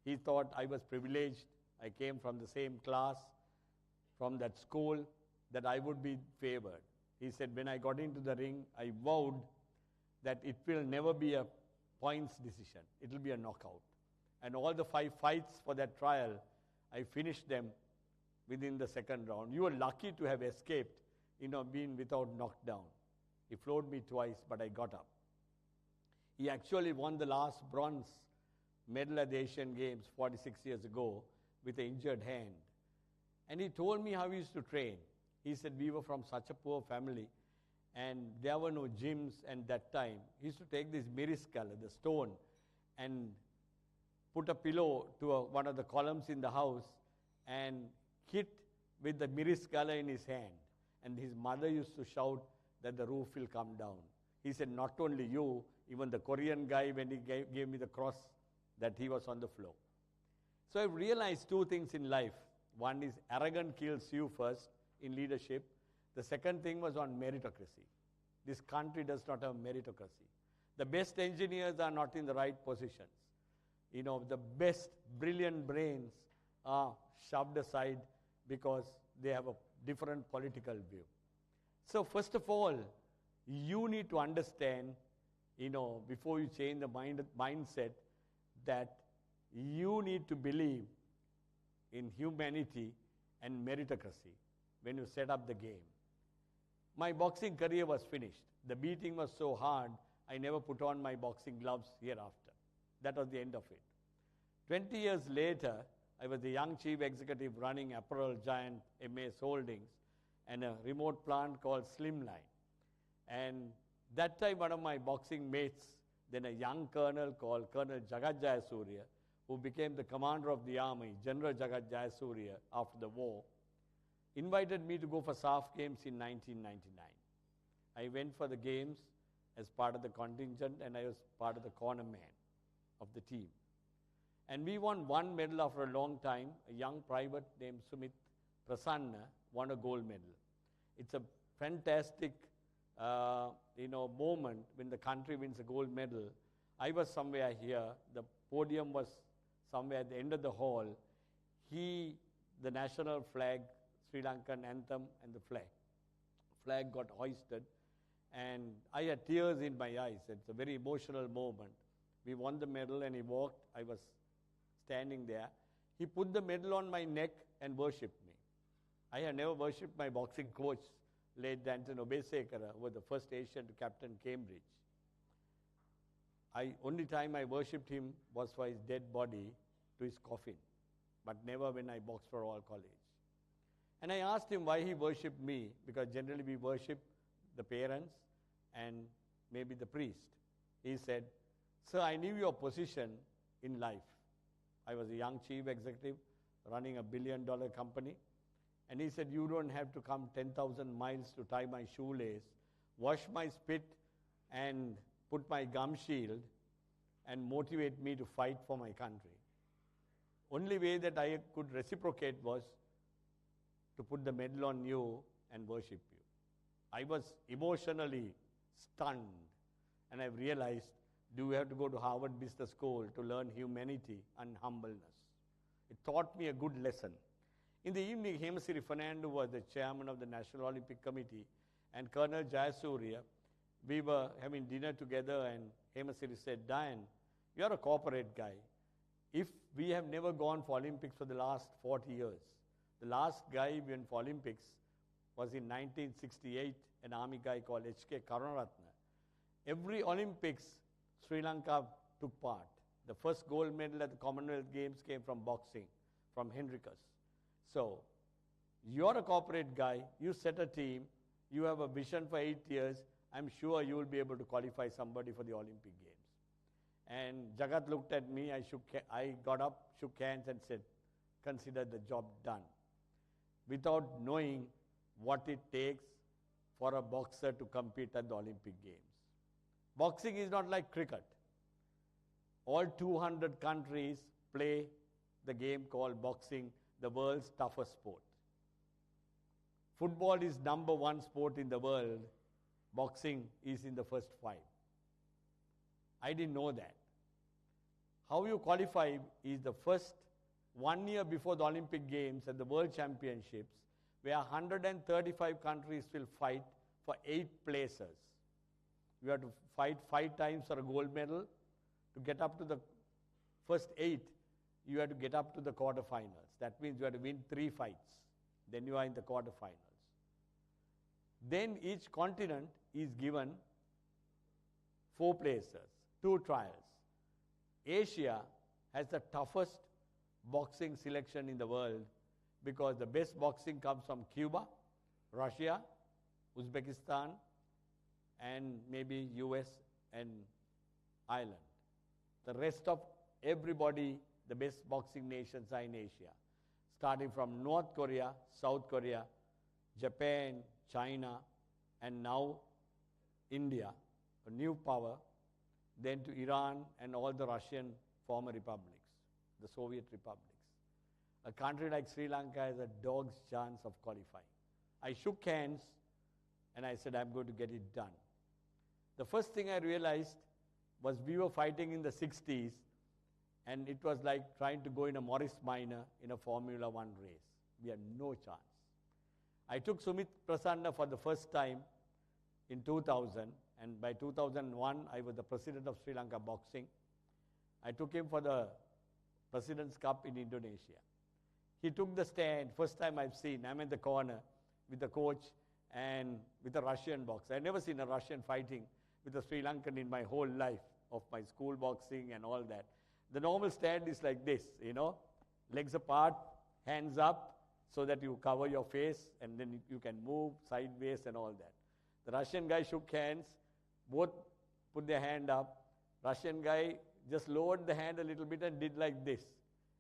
He thought I was privileged, I came from the same class, from that school, that I would be favored. He said, when I got into the ring, I vowed that it will never be a points decision. It will be a knockout. And all the 5 fights for that trial, I finished them within the second round. You were lucky to have escaped, being without knockdown. He floored me twice, but I got up. He actually won the last bronze medal at the Asian Games 46 years ago with an injured hand. And he told me how he used to train. He said, we were from such a poor family, and there were no gyms at that time. He used to take this miriscala, the stone, and put a pillow to one of the columns in the house and hit with the miriscala in his hand. And his mother used to shout that the roof will come down. He said, not only you, even the Korean guy, when he gave me the cross, that he was on the floor. So I realized two things in life. One is arrogance kills you first in leadership. The second thing was on meritocracy. This country does not have meritocracy. The best engineers are not in the right positions. You know, the best brilliant brains are shoved aside because they have a different political view. So first of all, you need to understand, you know, before you change the mindset, that you need to believe in humanity and meritocracy when you set up the game. My boxing career was finished. The beating was so hard, I never put on my boxing gloves hereafter. That was the end of it. 20 years later, I was the young chief executive running apparel giant MS Holdings and a remote plant called Slimline. And that time, one of my boxing mates, then a young colonel called Colonel Jagat Jayasuriya, who became the commander of the army, General Jagat Jayasuriya, after the war, invited me to go for SAF games in 1999. I went for the games as part of the contingent, and I was part of the corner man of the team. And we won one medal after a long time. A young private named Sumit Prasanna won a gold medal. It's a fantastic moment when the country wins a gold medal. I was somewhere here. The podium was somewhere at the end of the hall. The national flag, Sri Lankan anthem, and the flag got hoisted. And I had tears in my eyes. It's a very emotional moment. We won the medal, and he walked. I was standing there. He put the medal on my neck and worshipped me. I had never worshipped my boxing coach, late Danton Obesekara, who was the first Asian to captain Cambridge. Only time I worshipped him was for his dead body to his coffin, but never when I boxed for Royal College. And I asked him why he worshipped me, because generally we worship the parents and maybe the priest. He said, "Sir, I knew your position in life. I was a young chief executive running a $1 billion company. And he said, you don't have to come 10,000 miles to tie my shoelace, wash my spit, and put my gum shield, and motivate me to fight for my country. Only way that I could reciprocate was to put the medal on you and worship you." I was emotionally stunned, and I realized, do we have to go to Harvard Business School to learn humanity and humbleness? It taught me a good lesson. In the evening, Hemasiri Fernando was the chairman of the National Olympic Committee, and Colonel Jayasuriya, we were having dinner together, and Hemasiri said, "Diane, you're a corporate guy. If we have never gone for Olympics for the last 40 years, the last guy we went for Olympics was in 1968, an army guy called H.K. Karunaratne. Every Olympics, Sri Lanka took part. The first gold medal at the Commonwealth Games came from boxing, from Henricus. So, you're a corporate guy, you set a team, you have a vision for 8 years, I'm sure you will be able to qualify somebody for the Olympic Games." And Jagat looked at me, I got up, shook hands and said, "Consider the job done," without knowing what it takes for a boxer to compete at the Olympic Games. Boxing is not like cricket. All 200 countries play the game called boxing, the world's toughest sport. Football is number 1 sport in the world. Boxing is in the first 5. I didn't know that. How you qualify is the first 1 year before the Olympic Games and the World Championships, where 135 countries will fight for 8 places. You have to fight 5 times for a gold medal. To get up to the first 8, you have to get up to the quarterfinals. That means you have to win 3 fights. Then you are in the quarterfinals. Then each continent is given 4 places, 2 trials. Asia has the toughest boxing selection in the world because the best boxing comes from Cuba, Russia, Uzbekistan, and maybe US and Ireland. The rest of everybody, the best boxing nations are in Asia, starting from North Korea, South Korea, Japan, China, and now India, a new power, then to Iran and all the Russian former republics, the Soviet republics. A country like Sri Lanka has a dog's chance of qualifying. I shook hands and I said, I'm going to get it done. The first thing I realized was we were fighting in the 60s, and it was like trying to go in a Morris Minor in a Formula One race. We had no chance. I took Sumit Prasanna for the first time in 2000, and by 2001, I was the president of Sri Lanka Boxing. I took him for the President's Cup in Indonesia. He took the stand, first time I've seen, I'm in the corner with the coach and with a Russian boxer. I've never seen a Russian fighting with a Sri Lankan in my whole life of my school boxing and all that. The normal stand is like this, legs apart, hands up, so that you cover your face and then you can move sideways and all that. The Russian guy shook hands, both put their hand up. Russian guy just lowered the hand a little bit and did like this.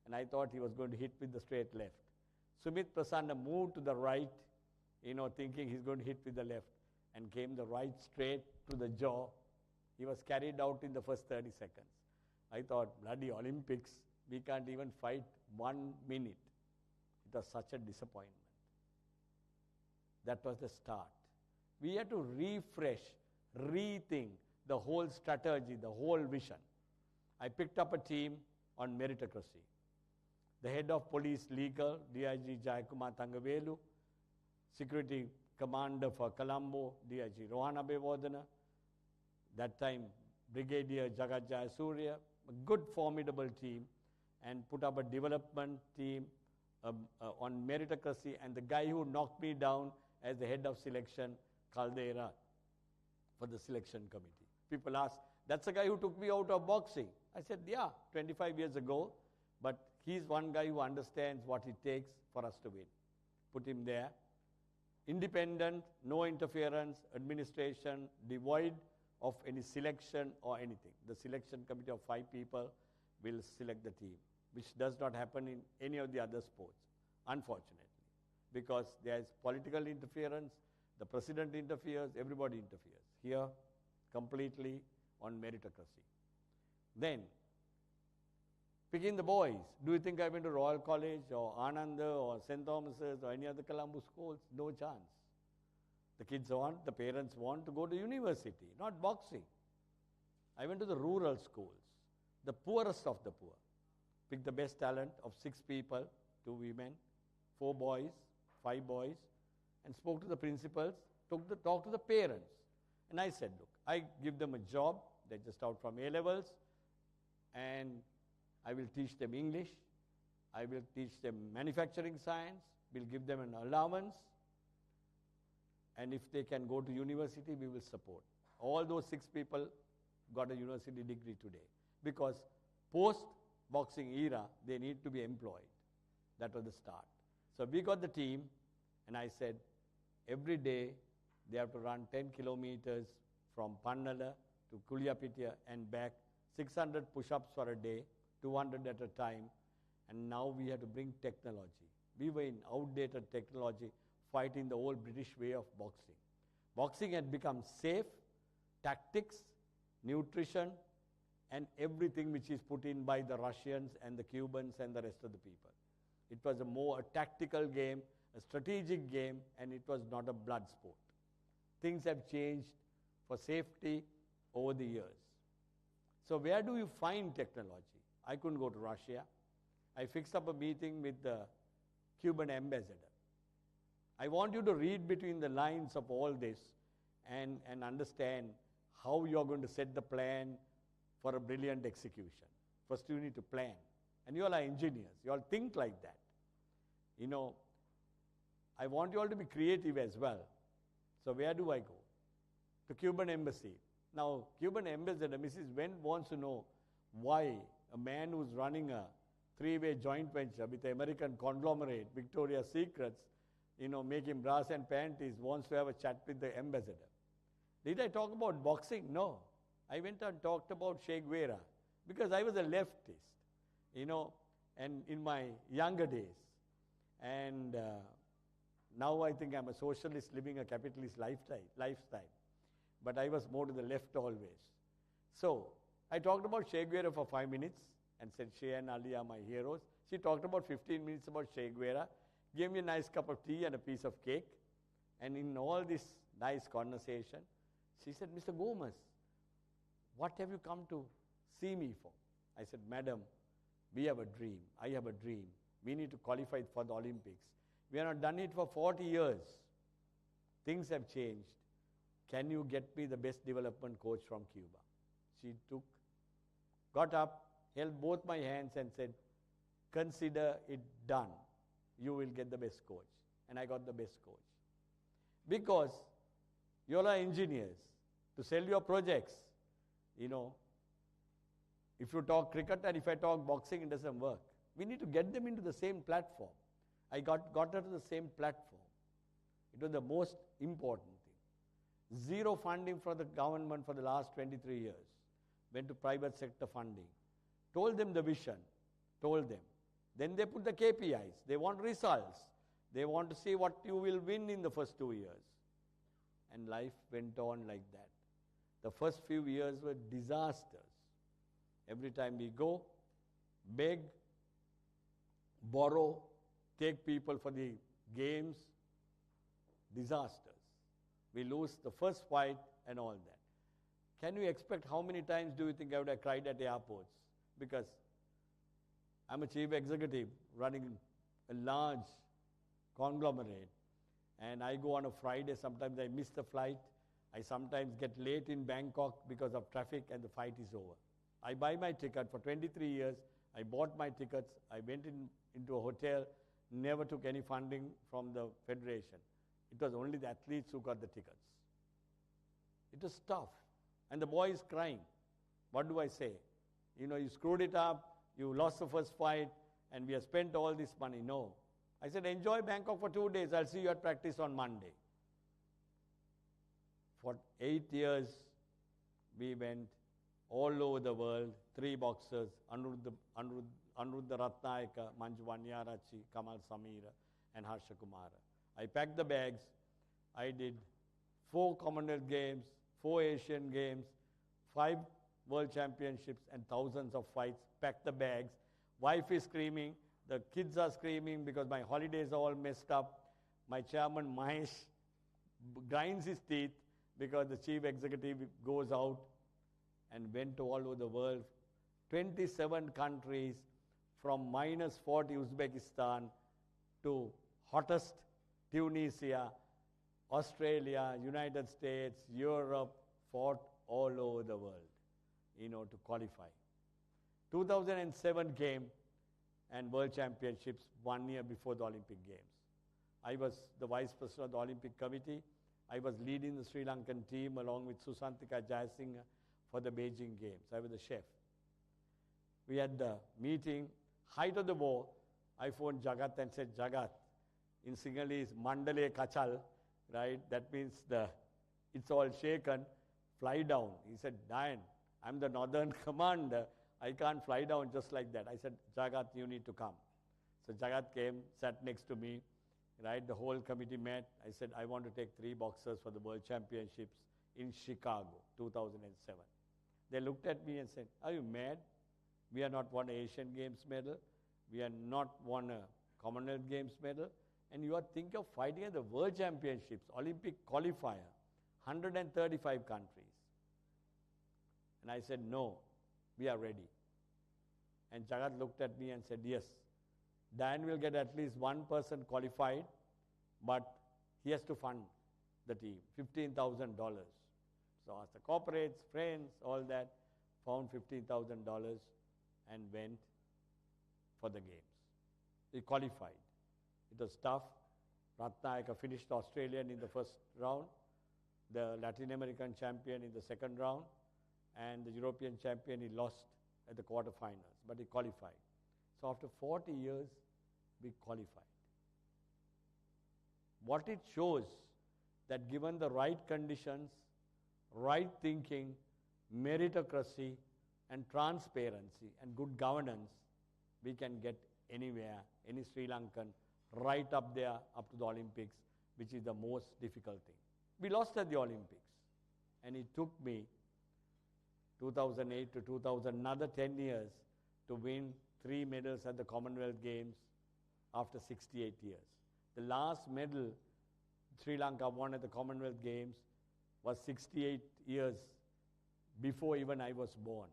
And I thought he was going to hit with the straight left. Sumit Prasanna moved to the right, thinking he's going to hit with the left, and came the right straight to the jaw. He was carried out in the first 30 seconds. I thought, bloody Olympics, we can't even fight 1 minute. It was such a disappointment. That was the start. We had to refresh, rethink the whole strategy, the whole vision. I picked up a team on meritocracy. The head of police legal, DIG Jayakumar Thangavelu, security commander for Colombo, DIG Rohana Bewodana, that time Brigadier Jagat Jayasuriya, a good formidable team, and put up a development team on meritocracy, and the guy who knocked me down as the head of selection, Caldera, for the selection committee. People ask, that's the guy who took me out of boxing. I said, yeah, 25 years ago, but he's one guy who understands what it takes for us to win. Put him there. Independent, no interference, administration, devoid of any selection or anything. The selection committee of 5 people will select the team, which does not happen in any of the other sports, unfortunately, because there is political interference, the president interferes, everybody interferes. Here, completely on meritocracy. Then, picking the boys. Do you think I went to Royal College or Ananda or St. Thomas's or any other Colombo schools? No chance. The kids want, the parents want to go to university, not boxing. I went to the rural schools, the poorest of the poor. Picked the best talent of 6 people, 2 women, 4 boys, 5 boys, and spoke to the principals, talked to the parents. And I said, look, I give them a job, they're just out from A-levels, and I will teach them English, I will teach them manufacturing science, will give them an allowance, and if they can go to university, we will support. All those 6 people got a university degree today, because post-boxing era, they need to be employed. That was the start. So we got the team, and I said, every day they have to run 10 kilometers from Pannala to Kuliapitiya and back, 600 push-ups for a day, 200 at a time, and now we have to bring technology. We were in outdated technology, fighting the old British way of boxing. Boxing had become safe, tactics, nutrition, and everything which is put in by the Russians and the Cubans and the rest of the people. It was a tactical game, a strategic game, and it was not a blood sport. Things have changed for safety over the years. So where do you find technology? I couldn't go to Russia. I fixed up a meeting with the Cuban ambassador. I want you to read between the lines of all this and understand how you're going to set the plan for a brilliant execution. First, you need to plan. And you all are engineers. You all think like that. I want you all to be creative as well. So where do I go? To Cuban embassy. Now, Cuban ambassador, Mrs. Wen, wants to know why a man who's running a 3-way joint venture with the American conglomerate, Victoria's Secrets, make him brass and panties, wants to have a chat with the ambassador. Did I talk about boxing? No. I went and talked about Che Guevara because I was a leftist, and in my younger days. And now I think I'm a socialist living a capitalist lifestyle. But I was more to the left always. So I talked about Che Guevara for 5 minutes and said, Che and Ali are my heroes. She talked about 15 minutes about Che Guevara, gave me a nice cup of tea and a piece of cake. And in all this nice conversation, she said, Mr. Gomez, what have you come to see me for? I said, Madam, we have a dream. I have a dream. We need to qualify for the Olympics. We have not done it for 40 years. Things have changed. Can you get me the best development coach from Cuba? She got up, held both my hands and said, consider it done. You will get the best coach. And I got the best coach. Because you all are engineers. To sell your projects, if you talk cricket and if I talk boxing, it doesn't work. We need to get them into the same platform. I got her to the same platform. It was the most important thing. Zero funding for the government for the last 23 years. Went to private sector funding. Told them the vision. Told them. Then they put the KPIs. They want results. They want to see what you will win in the first 2 years. And life went on like that. The first few years were disasters. Every time we go, beg, borrow, take people for the games, disasters. We lose the first fight and all that. Can you expect how many times do you think I would have cried at airports? Because I'm a chief executive running a large conglomerate, and I go on a Friday, sometimes I miss the flight. I sometimes get late in Bangkok because of traffic and the fight is over. I buy my ticket for 23 years. I bought my tickets. I went into a hotel, never took any funding from the federation. It was only the athletes who got the tickets. It was tough. And the boy is crying. What do I say? You screwed it up, you lost the first fight, and we have spent all this money. No. I said, enjoy Bangkok for 2 days. I'll see you at practice on Monday. For 8 years, we went all over the world, 3 boxers, Anuruddha Ratnayaka, Manju Vanyarachi, Kamal Samira, and Harsha Kumara. I packed the bags. I did 4 Commonwealth Games, 4 Asian Games, 5 World Championships, and thousands of fights. Packed the bags. Wife is screaming. The kids are screaming because my holidays are all messed up. My chairman, Mahesh, grinds his teeth because the chief executive goes out and went to all over the world. 27 countries from -40 Uzbekistan to hottest Tunisia, Australia, United States, Europe, fought all over the world, to qualify. 2007 came and World Championships 1 year before the Olympic Games. I was the vice president of the Olympic Committee. I was leading the Sri Lankan team along with Susantika Jayasinghe for the Beijing Games. I was the chef. We had the meeting, height of the war. I phoned Jagat and said, Jagat, in Sinhalese, Mandale Kachal, right? That means it's all shaken, fly down. He said, Diane, I'm the northern commander. I can't fly down just like that. I said, Jagat, you need to come. So Jagat came, sat next to me, right? The whole committee met. I said, I want to take 3 boxers for the World Championships in Chicago, 2007. They looked at me and said, are you mad? We are not won an Asian Games medal. We are not won a Commonwealth Games medal. And you are thinking of fighting at the World Championships, Olympic qualifier, 135 countries. And I said, no, we are ready. And Jagat looked at me and said, yes, Dan will get at least one person qualified, but he has to fund the team, $15,000. So asked the corporates, friends, all that, found $15,000 and went for the games. He qualified. It was tough. Ratnayaka finished Australian in the first round, the Latin American champion in the second round, and the European champion he lost at the quarterfinals, but he qualified. So after 40 years, we qualified. what it shows, that given the right conditions, right thinking, meritocracy, and transparency, and good governance, we can get anywhere, any Sri Lankan, right up there, up to the Olympics, which is the most difficult thing. We lost at the Olympics, and it took me 2008 to 2000, another 10 years to win 3 medals at the Commonwealth Games after 68 years. The last medal Sri Lanka won at the Commonwealth Games was 68 years before even I was born,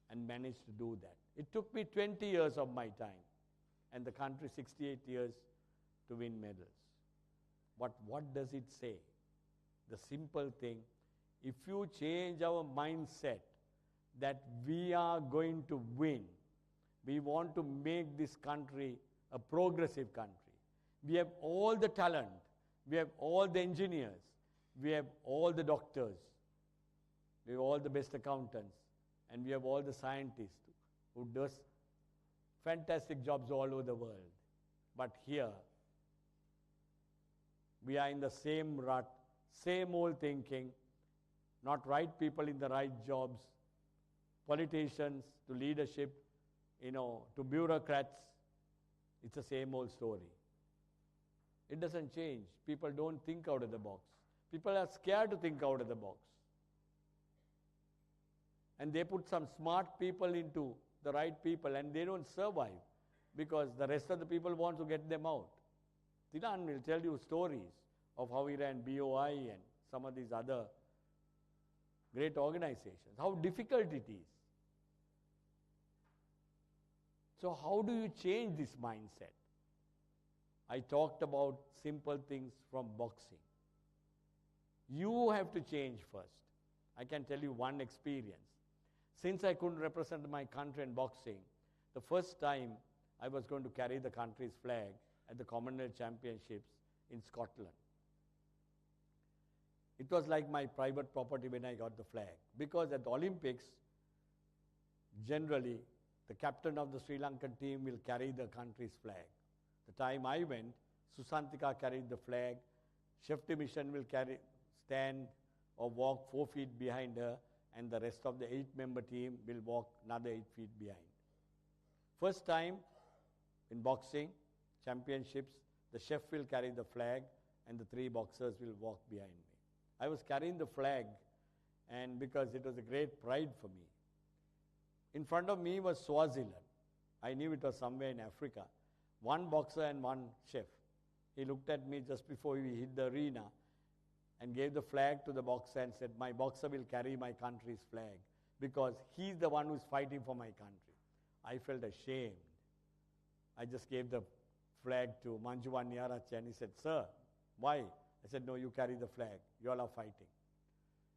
and managed to do that. It took me 20 years of my time, and the country 68 years to win medals. But what does it say? The simple thing, if you change our mindset that we are going to win, we want to make this country a progressive country. We have all the talent, we have all the engineers, we have all the doctors, we have all the best accountants, and we have all the scientists who does fantastic jobs all over the world. But here, we are in the same rut, same old thinking, not right people in the right jobs, politicians to leadership, to bureaucrats. It's the same old story. It doesn't change. People don't think out of the box. People are scared to think out of the box. And they put some smart people into the right people, and they don't survive because the rest of the people want to get them out. Tilan will tell you stories of how he ran BOI and some of these other great organizations, how difficult it is. So how do you change this mindset? I talked about simple things from boxing. You have to change first. I can tell you one experience. Since I couldn't represent my country in boxing, the first time I was going to carry the country's flag at the Commonwealth Championships in Scotland. It was like my private property when I got the flag. Because at the Olympics, generally, the captain of the Sri Lankan team will carry the country's flag. The time I went, Susantika carried the flag. Shefty Mission will stand or walk 4 feet behind her, and the rest of the 8-member team will walk another 8 feet behind. First time in boxing championships, the chef will carry the flag and the 3 boxers will walk behind me. I was carrying the flag, and because it was a great pride for me. In front of me was Swaziland. I knew it was somewhere in Africa. 1 boxer and 1 chef. He looked at me just before we hit the arena and gave the flag to the boxer and said, "My boxer will carry my country's flag because he's the one who's fighting for my country." I felt ashamed. I just gave the flag to Manjuwan Nyaracha, and he said, "Sir, why?" I said, "No, you carry the flag. You all are fighting."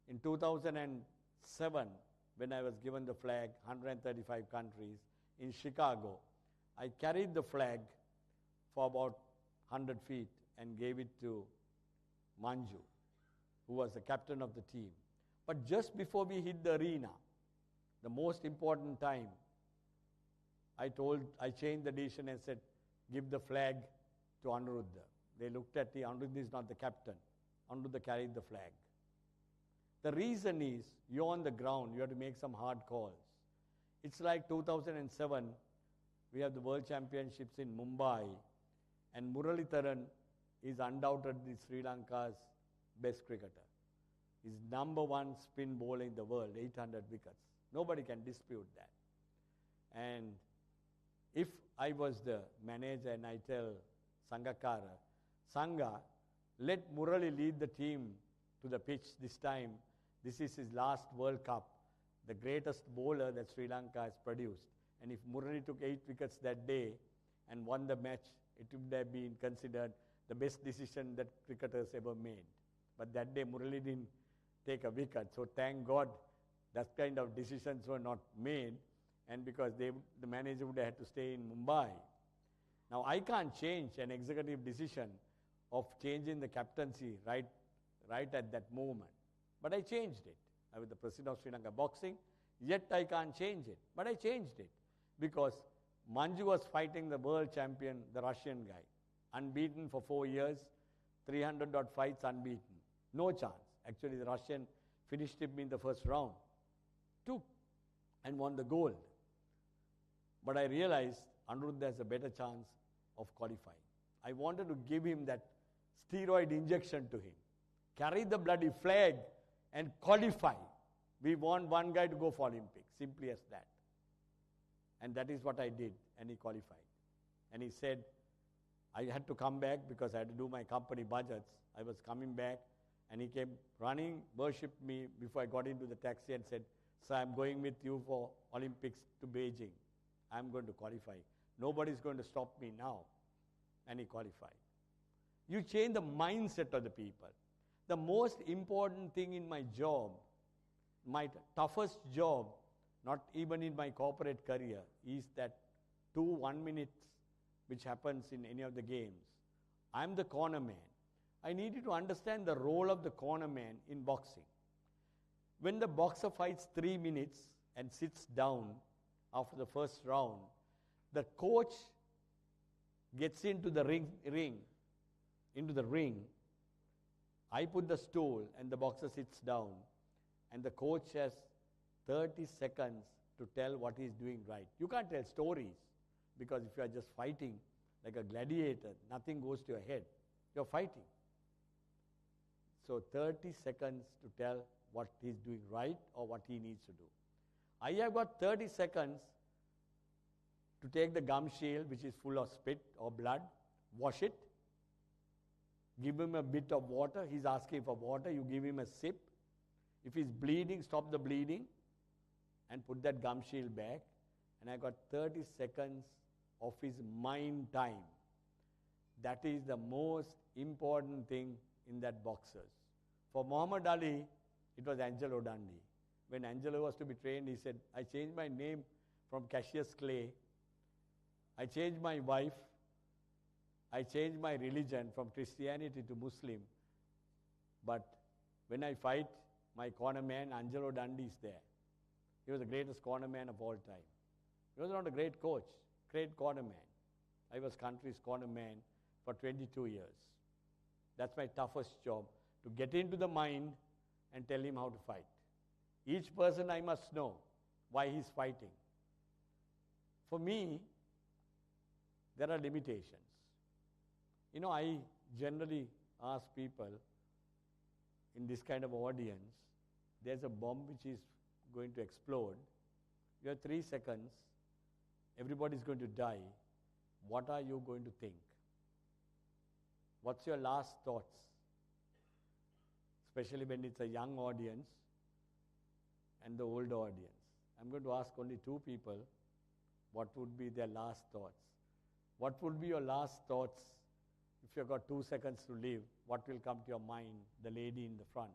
In 2007, when I was given the flag, 135 countries, in Chicago, I carried the flag for about 100 feet and gave it to Manju, who was the captain of the team. But just before we hit the arena, the most important time, I changed the decision and said, "Give the flag to Anuruddha." They looked at me, Anuruddha is not the captain. Anuruddha carried the flag. The reason is, you're on the ground, you have to make some hard calls. It's like 2007, we have the World Championships in Mumbai, and Muralitharan is undoubtedly Sri Lanka's best cricketer. He's #1 spin bowler in the world, 800 wickets. Nobody can dispute that. And if I was the manager and I tell Sangakkara, "Sangha, let Murali lead the team to the pitch this time. This is his last World Cup, the greatest bowler that Sri Lanka has produced. And if Murali took 8 wickets that day and won the match, it would have been considered the best decision that cricketers ever made. But that day, Murali didn't take a wicket. So thank God that kind of decisions were not made, and because the manager would have had to stay in Mumbai. Now, I can't change an executive decision of changing the captaincy right at that moment. But I changed it. I was the president of Sri Lanka Boxing, yet I can't change it. But I changed it because Manju was fighting the world champion, the Russian guy, unbeaten for 4 years, 300 fights unbeaten. No chance. Actually, the Russian finished him in the first round. Took and won the gold. But I realized Aniruddha has a better chance of qualifying. I wanted to give him that steroid injection to him. Carry the bloody flag and qualify. We want one guy to go for Olympics. Simply as that. And that is what I did. And he qualified. And he said, I had to come back because I had to do my company budgets. I was coming back. And he came running, worshipped me before I got into the taxi and said, "Sir, I'm going with you for Olympics to Beijing. I'm going to qualify. Nobody's going to stop me now." And he qualified. You change the mindset of the people. The most important thing in my job, my toughest job, not even in my corporate career, is that 2 1-minutes which happens in any of the games. I'm the corner man. I needed to understand the role of the corner man in boxing. When the boxer fights 3 minutes and sits down after the first round, the coach gets into the ring. I put the stool and the boxer sits down, and the coach has 30 seconds to tell what he's doing right. You can't tell stories, because if you are just fighting like a gladiator, nothing goes to your head. You're fighting. So 30 seconds to tell what he's doing right or what he needs to do. I have got 30 seconds to take the gum shield, which is full of spit or blood, wash it, give him a bit of water. He's asking for water. You give him a sip. If he's bleeding, stop the bleeding and put that gum shield back. And I got 30 seconds of his mind time. That is the most important thing in that boxers. For Muhammad Ali, it was Angelo Dundee. When Angelo was to be trained, he said, "I changed my name from Cassius Clay. I changed my wife. I changed my religion from Christianity to Muslim. But when I fight, my corner man, Angelo Dundee, is there." He was the greatest corner man of all time. He was not a great coach, great corner man. I was country's corner man for 22 years. That's my toughest job, to get into the mind and tell him how to fight. Each person I must know why he's fighting. For me, there are limitations. I generally ask people in this kind of audience, there's a bomb which is going to explode. You have 3 seconds. Everybody's going to die. What are you going to think? What's your last thoughts? Especially when it's a young audience and the old audience. I'm going to ask only 2 people what would be their last thoughts. What would be your last thoughts if you've got 2 seconds to live? What will come to your mind? The lady in the front,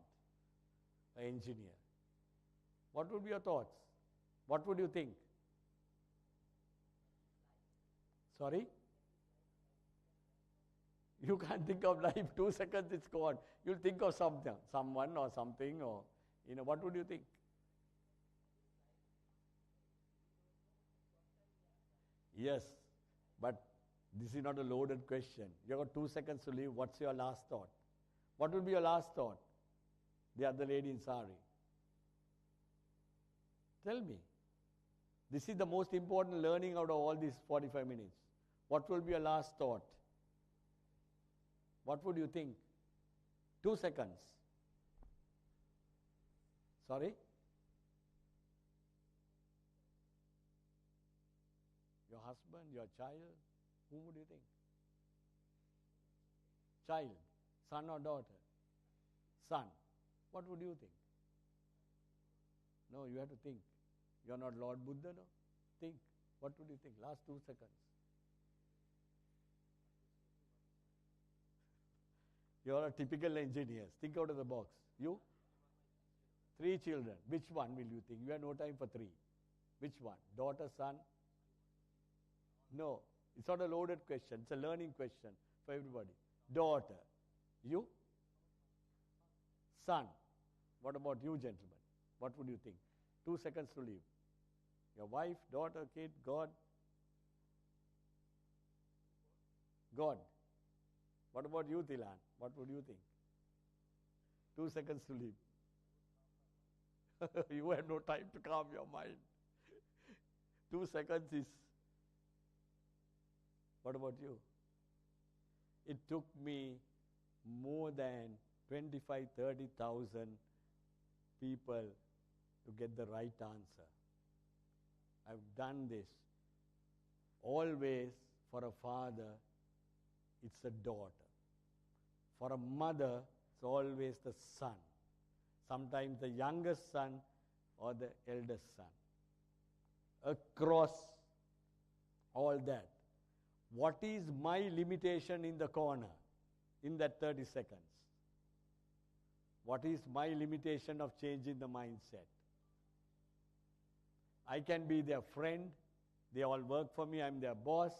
the engineer. What would be your thoughts? What would you think? Sorry? You can't think of life. 2 seconds, it's gone. You'll think of something, someone or something, or, what would you think? Yes, but this is not a loaded question. You've got 2 seconds to live. What's your last thought? What will be your last thought? The other lady in sari. Tell me. This is the most important learning out of all these 45 minutes. What will be your last thought? What would you think? 2 seconds. Sorry? Your husband, your child? Who would you think? Child, son or daughter? Son. What would you think? No, you have to think. You are not Lord Buddha, no? Think. What would you think? Last 2 seconds. You are a typical engineer. Think out of the box. You? 3 children. Which one will you think? You have no time for 3. Which one? Daughter, son? No. It's not a loaded question. It's a learning question for everybody. Daughter. You? Son. What about you, gentlemen? What would you think? 2 seconds to live. Your wife, daughter, kid, God? God. What about you, Tilan? What would you think? 2 seconds to leave. You have no time to calm your mind. 2 seconds is... What about you? It took me more than 25,000-30,000 people to get the right answer. I've done this. Always, for a father, it's a daughter. For a mother, it's always the son. Sometimes the youngest son or the eldest son. Across all that, what is my limitation in the corner in that 30 seconds? What is my limitation of changing the mindset? I can be their friend. They all work for me. I'm their boss.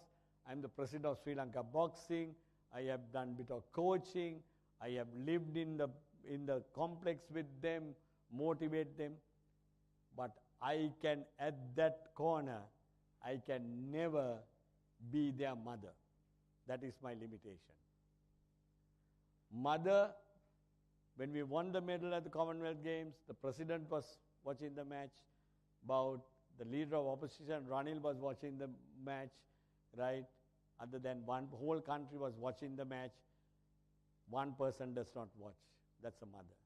I'm the president of Sri Lanka Boxing. I have done a bit of coaching. I have lived in the complex with them, motivate them. But I can, at that corner, I can never be their mother. That is my limitation. Mother, when we won the medal at the Commonwealth Games, the president was watching the match. About the leader of opposition, Ranil, was watching the match, right? Other than one whole country was watching the match. One person does not watch. That's a mother.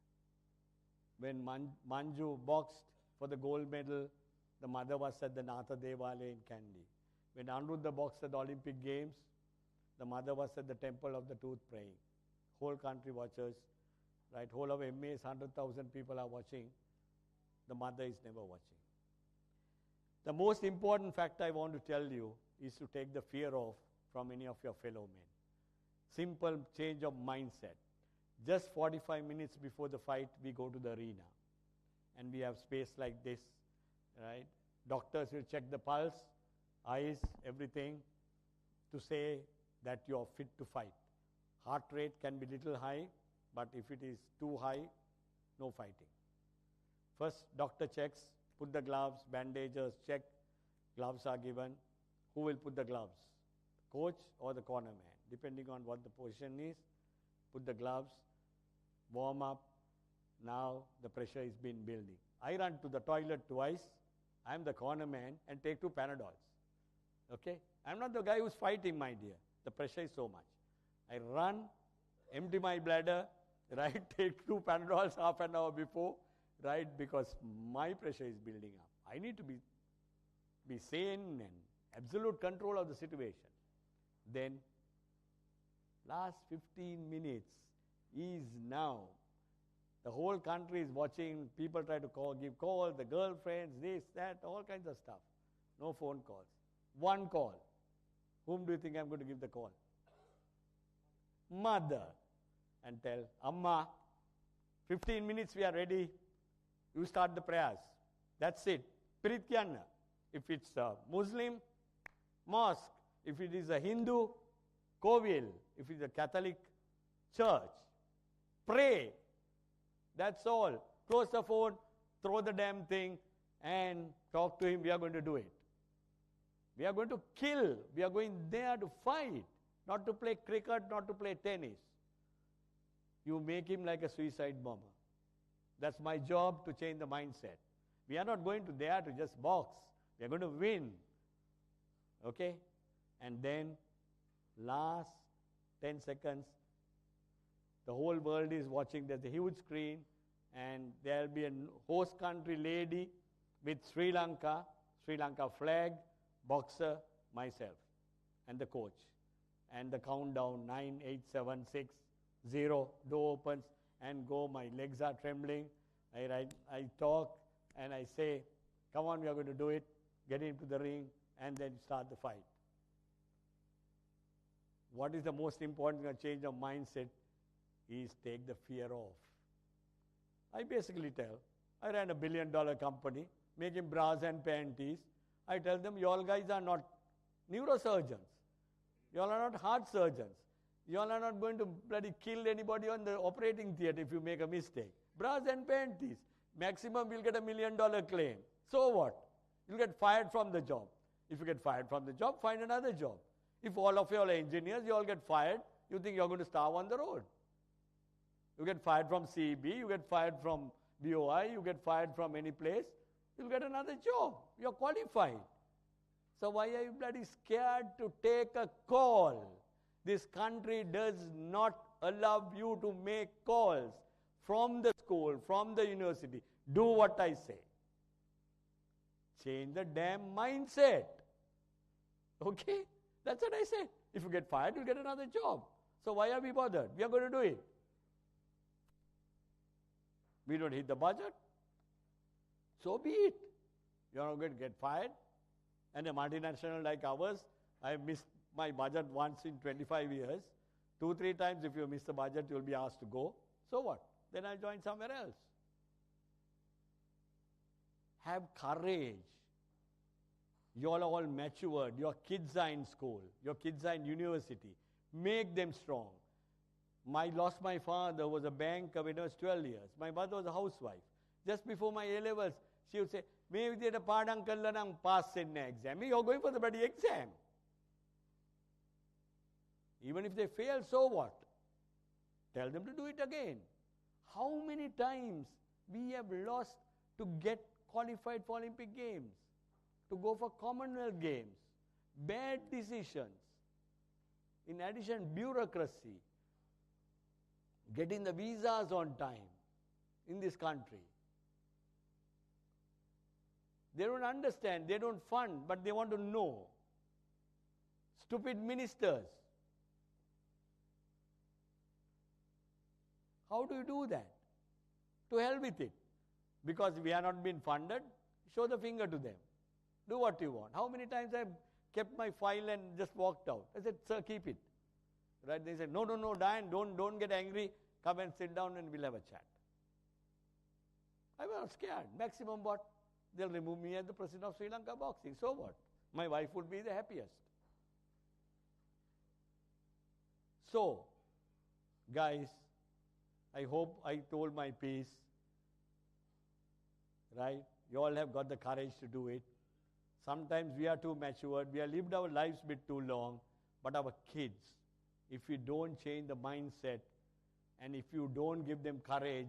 When Manju boxed for the gold medal, the mother was at the Natha Devale in Kandy. When Anuruddha boxed at the Olympic Games, the mother was at the Temple of the Tooth praying. Whole country watches, right? Whole of MAs, 100,000 people are watching. The mother is never watching. The most important fact I want to tell you is to take the fear off from any of your fellow men. Simple change of mindset. Just 45 minutes before the fight, we go to the arena. And we have space like this, right? Doctors will check the pulse, eyes, everything, to say that you are fit to fight. Heart rate can be little high, but if it is too high, no fighting. First, doctor checks, put the gloves, bandages, check, gloves are given. Who will put the gloves? Coach or the corner man? Depending on what the position is, put the gloves, warm up. Now the pressure is being building. I run to the toilet twice. I'm the corner man and take 2 Panadols. Okay? I'm not the guy who's fighting, my dear. The pressure is so much. I run, empty my bladder, right? Take 2 Panadols half an hour before, right? Because my pressure is building up. I need to be sane and absolute control of the situation. Then, last 15 minutes is now. The whole country is watching. People try to give calls, the girlfriends, this, that, all kinds of stuff. No phone calls. One call. Whom do you think I'm going to give the call? Mother. And tell, Amma, 15 minutes we are ready. You start the prayers. That's it. Pirit kyanna. If it's a Muslim, mosque. If it is a Hindu, Kovil. If it is a Catholic church, pray. That's all. Close the phone, throw the damn thing, and talk to him. We are going to do it. We are going to kill. We are going there to fight. Not to play cricket, not to play tennis. You make him like a suicide bomber. That's my job, to change the mindset. We are not going to there to just box. We are going to win. Okay? And then, last 10 seconds, the whole world is watching. There's a huge screen, and there will be a host country lady with Sri Lanka flag, boxer, myself, and the coach. And the countdown, 9, 8, 7, 6, 0, door opens, and go. My legs are trembling. I talk, and I say, come on, we are going to do it. Get into the ring, and then start the fight. What is the most important change of mindset is take the fear off. I basically tell, I ran a $1 billion company, making bras and panties. I tell them, you all guys are not neurosurgeons. You all are not heart surgeons. You all are not going to bloody kill anybody on the operating theater if you make a mistake. Bras and panties. Maximum you'll get $1 million claim. So what? You'll get fired from the job. If you get fired from the job, find another job. If all of you are engineers, you all get fired, you think you're going to starve on the road. You get fired from CEB, you get fired from BOI, you get fired from any place, you'll get another job. You're qualified. So why are you bloody scared to take a call? This country does not allow you to make calls from the school, from the university. Do what I say. Change the damn mindset. Okay? That's what I said. If you get fired, you'll get another job. So why are we bothered? We are going to do it. We don't hit the budget. So be it. You're not going to get fired. And a multinational like ours, I missed my budget once in 25 years. 2-3 times if you miss the budget, you'll be asked to go. So what? Then I'll join somewhere else. Have courage. You all are all matured. Your kids are in school. Your kids are in university. Make them strong. Lost my father was a banker when I was 12 years. My mother was a housewife. Just before my A-levels, she would say, "May we padang kalla nang pass in exam." You're going for the bloody exam. Even if they fail, so what? Tell them to do it again. How many times we have lost to get qualified for Olympic Games, to go for Commonwealth Games? Bad decisions. In addition, bureaucracy. Getting the visas on time in this country. They don't understand, they don't fund, but they want to know. Stupid ministers. How do you do that? To hell with it. Because we are not being funded, show the finger to them. Do what you want. How many times I've kept my file and just walked out? I said, "Sir, keep it." Right? They said, no, Diane, don't get angry. Come and sit down and we'll have a chat. I was scared. Maximum what? They'll remove me as the president of Sri Lanka Boxing. So what? My wife would be the happiest. So, guys, I hope I told my piece. Right? You all have got the courage to do it. Sometimes we are too matured. We have lived our lives a bit too long. But our kids, if we don't change the mindset, and if you don't give them courage,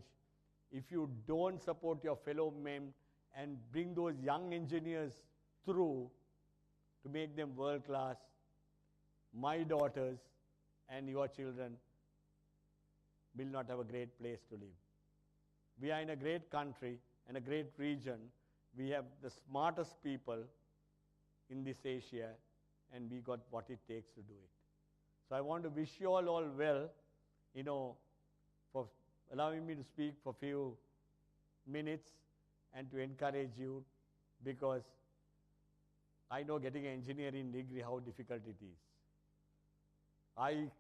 if you don't support your fellow men and bring those young engineers through to make them world class, my daughters and your children will not have a great place to live. We are in a great country and a great region. We have the smartest people in this Asia, and we got what it takes to do it. So I want to wish you all well, for allowing me to speak for a few minutes and to encourage you, because I know getting an engineering degree, how difficult it is. I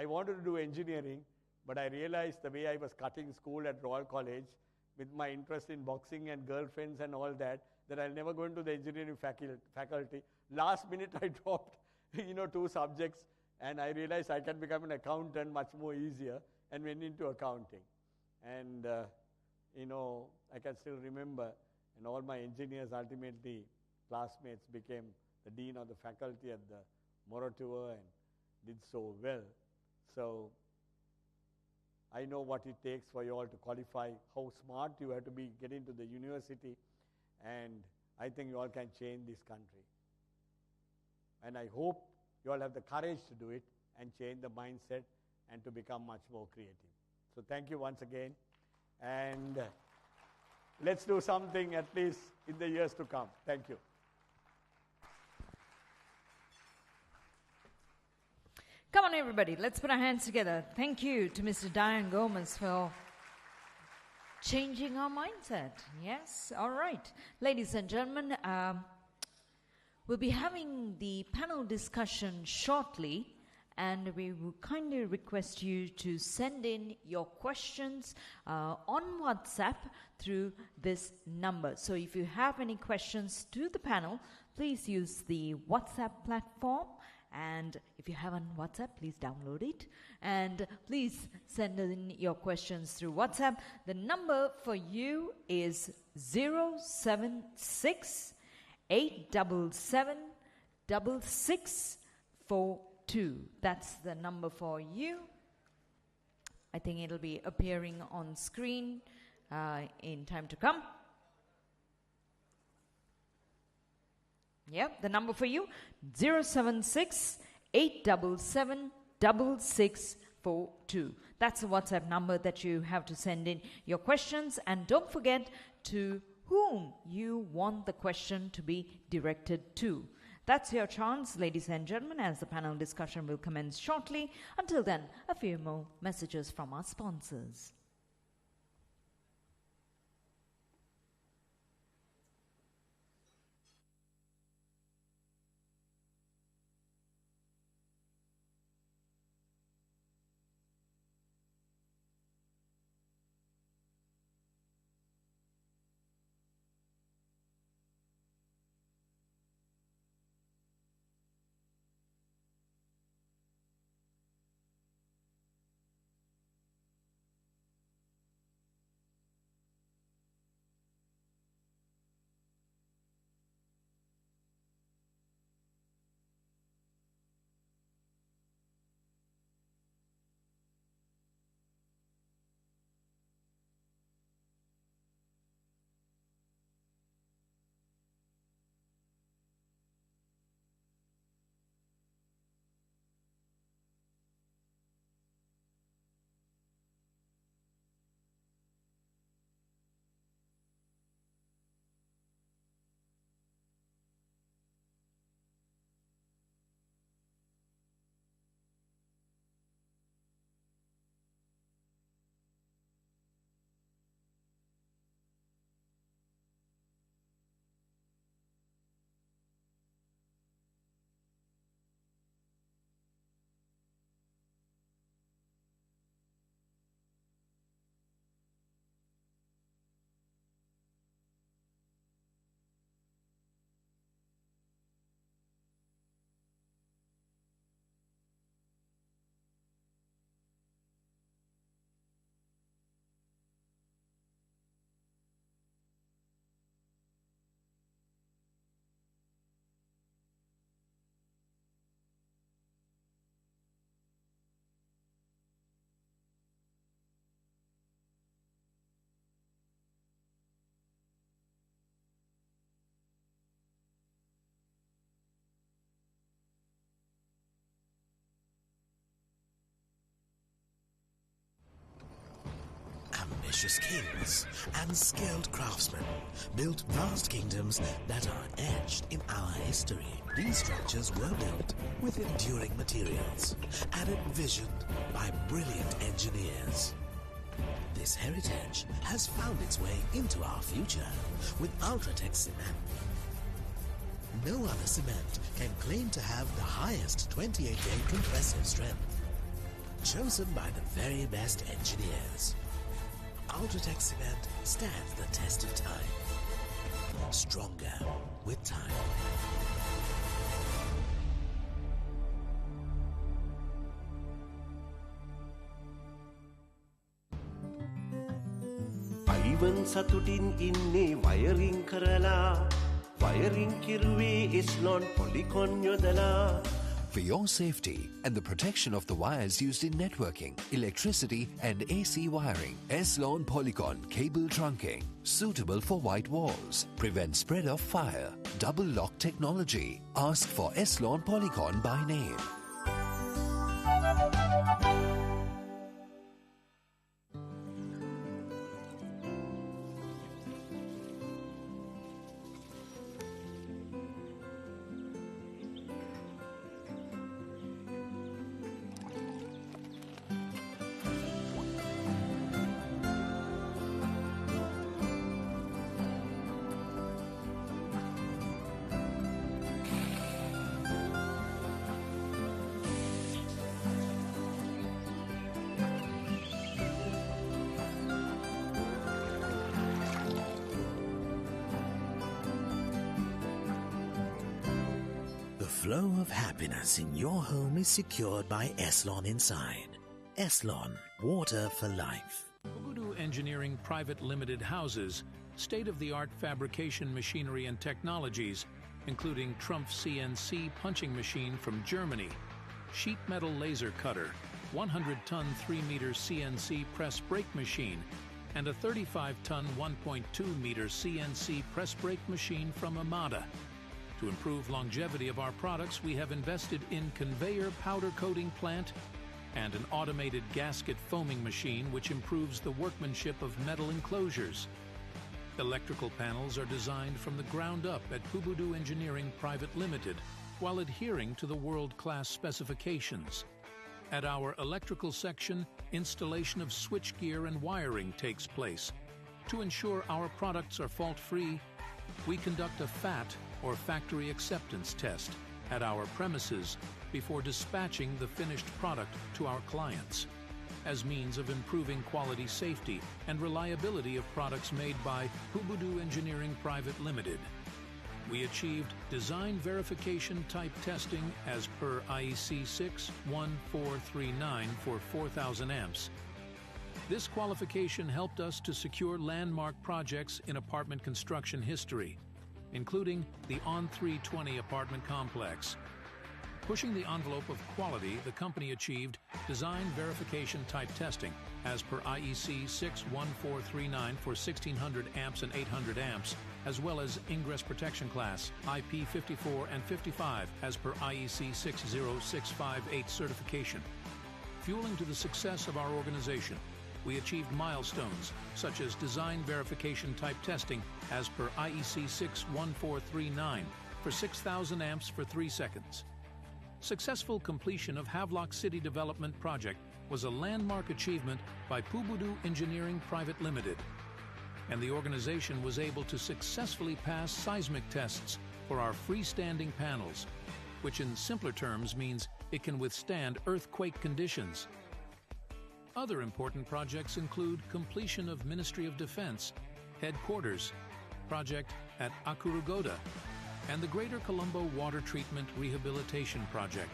wanted to do engineering, but I realized the way I was cutting school at Royal College, with my interest in boxing and girlfriends and all that I'll never go into the engineering faculty. Last minute I dropped, 2 subjects, and I realized I can become an accountant much more easier, and went into accounting. And, I can still remember, and all my engineers ultimately, classmates, became the dean of the faculty at the Moratuva and did so well. So, I know what it takes for you all to qualify, how smart you have to be, get into the university, and I think you all can change this country. And I hope you all have the courage to do it and change the mindset and to become much more creative. So thank you once again, and let's do something at least in the years to come. Thank you. Come on, everybody, let's put our hands together. Thank you to Mr. Diane Gomez for changing our mindset. Yes, all right. Ladies and gentlemen, we'll be having the panel discussion shortly, and we will kindly request you to send in your questions on WhatsApp through this number. So if you have any questions to the panel, please use the WhatsApp platform. And if you have on WhatsApp, please download it. And please send in your questions through WhatsApp. The number for you is 076 877 6648. 2. That's the number for you. I think it'll be appearing on screen in time to come. Yep, the number for you, 076-877-6642. That's the WhatsApp number that you have to send in your questions. And don't forget to whom you want the question to be directed to. That's your chance, ladies and gentlemen, as the panel discussion will commence shortly. Until then, a few more messages from our sponsors. Ambitious kings and skilled craftsmen built vast kingdoms that are etched in our history. These structures were built with enduring materials and envisioned by brilliant engineers. This heritage has found its way into our future with Ultratech cement. No other cement can claim to have the highest 28-day compressive strength, chosen by the very best engineers. Ultratech cement stands the test of time. Stronger with time. Ivan සතුටින් ඉන්නේ wiring කරලා wiring කිරුවේ ඉස්ලොන් පොලිකොන් යොදලා. For your safety and the protection of the wires used in networking, electricity and AC wiring, IIESL Polycon cable trunking, suitable for white walls, prevent spread of fire, double lock technology. Ask for IIESL Polycon by name. The flow of happiness in your home is secured by IIESL Inside. IIESL, water for life. Ubudu Engineering Private Limited houses state-of-the-art fabrication machinery and technologies, including Trumpf CNC punching machine from Germany, sheet metal laser cutter, 100-ton 3-meter CNC press brake machine, and a 35-ton 1.2-meter CNC press brake machine from Amada. To improve longevity of our products, we have invested in conveyor powder coating plant and an automated gasket foaming machine which improves the workmanship of metal enclosures. Electrical panels are designed from the ground up at Pubudu Engineering Private Limited while adhering to the world-class specifications. At our electrical section, installation of switchgear and wiring takes place. To ensure our products are fault-free, we conduct a FAT, or factory acceptance test, at our premises before dispatching the finished product to our clients, as means of improving quality safety and reliability of products made by Pubudu Engineering Private Limited. We achieved design verification type testing as per IEC 61439 for 4,000 amps. This qualification helped us to secure landmark projects in apartment construction history, including the ON 320 apartment complex. Pushing the envelope of quality, the company achieved design verification type testing as per IEC 61439 for 1600 amps and 800 amps, as well as ingress protection class IP 54 and 55 as per IEC 60658 certification. Fueling to the success of our organization, we achieved milestones such as design verification type testing as per IEC 61439 for 6,000 amps for 3 seconds. Successful completion of Havelock City Development Project was a landmark achievement by Pubudu Engineering Private Limited, and the organization was able to successfully pass seismic tests for our freestanding panels, which in simpler terms means it can withstand earthquake conditions. Other important projects include completion of Ministry of Defense headquarters project at Akurugoda and the Greater Colombo Water Treatment Rehabilitation Project.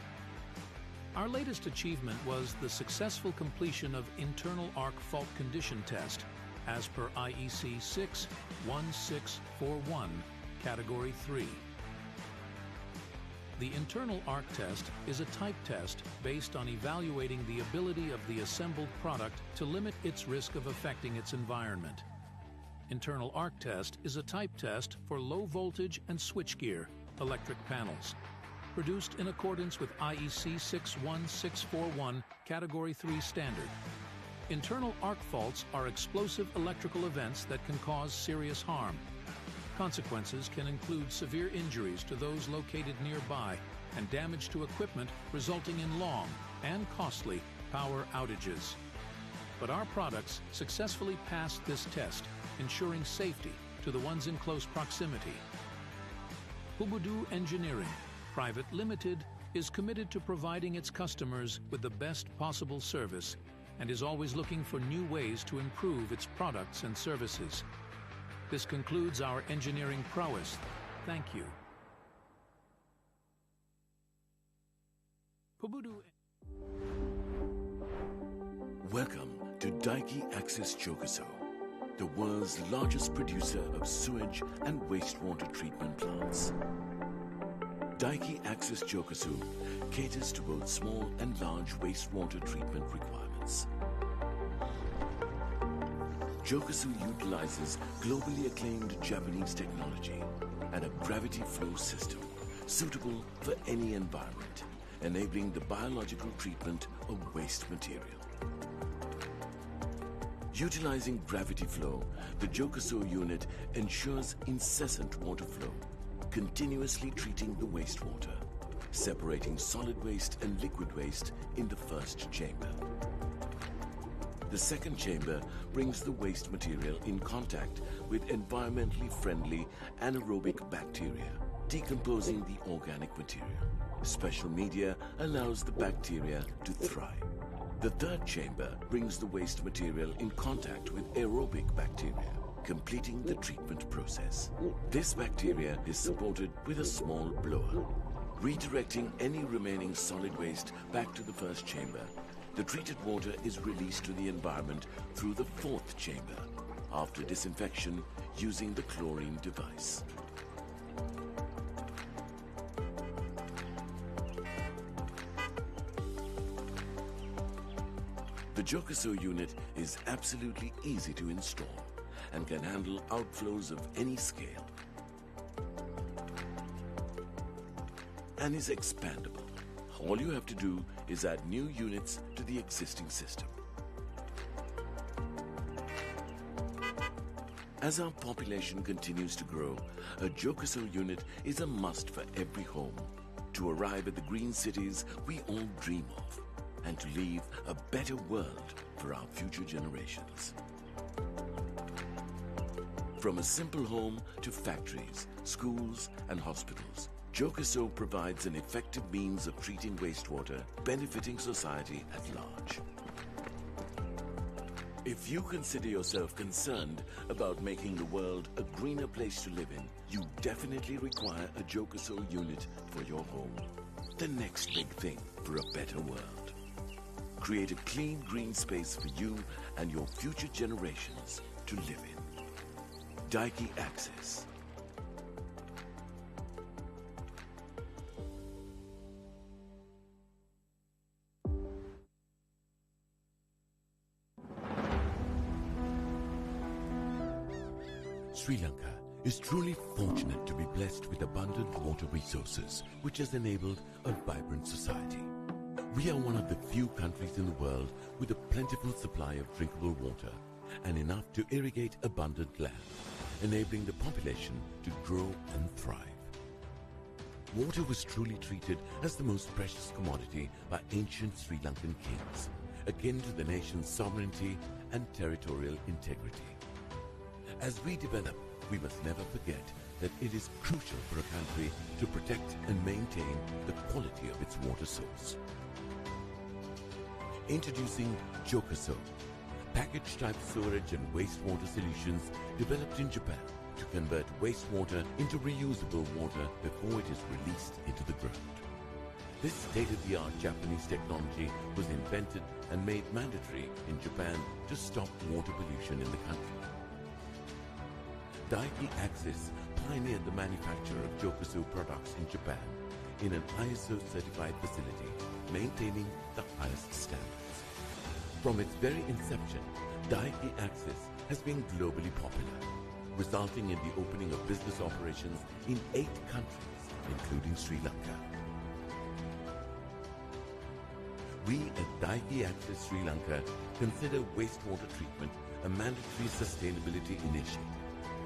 Our latest achievement was the successful completion of internal arc fault condition test as per IEC 61641, Category 3. The internal arc test is a type test based on evaluating the ability of the assembled product to limit its risk of affecting its environment. Internal arc test is a type test for low voltage and switchgear electric panels, produced in accordance with IEC 61641 Category 3 standard. Internal arc faults are explosive electrical events that can cause serious harm. Consequences can include severe injuries to those located nearby and damage to equipment resulting in long and costly power outages. But our products successfully passed this test, ensuring safety to the ones in close proximity. Pubudu Engineering Private Limited is committed to providing its customers with the best possible service and is always looking for new ways to improve its products and services. This concludes our engineering prowess. Thank you. Pubudu. Welcome to Daiki Access Jokuso, the world's largest producer of sewage and wastewater treatment plants. Daiki Access Jokuso caters to both small and large wastewater treatment requirements. Jokuso utilizes globally acclaimed Japanese technology and a gravity flow system suitable for any environment, enabling the biological treatment of waste material. Utilizing gravity flow, the Jokuso unit ensures incessant water flow, continuously treating the wastewater, separating solid waste and liquid waste in the first chamber. The second chamber brings the waste material in contact with environmentally friendly anaerobic bacteria, decomposing the organic material. Special media allows the bacteria to thrive. The third chamber brings the waste material in contact with aerobic bacteria, completing the treatment process. This bacteria is supported with a small blower, redirecting any remaining solid waste back to the first chamber. The treated water is released to the environment through the fourth chamber after disinfection using the chlorine device. The Jokaso unit is absolutely easy to install and can handle outflows of any scale, and is expandable. All you have to do is add new units to the existing system. As our population continues to grow, a Jokaso unit is a must for every home to arrive at the green cities we all dream of and to leave a better world for our future generations. From a simple home to factories, schools, and hospitals, Jokaso provides an effective means of treating wastewater, benefiting society at large. If you consider yourself concerned about making the world a greener place to live in, you definitely require a Jokaso unit for your home. The next big thing for a better world. Create a clean green space for you and your future generations to live in. Daiki Access. Sri Lanka is truly fortunate to be blessed with abundant water resources, which has enabled a vibrant society. We are one of the few countries in the world with a plentiful supply of drinkable water and enough to irrigate abundant land, enabling the population to grow and thrive. Water was truly treated as the most precious commodity by ancient Sri Lankan kings, akin to the nation's sovereignty and territorial integrity. As we develop, we must never forget that it is crucial for a country to protect and maintain the quality of its water source. Introducing Jokaso, package-type sewerage and wastewater solutions developed in Japan to convert wastewater into reusable water before it is released into the ground. This state-of-the-art Japanese technology was invented and made mandatory in Japan to stop water pollution in the country. Daiki Access pioneered the manufacture of Jokaso products in Japan in an ISO-certified facility, maintaining the highest standards. From its very inception, Daiki Access has been globally popular, resulting in the opening of business operations in 8 countries, including Sri Lanka. We at Daiki Access Sri Lanka consider wastewater treatment a mandatory sustainability initiative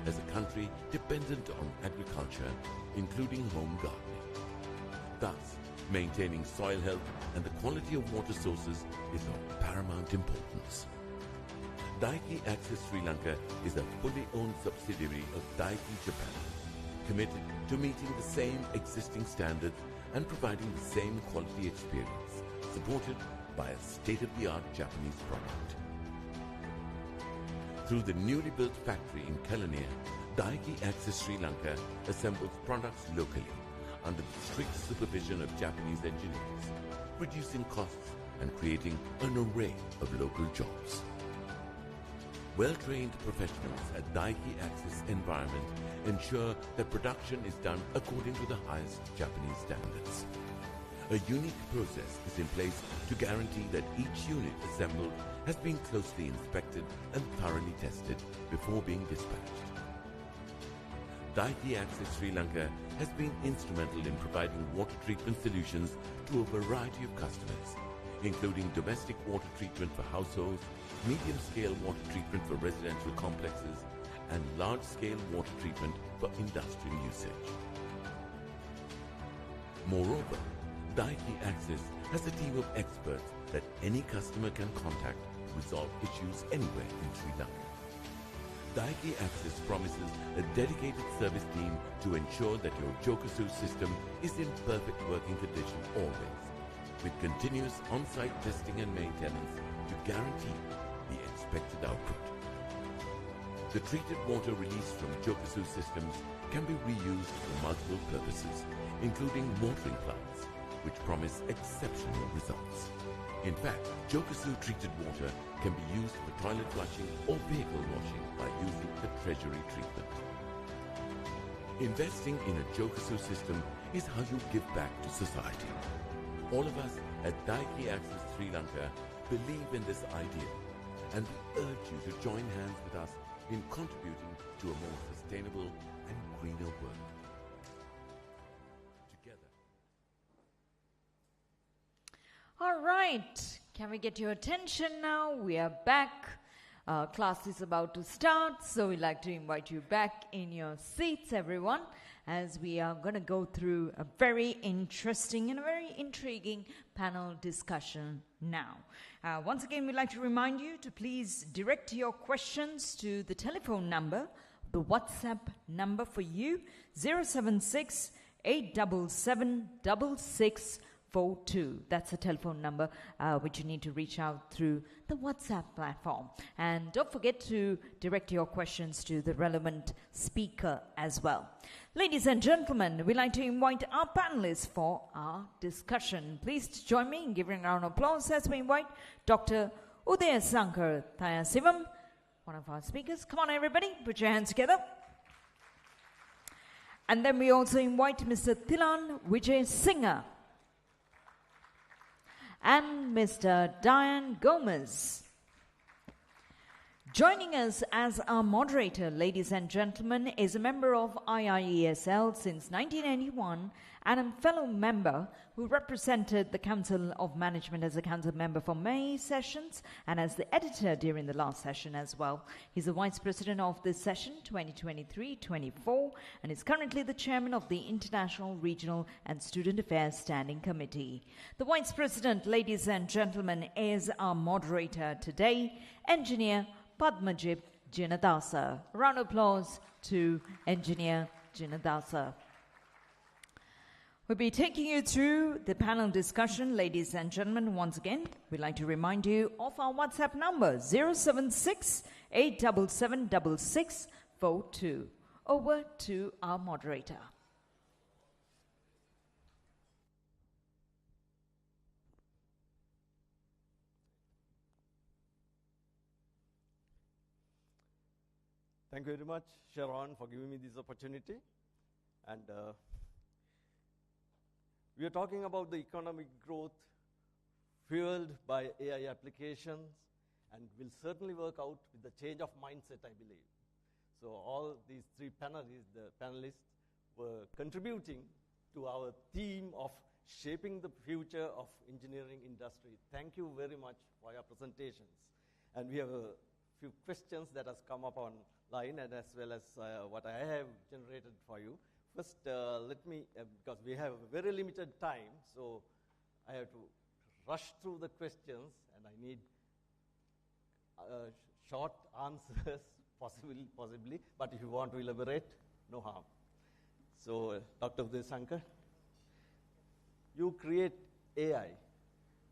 as a country dependent on agriculture, including home gardening. Thus, maintaining soil health and the quality of water sources is of paramount importance. Daiki Access Sri Lanka is a fully owned subsidiary of Daiki Japan, committed to meeting the same existing standards and providing the same quality experience, supported by a state-of-the-art Japanese product. Through the newly built factory in Kelaniya, Daiki Access Sri Lanka assembles products locally under the strict supervision of Japanese engineers, reducing costs and creating an array of local jobs. Well-trained professionals at Daiki Access environment ensure that production is done according to the highest Japanese standards. A unique process is in place to guarantee that each unit assembled has been closely inspected and thoroughly tested before being dispatched. Daiki Access Sri Lanka has been instrumental in providing water treatment solutions to a variety of customers, including domestic water treatment for households, medium-scale water treatment for residential complexes, and large-scale water treatment for industrial usage. Moreover, Daiki Access has a team of experts that any customer can contact to resolve issues anywhere in Sri Lanka. Daiki Access promises a dedicated service team to ensure that your Jokaso system is in perfect working condition always, with continuous on-site testing and maintenance to guarantee the expected output. The treated water released from Jokaso systems can be reused for multiple purposes, including watering plants, which promise exceptional results. In fact, Jokaso treated water can be used for toilet flushing or vehicle washing by using the treasury treatment. Investing in a Jokaso system is how you give back to society. All of us at Daiki Access Sri Lanka believe in this idea and urge you to join hands with us in contributing to a more sustainable and greener world. Together. All right, can we get your attention now? We are back. Class is about to start, so we'd like to invite you back in your seats, everyone, as we are going to go through a very interesting and a very intriguing panel discussion now. Once again, we'd like to remind you to please direct your questions to the telephone number, the WhatsApp number for you, 076 877 6642. That's the telephone number which you need to reach out through the WhatsApp platform. And don't forget to direct your questions to the relevant speaker as well. Ladies and gentlemen, we'd like to invite our panelists for our discussion. Please join me in giving a round of applause as we invite Dr. Udaya Sankar Thayasivam, one of our speakers. Come on, everybody, put your hands together. And then we also invite Mr. Thilan Vijay Singh and Mr. Diane Gomez. Joining us as our moderator, ladies and gentlemen, is a member of IIESL since 1991 and a fellow member who represented the Council of Management as a council member for May sessions and as the editor during the last session as well. He's the vice president of this session 2023-24 and is currently the chairman of the International, Regional and Student Affairs Standing Committee. The vice president, ladies and gentlemen, is our moderator today, engineer Padmajit Jinadasa. A round of applause to engineer Jinadasa. We'll be taking you through the panel discussion, ladies and gentlemen. Once again, we'd like to remind you of our WhatsApp number, 076 877 6642. Over to our moderator. Thank you very much, Sharon, for giving me this opportunity. And we are talking about the economic growth fueled by AI applications and will certainly work out with the change of mindset, I believe. So all these three panelists were contributing to our theme of shaping the future of engineering industry. Thank you very much for your presentations. And we have a few questions that has come up online and as well as what I have generated for you. First, let me, because we have a very limited time, so I have to rush through the questions and I need short answers, possibly, but if you want to elaborate, no harm. So, Dr. Udaya Sankar, you create AI.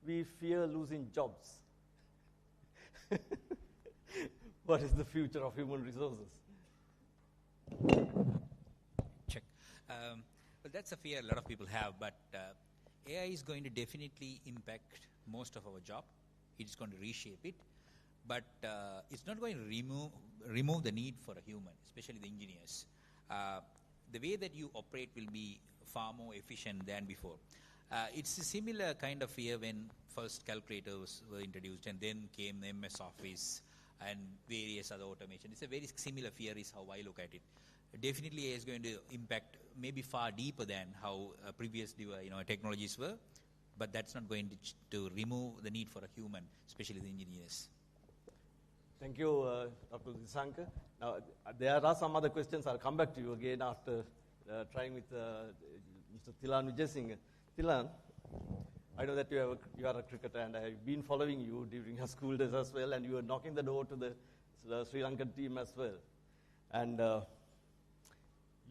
We fear losing jobs. What is the future of human resources? Check. Well, that's a fear a lot of people have, but AI is going to definitely impact most of our job. It's going to reshape it, but it's not going to remove the need for a human, especially the engineers. The way that you operate will be far more efficient than before. It's a similar kind of fear when first calculators were introduced and then came the MS Office and various other automation. It's a very similar fear is how I look at it. Definitely AI is going to impact maybe far deeper than how previous technologies were, but that's not going to remove the need for a human, especially the engineers. Thank you, Dr. Udaya Sankar. Now, there are some other questions. I'll come back to you again after trying with Mr. Thilan Vijay Singh. Thilan, I know that you are a cricketer, and I've been following you during your school days as well, and you were knocking the door to the Sri Lankan team as well. And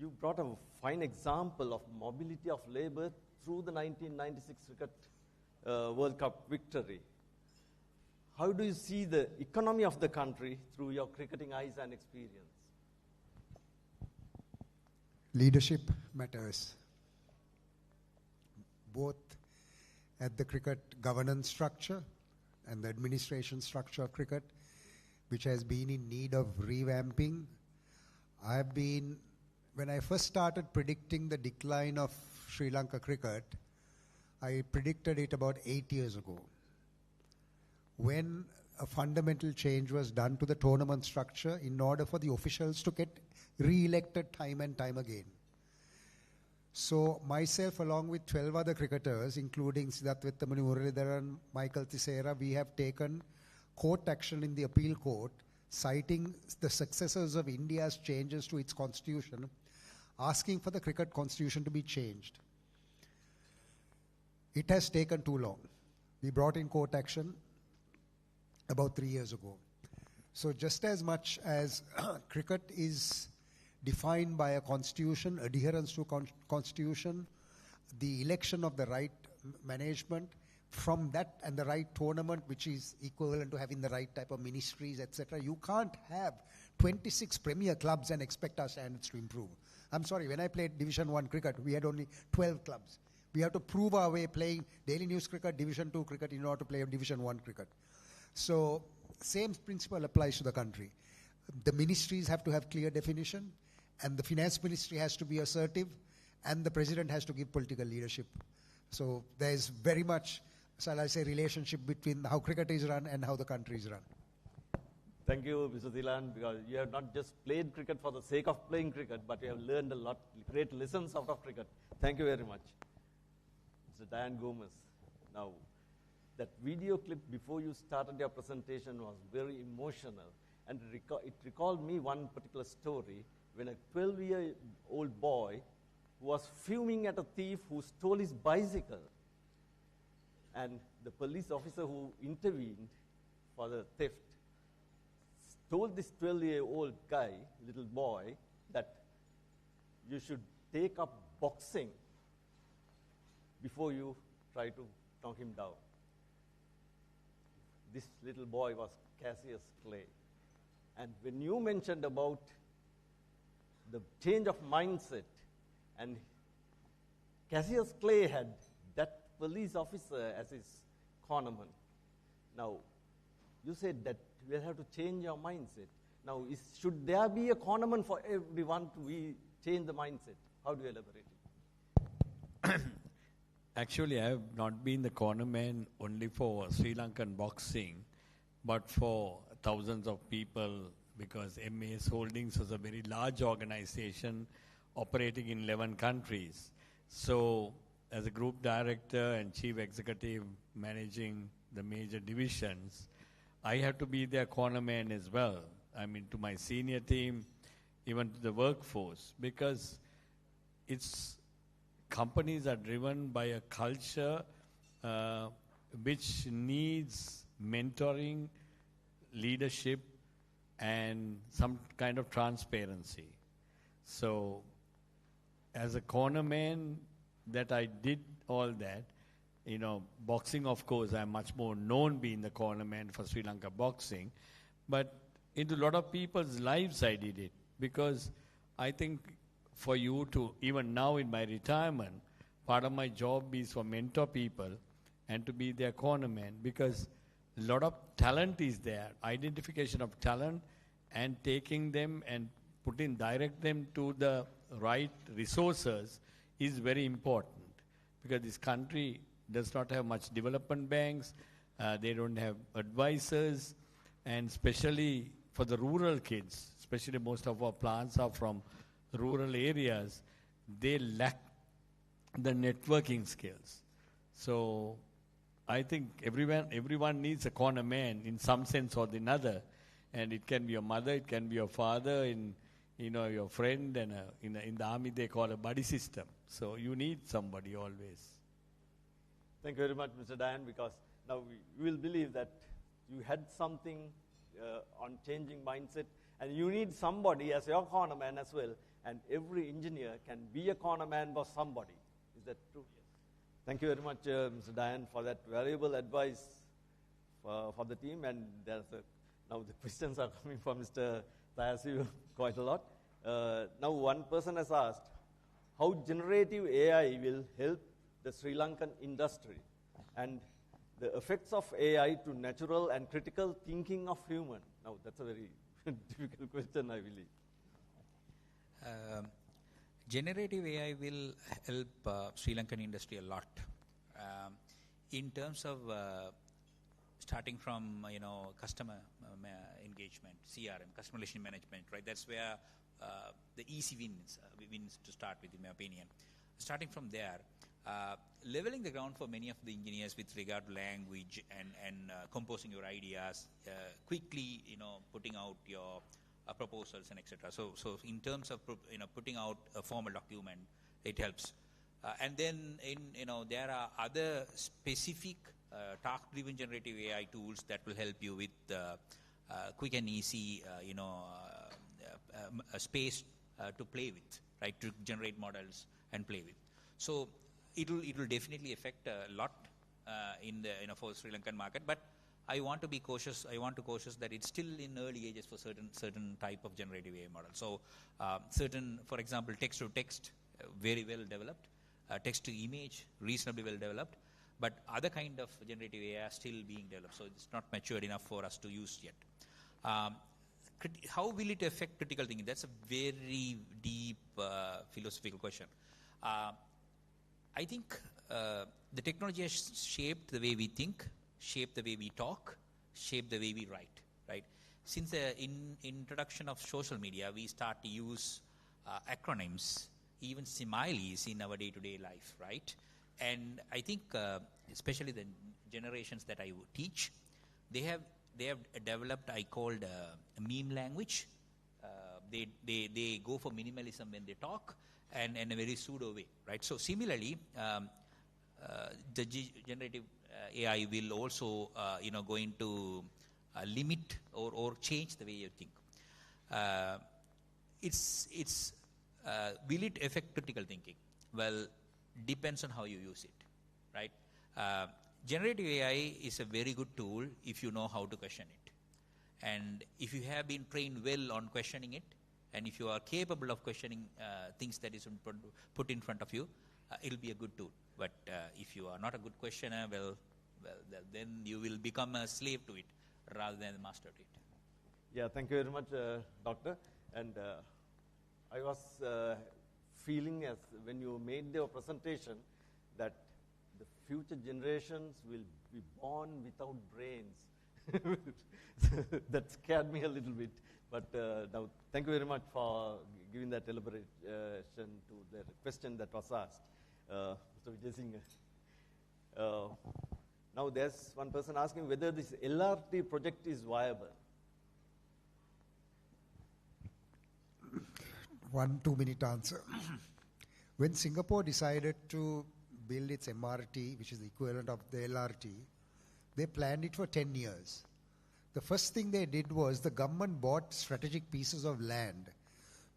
you brought a fine example of mobility of labor through the 1996 Cricket World Cup victory. How do you see the economy of the country through your cricketing eyes and experience? Leadership matters, both at the cricket governance structure and the administration structure of cricket, which has been in need of revamping. When I first started predicting the decline of Sri Lanka cricket, I predicted it about 8 years ago. when a fundamental change was done to the tournament structure in order for the officials to get re-elected time and time again. So myself, along with 12 other cricketers, including Siddharth Vettamani Muralidharan, Michael Thisera, we have taken court action in the appeal court, citing the successors of India's changes to its constitution, asking for the cricket constitution to be changed. It has taken too long. We brought in court action about 3 years ago. So just as much as cricket is defined by a constitution, adherence to constitution, the election of the right management from that and the right tournament, which is equivalent to having the right type of ministries, etc. You can't have 26 premier clubs and expect our standards to improve. I'm sorry, when I played Division 1 cricket, we had only 12 clubs. We have to prove our way playing Daily News cricket, Division 2 cricket in order to play Division 1 cricket. So same principle applies to the country. The ministries have to have clear definition, and the finance ministry has to be assertive, and the president has to give political leadership. So there is very much, shall I say, relationship between how cricket is run and how the country is run. Thank you, Mr. Thilan, because you have not just played cricket for the sake of playing cricket, but you have learned a lot, great lessons out of cricket. Thank you very much. Mr. Diane Gomez. Now, that video clip before you started your presentation was very emotional, and it recalled me one particular story when a 12-year-old boy who was fuming at a thief who stole his bicycle, and the police officer who intervened for the theft told this 12-year-old guy, little boy, that you should take up boxing before you try to knock him down. This little boy was Cassius Clay. And when you mentioned about the change of mindset, and Cassius Clay had that police officer as his cornerman. Now, you said that we'll have to change your mindset. Now, should there be a cornerman for everyone to change the mindset? How do you elaborate it? Actually, I have not been the cornerman only for Sri Lankan boxing, but for thousands of people, because MAS Holdings was a very large organization operating in 11 countries. So, as a group director and chief executive managing the major divisions, I have to be their cornerman as well. I mean, to my senior team, even to the workforce, because companies are driven by a culture which needs mentoring, leadership, and some kind of transparency. So, as a cornerman, that I did all that. You know, boxing, of course, I'm much more known being the cornerman for Sri Lanka boxing. But into a lot of people's lives, I did it. Because I think for you to, even now in my retirement, part of my job is for mentor people and to be their cornerman. Because a lot of talent is there, identification of talent, and taking them and direct them to the right resources is very important. Because this country does not have much development banks, they don't have advisors, and especially for the rural kids, especially most of our plants are from rural areas, they lack the networking skills. So I think everyone needs a corner man in some sense or another, and it can be your mother, it can be your father, your friend, and in the army they call a buddy system. So you need somebody always. Thank you very much, Mr. Diane, because now we will believe that you had something on changing mindset, and you need somebody as your cornerman as well, and every engineer can be a cornerman for somebody. Is that true? Yes. Thank you very much, Mr. Diane, for that valuable advice for the team, and now the questions are coming from Mr. Tayasiv quite a lot. Now one person has asked, how generative AI will help the Sri Lankan industry, and the effects of AI to natural and critical thinking of human. Now, that's a very difficult question, I believe. Generative AI will help Sri Lankan industry a lot. In terms of starting from customer engagement, CRM, customer relation management, right? That's where the easy wins to start with, in my opinion. Starting from there, leveling the ground for many of the engineers with regard to language and composing your ideas, quickly putting out your proposals and etc. So in terms of putting out a formal document, it helps. And then there are other specific task-driven generative AI tools that will help you with quick and easy a space to play with, right? To generate models and play with. So it will definitely affect a lot in the for Sri Lankan market, but I want to be cautious. I want to cautious that it's still in early ages for certain type of generative AI model. So certain, for example, text to text, very well developed, text to image, reasonably well developed, but other kind of generative AI are still being developed. So it's not matured enough for us to use yet. How will it affect critical thinking? That's a very deep philosophical question. I think the technology has shaped the way we think, shaped the way we talk, shaped the way we write, right? Since the introduction of social media, we start to use acronyms, even similes in our day-to-day life, right? And I think especially the generations that I teach, they have developed, I called a meme language. They go for minimalism when they talk, and in a very pseudo way, right? So similarly, the generative AI will also, going to limit or change the way you think. Will it affect critical thinking? Well, depends on how you use it, right? Generative AI is a very good tool if you know how to question it. And if you have been trained well on questioning it, and if you are capable of questioning things that is put in front of you, it'll be a good tool. But if you are not a good questioner, well, then you will become a slave to it rather than a master to it. Yeah, thank you very much, Doctor. And I was feeling as when you made your presentation that the future generations will be born without brains. That scared me a little bit. But now, thank you very much for giving that elaboration to the question that was asked. Mr. Vijay Singh. Now, there's one person asking whether this LRT project is viable. 1 2-minute answer. When Singapore decided to build its MRT, which is the equivalent of the LRT, they planned it for 10 years. The first thing they did was the government bought strategic pieces of land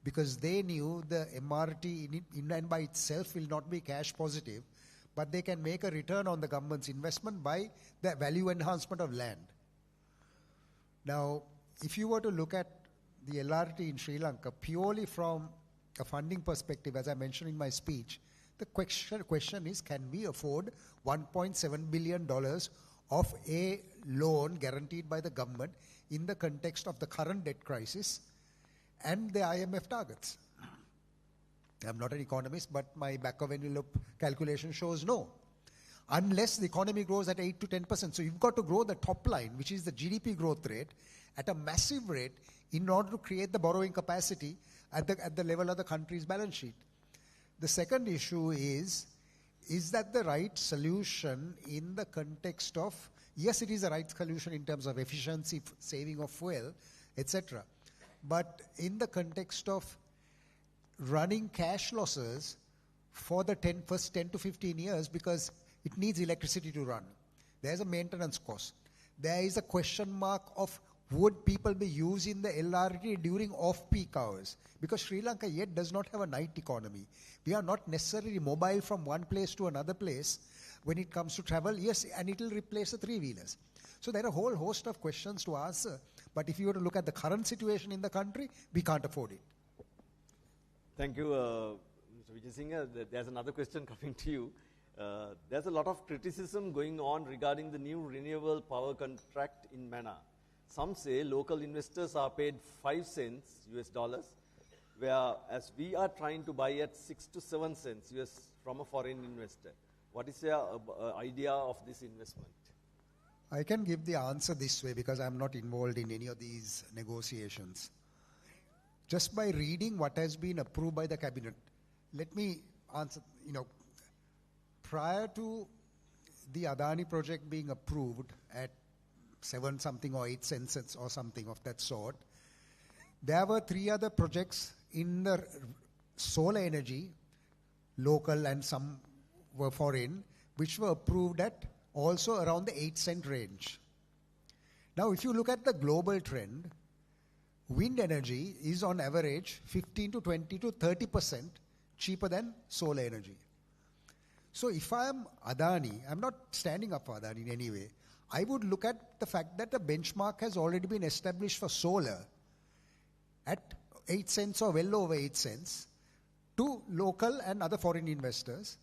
because they knew the MRT in and by itself will not be cash positive, but they can make a return on the government's investment by the value enhancement of land. Now, if you were to look at the LRT in Sri Lanka purely from a funding perspective, as I mentioned in my speech, the question is, can we afford $1.7 billion of a loan guaranteed by the government in the context of the current debt crisis and the IMF targets? I'm not an economist, but my back of envelope calculation shows no. Unless the economy grows at 8 to 10%. So you've got to grow the top line, which is the GDP growth rate, at a massive rate in order to create the borrowing capacity at the level of the country's balance sheet. The second issue is that the right solution in the context of, yes, it is the right solution in terms of efficiency, saving of fuel, etc. But in the context of running cash losses for the first 10 to 15 years, because it needs electricity to run. There's a maintenance cost. There is a question mark of would people be using the LRT during off-peak hours? Because Sri Lanka yet does not have a night economy. We are not necessarily mobile from one place to another place when it comes to travel. Yes, and it will replace the three-wheelers. So there are a whole host of questions to answer. But if you were to look at the current situation in the country, we can't afford it. Thank you, Mr. Vijay Singh. There's another question coming to you. There's a lot of criticism going on regarding the new renewable power contract in Mannar. Some say local investors are paid 5 cents US dollars, whereas we are trying to buy at 6 to 7 cents US from a foreign investor. What is your idea of this investment? I can give the answer this way because I'm not involved in any of these negotiations. Just by reading what has been approved by the cabinet, let me answer, prior to the Adani project being approved at 7 something or 8 cents or something of that sort, there were 3 other projects in the solar energy, local and some were foreign, which were approved at also around the 8-cent range. Now, if you look at the global trend, wind energy is on average 15 to 20 to 30% cheaper than solar energy. So if I am Adani, I'm not standing up for Adani in any way, I would look at the fact that the benchmark has already been established for solar at 8 cents or well over 8 cents to local and other foreign investors.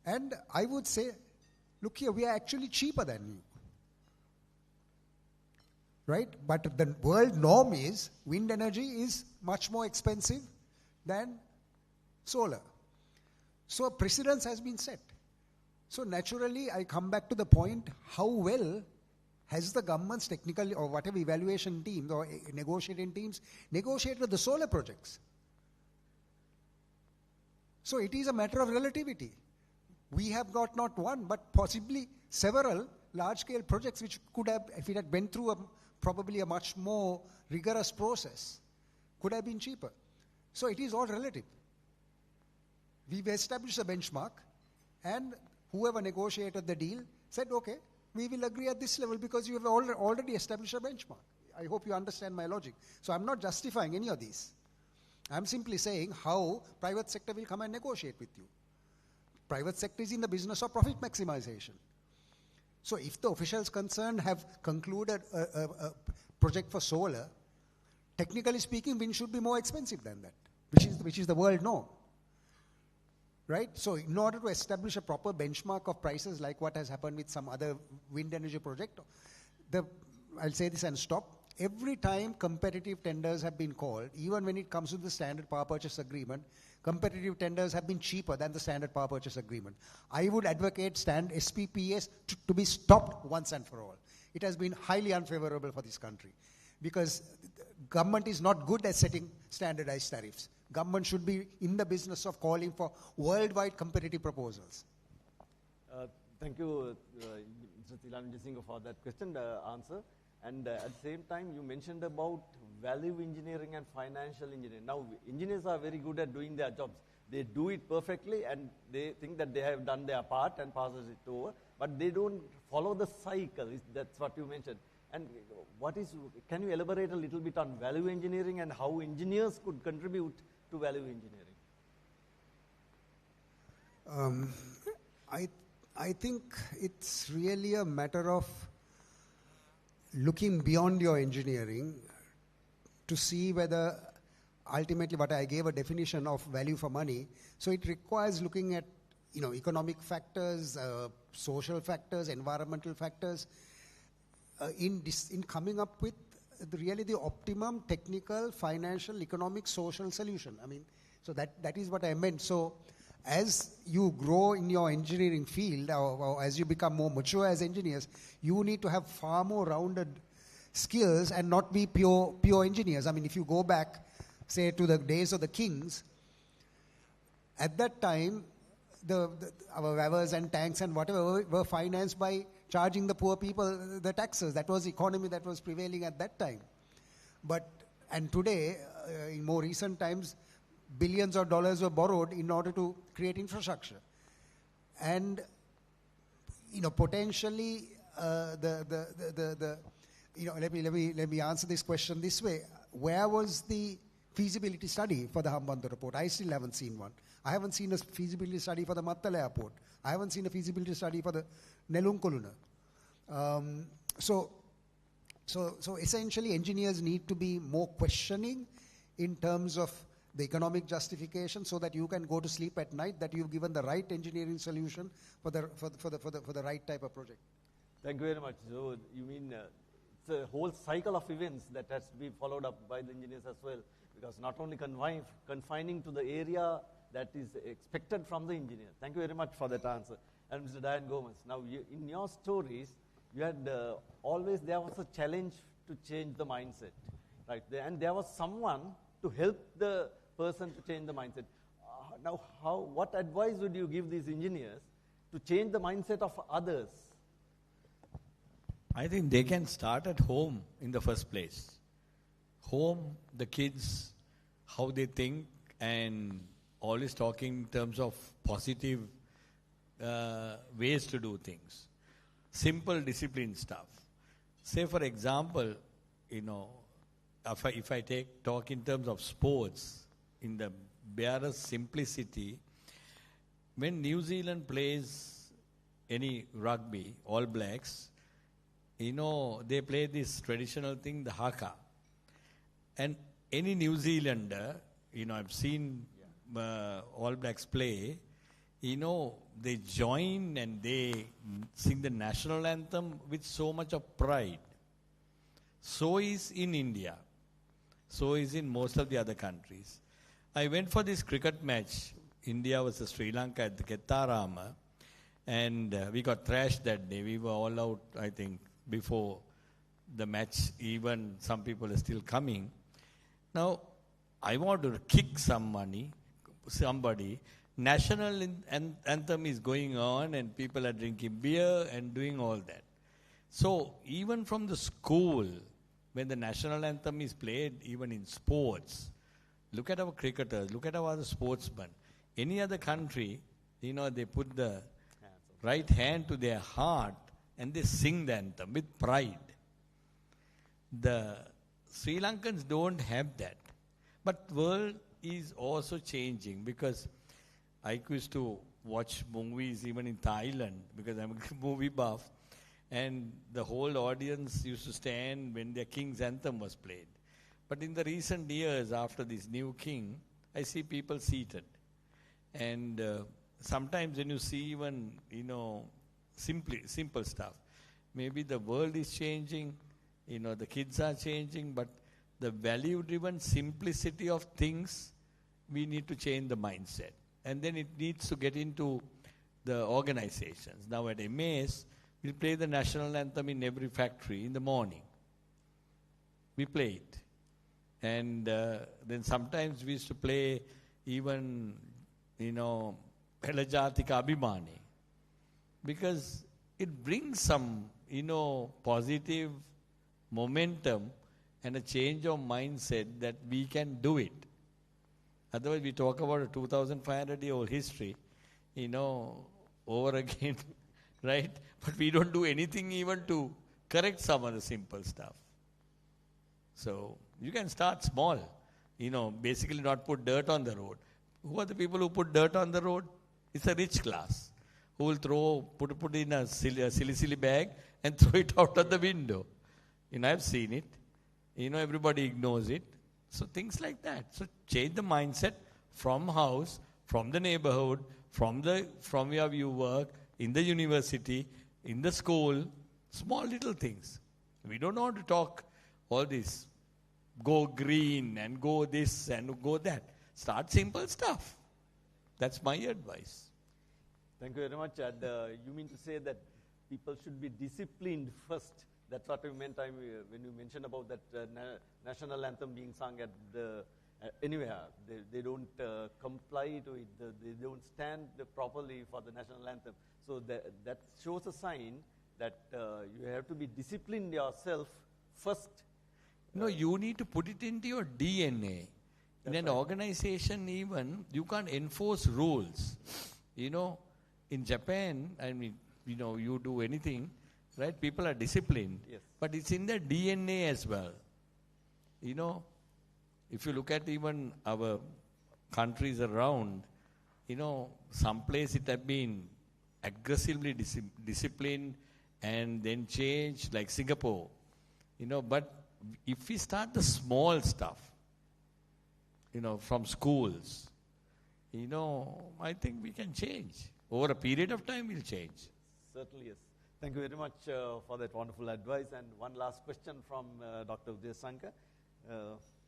And I would say, look here, we are actually cheaper than you. Right? But the world norm is wind energy is much more expensive than solar. So a precedence has been set. So naturally, I come back to the point, how well has the government's technical or whatever evaluation teams or negotiating teams negotiated the solar projects? So it is a matter of relativity. We have got not one, but possibly several large-scale projects which could have, if it had went through probably a much more rigorous process, could have been cheaper. So it is all relative. We've established a benchmark, and whoever negotiated the deal said, okay, we will agree at this level because you have already established a benchmark. I hope you understand my logic. So I'm not justifying any of these. I'm simply saying how private sector will come and negotiate with you. Private sector is in the business of profit maximization. So if the officials concerned have concluded a project for solar, technically speaking, wind should be more expensive than that, which is the world norm. Right? So in order to establish a proper benchmark of prices like what has happened with some other wind energy project, I'll say this and stop. Every time competitive tenders have been called, even when it comes to the standard power purchase agreement, competitive tenders have been cheaper than the standard power purchase agreement. I would advocate SPPS to be stopped once and for all. It has been highly unfavorable for this country because government is not good at setting standardized tariffs. Government should be in the business of calling for worldwide competitive proposals. Thank you, Mr. Tilanji Singh, for that question answer. And at the same time, you mentioned about value engineering and financial engineering. Now, engineers are very good at doing their jobs. They do it perfectly and they think that they have done their part and passes it over, but they don't follow the cycle. That's what you mentioned. And can you elaborate a little bit on value engineering and how engineers could contribute to value engineering? I think it's really a matter of looking beyond your engineering to see whether ultimately what I gave a definition of value for money. So it requires looking at economic factors, social factors, environmental factors in coming up with really the optimum technical, financial, economic, social solution. I mean, so that is what I meant. So as you grow in your engineering field or as you become more mature as engineers, you need to have far more rounded skills and not be pure engineers. I mean, if you go back, say, to the days of the kings, at that time, our rivers and tanks and whatever were financed by charging the poor people the taxes. That was the economy that was prevailing at that time. And today, in more recent times, billions of dollars were borrowed in order to create infrastructure. And, potentially, let me answer this question this way. Where was the feasibility study for the Hambantota port? I still haven't seen one. I haven't seen a feasibility study for the Mattala airport. I haven't seen a feasibility study for the Nelunkoluna. So essentially, engineers need to be more questioning in terms of the economic justification, so that you can go to sleep at night that you've given the right engineering solution for the right type of project. Thank you very much. So you mean it's a whole cycle of events that has to be followed up by the engineers as well, because not only confining to the area that is expected from the engineer. Thank you very much for that answer. And Mr. Diane Gomez, now in your stories, you had always there was a challenge to change the mindset, right? And there was someone to help the person to change the mindset. Now, what advice would you give these engineers to change the mindset of others? I think they can start at home in the first place. Home, the kids, how they think, and always talking in terms of positive ways to do things. Simple discipline stuff. Say, for example, if I talk in terms of sports, in the barest simplicity, when New Zealand plays any rugby, All Blacks, they play this traditional thing, the haka. And any New Zealander, I've seen All Blacks play, they join and they sing the national anthem with so much of pride. So is in India. So is in most of the other countries. I went for this cricket match, India versus Sri Lanka at the Kettarama, and we got thrashed that day. We were all out, I think, before the match, even some people are still coming. Now, I want to kick somebody. National anthem is going on and people are drinking beer and doing all that. So, even from the school, when the national anthem is played, even in sports, look at our cricketers, look at our other sportsmen. Any other country, they put the right hand to their heart and they sing the anthem with pride. The Sri Lankans don't have that. But world is also changing, because I used to watch movies even in Thailand, because I'm a movie buff, and the whole audience used to stand when their king's anthem was played. But in the recent years, after this new king, I see people seated. And sometimes when you see even, simple stuff, maybe the world is changing, the kids are changing, but the value-driven simplicity of things, we need to change the mindset. And then it needs to get into the organizations. Now at MAS, we play the national anthem in every factory in the morning. We play it. And then sometimes we used to play even, Pelajatika Abhimani. Because it brings some, positive momentum and a change of mindset that we can do it. Otherwise, we talk about a 2,500-year-old history, over again, right? But we don't do anything even to correct some of the simple stuff. So, you can start small, basically not put dirt on the road. Who are the people who put dirt on the road? It's a rich class who will put it in a silly bag and throw it out of the window. I've seen it. Everybody ignores it. So things like that. So change the mindset from house, from the neighborhood, from where you work, in the university, in the school, small little things. We don't want to talk all this, go green and go this and go that. Start simple stuff. That's my advice. Thank you very much. And you mean to say that people should be disciplined first? That's what you meant when you mentioned about that national anthem being sung at anywhere. They don't comply to it. They don't stand properly for the national anthem. So that shows a sign that you have to be disciplined yourself first. No, you need to put it into your DNA. In an organization even, you can't enforce rules. In Japan, you do anything, right? People are disciplined. Yes. But it's in their DNA as well. If you look at even our countries around, some place it have been aggressively disciplined and then changed, like Singapore. But if we start the small stuff, from schools, I think we can change. Over a period of time, we'll change. Certainly, yes. Thank you very much for that wonderful advice. And one last question from Dr. Udayasankar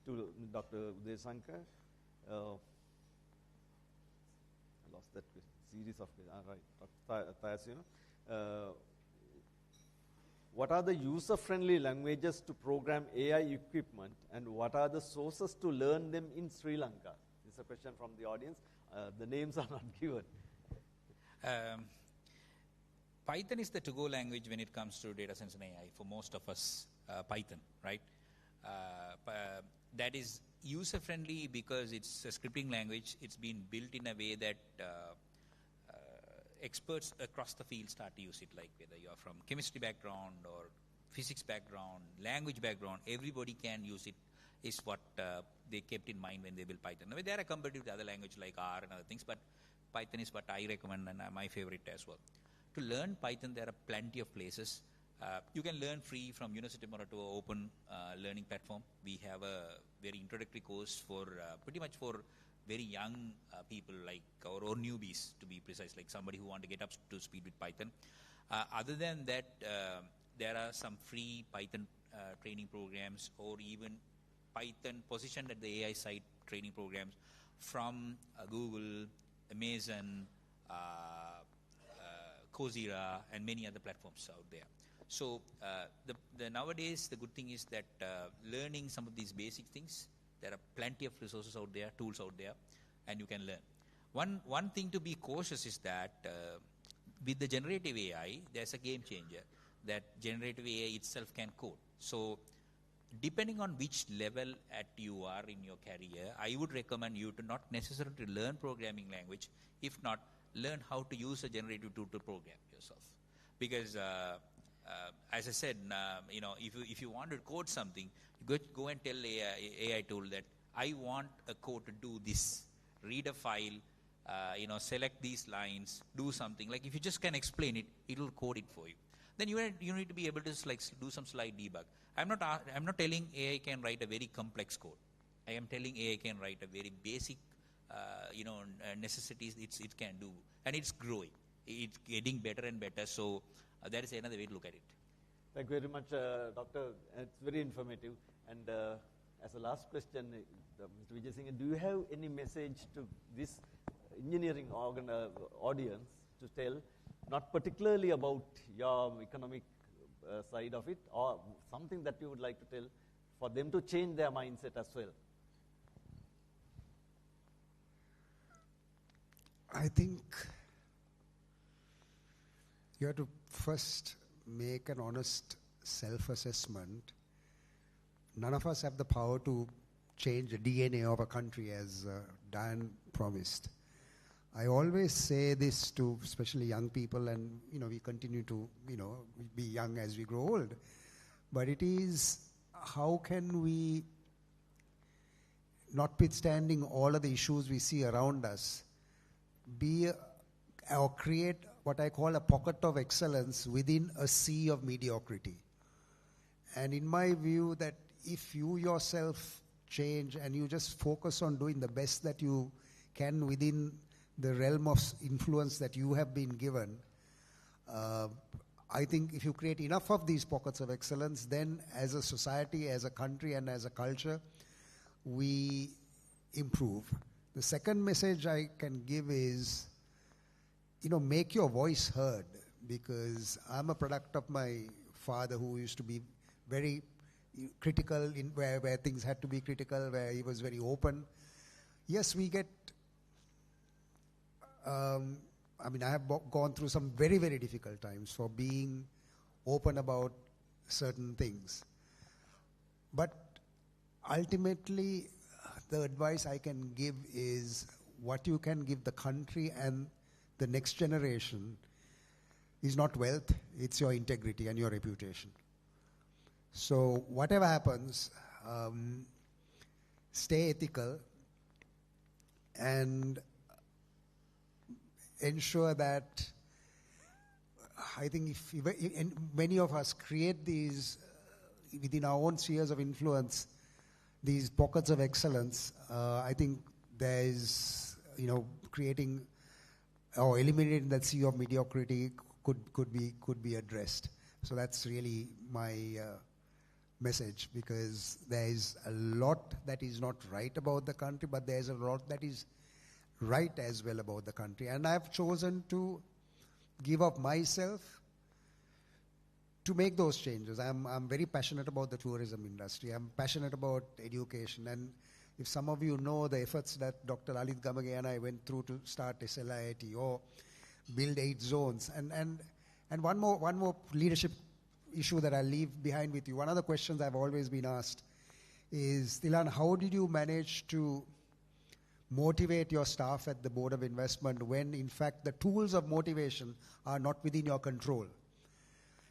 to Dr. Udayasankar. I lost that series of questions. Right, Dr. Tayasino. what are the user-friendly languages to program AI equipment, and what are the sources to learn them in Sri Lanka? This is a question from the audience. The names are not given. Python is the to-go language when it comes to data science and AI for most of us. Python, right? That is user-friendly because it's a scripting language. It's been built in a way that experts across the field start to use it, like whether you're from chemistry background or physics background, language background, everybody can use it, is what they kept in mind when they built Python. I mean, there are comparative to other languages like R and other things, but Python is what I recommend and my favorite as well. To learn Python, there are plenty of places. You can learn free from University of Moratuwa open learning platform. We have a very introductory course for pretty much for very young people like or newbies, to be precise, like somebody who want to get up to speed with Python. Other than that, there are some free Python training programs, or even Python positioned at the AI side training programs from Google, Amazon, Coursera, and many other platforms out there. So nowadays, the good thing is that learning some of these basic things, there are plenty of resources out there, tools out there, and you can learn. One thing to be cautious is that with the generative AI, there's a game changer that generative AI itself can code. So depending on which level you are in your career, I would recommend you to not necessarily learn programming language, if not, learn how to use a generative tool to program yourself. Because as I said, if you want to code something, go and tell AI tool that I want a code to do this. Read a file, select these lines, do something. Like if you just can explain it, it will code it for you. Then you need to be able to do some slight debug. I'm not telling AI can write a very complex code. I am telling AI can write a very basic, necessities it can do, and it's growing. It's getting better and better. So that is another way to look at it. Thank you very much, Doctor. It's very informative. And as a last question, Mr. Vijay Singh, do you have any message to this engineering audience to tell, not particularly about your economic side of it, or something that you would like to tell for them to change their mindset as well? I think you have to first make an honest self-assessment. None of us have the power to change the DNA of a country, as Dan promised. I always say this to especially young people, and we continue to be young as we grow old. But it is, how can we, notwithstanding all of the issues we see around us, or create what I call a pocket of excellence within a sea of mediocrity. And in my view, that if you yourself change and you just focus on doing the best that you can within the realm of influence that you have been given, I think if you create enough of these pockets of excellence, then as a society, as a country, and as a culture, we improve. The second message I can give is, make your voice heard, because I'm a product of my father, who used to be very critical in where things had to be critical, where he was very open. Yes, we get, I have gone through some very, very difficult times for being open about certain things. But ultimately, the advice I can give is, what you can give the country and the next generation is not wealth, it's your integrity and your reputation. So whatever happens, stay ethical and ensure that, I think if many of us create these within our own spheres of influence, these pockets of excellence, I think there is, creating or eliminating that sea of mediocrity could be addressed. So that's really my message, because there is a lot that is not right about the country, but there is a lot that is right as well about the country. And I've chosen to give up myself to make those changes. I'm very passionate about the tourism industry. I'm passionate about education. And if some of you know the efforts that Dr. Lalit Gamage and I went through to start SLIIT or build 8 zones. And one more leadership issue that I'll leave behind with you. One of the questions I've always been asked is, Tilan, how did you manage to motivate your staff at the Board of Investment when, in fact, the tools of motivation are not within your control?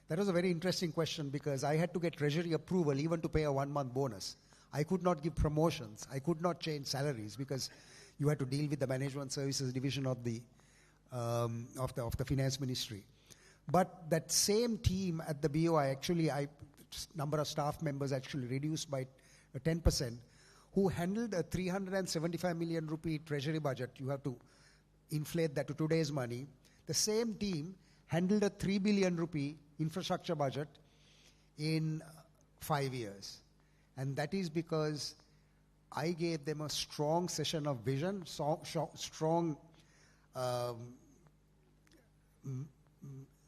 That was a very interesting question because I had to get Treasury approval even to pay a 1-month bonus. I could not give promotions. I could not change salaries because you had to deal with the Management Services Division of the Finance Ministry. But that same team at the BOI, number of staff members actually reduced by 10%, who handled a 375 million rupee treasury budget. You have to inflate that to today's money. The same team handled a 3 billion rupee infrastructure budget in 5 years. And that is because I gave them a strong session of vision, strong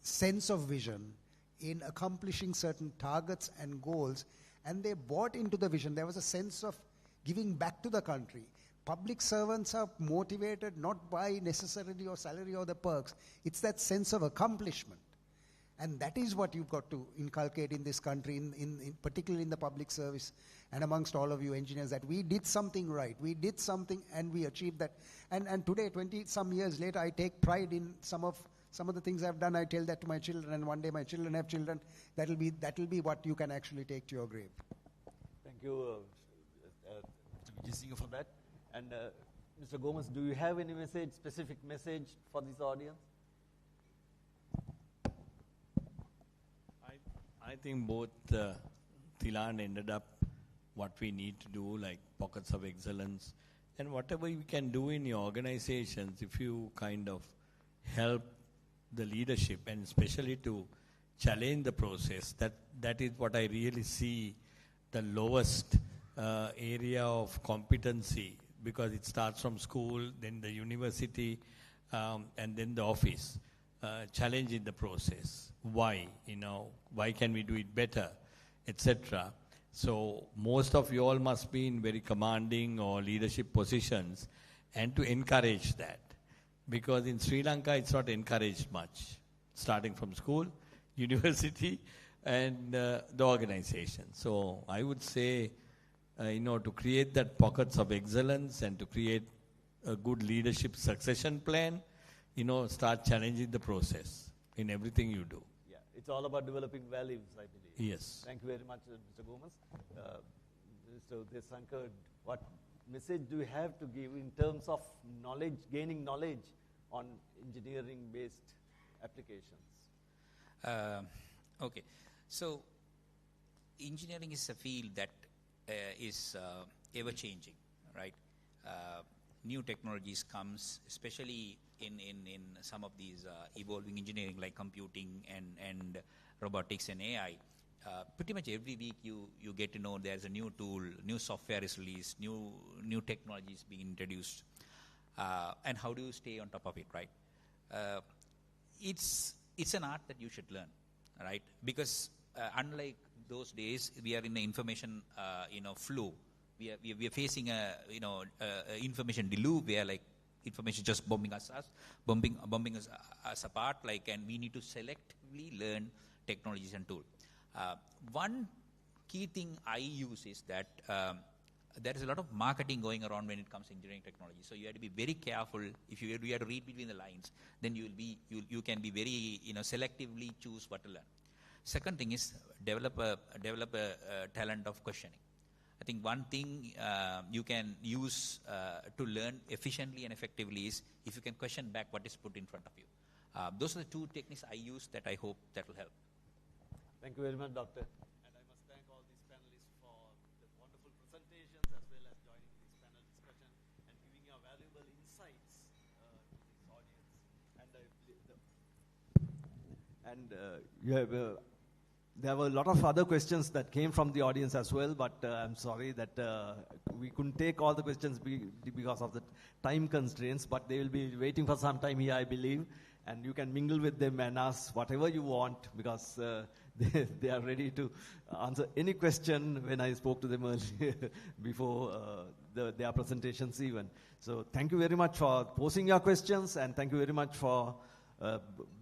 sense of vision in accomplishing certain targets and goals, and they bought into the vision. There was a sense of giving back to the country. Public servants are motivated not by necessarily your salary or the perks. It's that sense of accomplishment. And that is what you've got to inculcate in this country, in particularly in the public service and amongst all of you engineers, that we did something right. We did something and we achieved that. And today, 20-some years later, I take pride in some of the things I've done. I tell that to my children, and one day my children have children. That'll be what you can actually take to your grave. Thank you, Mr. Vijay for that. And Mr. Gomez, do you have any specific message for this audience? I think both Tilan ended up what we need to do, like pockets of excellence, and whatever you can do in your organizations, if you kind of help the leadership and especially to challenge the process, that is what I really see the lowest area of competency, because it starts from school, then the university, and then the office. Challenge in the process. Why? Why can we do it better, etc. So most of you all must be in very commanding or leadership positions, and to encourage that. Because in Sri Lanka, it's not encouraged much, starting from school, university, and the organization. So I would say, to create that pockets of excellence and to create a good leadership succession plan, start challenging the process in everything you do. Yeah, it's all about developing values, I believe. Yes. Thank you very much, Mr. Gomez. Mr. Desankar, what message do you have to give in terms of knowledge, gaining knowledge on engineering-based applications? Okay. So, engineering is a field that is ever-changing, right? New technologies comes, especially in some of these evolving engineering like computing and robotics and AI. Pretty much every week you get to know there's a new tool, new software is released, new technologies being introduced. And how do you stay on top of it, right? It's an art that you should learn, right? Because unlike those days, we are in the information flow. We are facing a information deluge where like information just bombing us apart, and we need to selectively learn technologies and tools. One key thing I use is that there is a lot of marketing going around when it comes to engineering technology. So you have to be very careful. If you have to read between the lines, then you can be very selectively choose what to learn. Second thing is develop a talent of questioning. I think one thing you can use to learn efficiently and effectively is if you can question back what is put in front of you. Those are the two techniques I use that I hope that will help. Thank you very much, Doctor. And I must thank all these panelists for the wonderful presentations as well as joining this panel discussion and giving your valuable insights to this audience. There were a lot of other questions that came from the audience as well, but I'm sorry that we couldn't take all the questions because of the time constraints, but they will be waiting for some time here, I believe, and you can mingle with them and ask whatever you want, because they are ready to answer any question when I spoke to them earlier before their presentations even. So thank you very much for posing your questions, and thank you very much for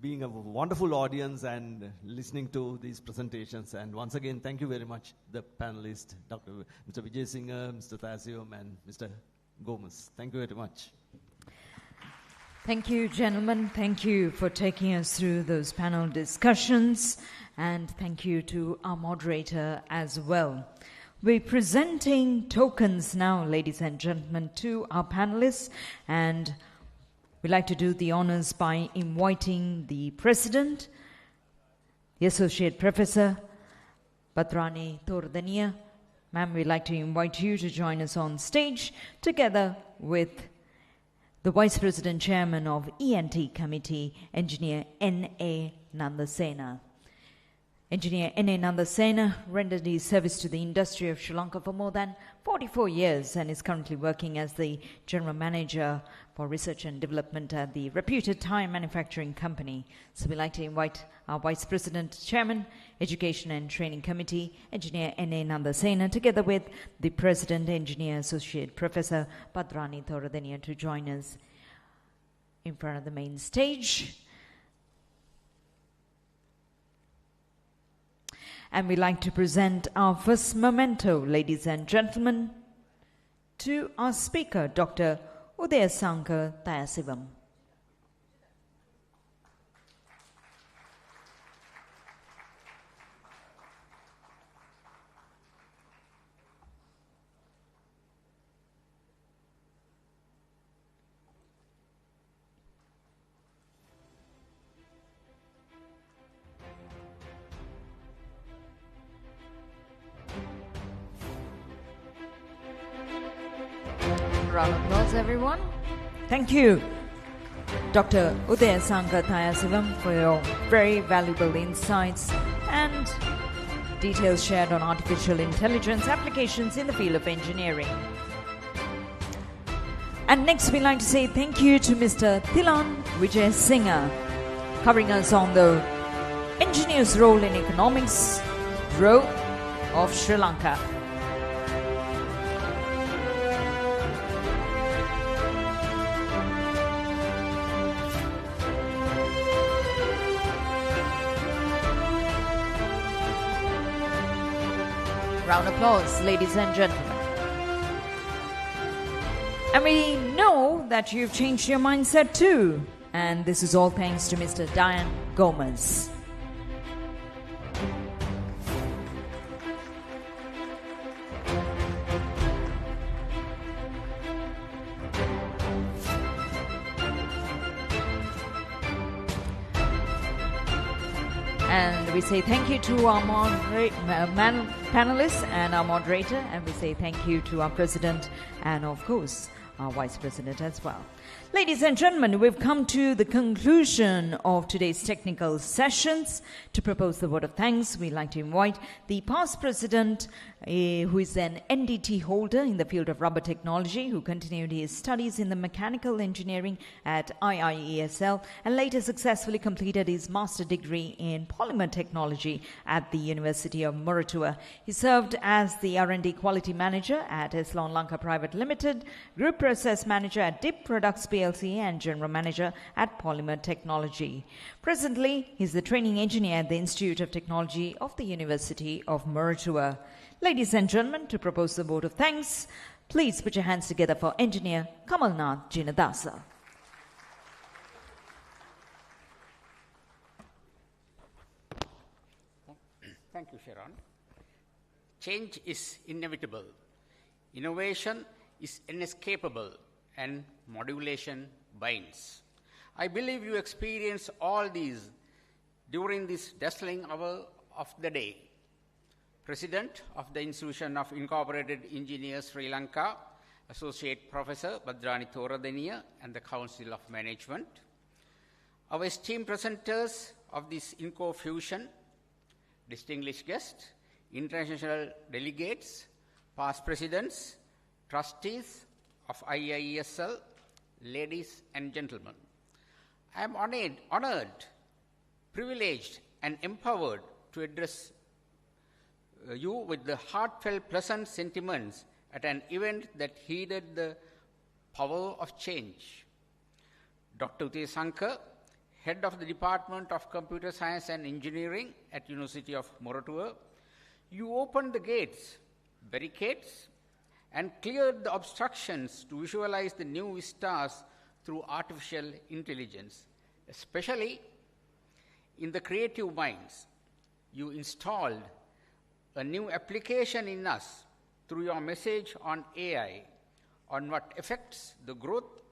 being a wonderful audience and listening to these presentations. And once again, thank you very much, the panelists, Mr. Vijay Singer, Mr. Thasium, and Mr. Gomez. Thank you very much. Thank you, gentlemen. Thank you for taking us through those panel discussions. And thank you to our moderator as well. We're presenting tokens now, ladies and gentlemen, to our panelists. And we'd like to do the honors by inviting the President, the Associate Professor, Bhadrani Thoradaniya. Ma'am, we'd like to invite you to join us on stage together with the Vice President Chairman of ENT Committee, Engineer N.A. Nandasena. Engineer N.A. Nandasena rendered his service to the industry of Sri Lanka for more than 44 years and is currently working as the General Manager for Research and Development at the reputed tyre manufacturing company. So we'd like to invite our Vice President, Chairman, Education and Training Committee, Engineer N.A. Nandasena, together with the President, Engineer Associate Professor Bhadrani Thoradaniya, to join us in front of the main stage. And we'd like to present our first memento, ladies and gentlemen, to our speaker, Dr. Udayasankar Thayasivam. Round of applause, everyone. Thank you, Dr. Udayasankar Thayasivam, for your very valuable insights and details shared on artificial intelligence applications in the field of engineering. And next, we'd like to say thank you to Mr. Thilan Vijay Singer, covering us on the engineer's role in economics growth of Sri Lanka. Round of applause, ladies and gentlemen. And we know that you've changed your mindset too. And this is all thanks to Mr. Diane Gomez. And we say thank you to our panelists and our moderator, and we say thank you to our president and, of course, our vice president as well. Ladies and gentlemen, we've come to the conclusion of today's technical sessions. To propose the word of thanks, we'd like to invite the past president, who is an NDT holder in the field of rubber technology, who continued his studies in the mechanical engineering at IIESL and later successfully completed his master degree in polymer technology at the University of Moratuwa. He served as the R&D quality manager at IIESL Lanka Private Limited, group process manager at DIP Products PLC, and general manager at Polymer Technology. Presently, he's the training engineer at the Institute of Technology of the University of Moratuwa. Ladies and gentlemen, to propose the vote of thanks, please put your hands together for engineer Kamalnath Jinadasa. Thank you, Sharon. Change is inevitable. Innovation is inescapable, and modulation binds. I believe you experience all these during this dazzling hour of the day. President of the Institution of Incorporated Engineers Sri Lanka, Associate Professor Bhadrani Thoradaniya, and the Council of Management. Our esteemed presenters of this Inco Fusion, distinguished guests, international delegates, past presidents, trustees of IIESL, ladies and gentlemen. I am honored, privileged, and empowered to address you with the heartfelt, pleasant sentiments at an event that heeded the power of change. Dr. Uday Sankar, Head of the Department of Computer Science and Engineering at University of Moratuwa, you opened the gates, barricades, and cleared the obstructions to visualize the new vistas through artificial intelligence, especially in the creative minds. You installed a new application in us through your message on AI, on what affects the growth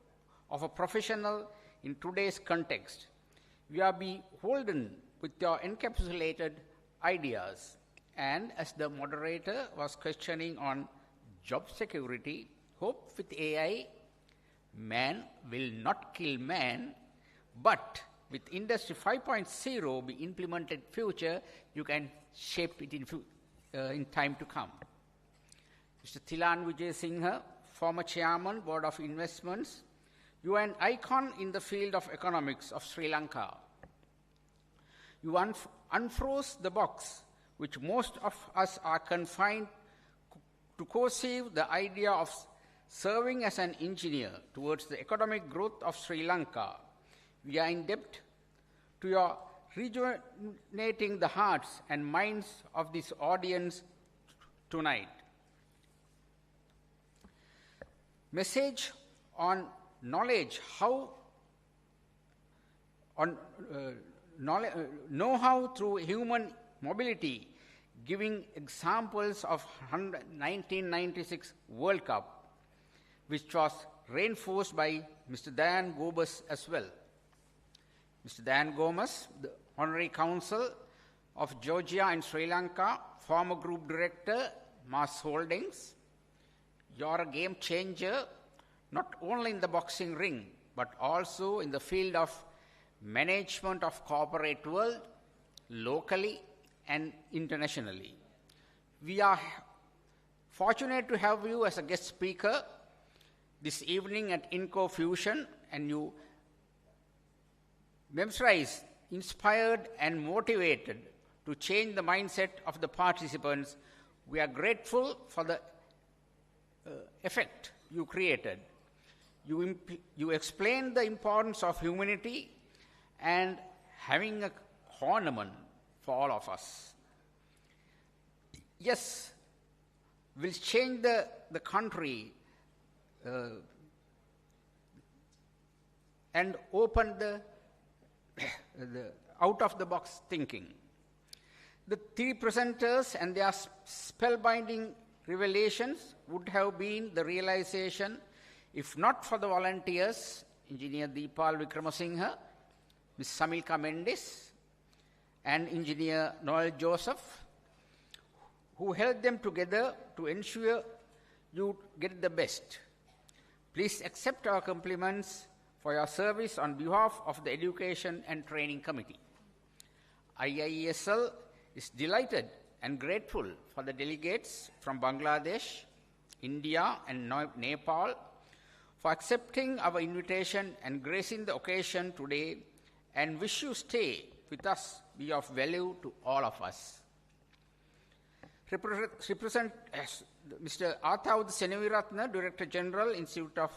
of a professional in today's context. We are beholden with your encapsulated ideas. And as the moderator was questioning on job security, hope with AI, man will not kill man, but with Industry 5.0 be implemented future, you can shape it in time to come. Mr. Thilan Vijay Singha, former Chairman, Board of Investments, you are an icon in the field of economics of Sri Lanka. You unfroze the box, which most of us are confined to conceive the idea of serving as an engineer towards the economic growth of Sri Lanka. We are in debt to your rejuvenating the hearts and minds of this audience tonight. Message on knowledge, know-how through human mobility, giving examples of 1996 World Cup, which was reinforced by Mr. Dayan Gomez as well. Mr. Dayan Gomez, the Honorary Counsel of Georgia and Sri Lanka, former Group Director, Mars Holdings. You're a game changer, not only in the boxing ring, but also in the field of management of corporate world, locally and internationally. We are fortunate to have you as a guest speaker this evening at Inco Fusion, and you memorize, inspired and motivated to change the mindset of the participants. We are grateful for the effect you created. You explained the importance of humanity and having a ornament for all of us. Yes, will change the country and open the out-of-the-box thinking. The three presenters and their spellbinding revelations would have been the realization, if not for the volunteers, Engineer Deepal Vikramasinghe, Ms. Samilka Mendes, and Engineer Noel Joseph, who held them together to ensure you get the best. Please accept our compliments for your service on behalf of the Education and Training Committee. IIESL is delighted and grateful for the delegates from Bangladesh, India, and Nepal for accepting our invitation and gracing the occasion today, and wish you stay with us, be of value to all of us. Represent Mr. Athaud Seneviratna, Director General, Institute of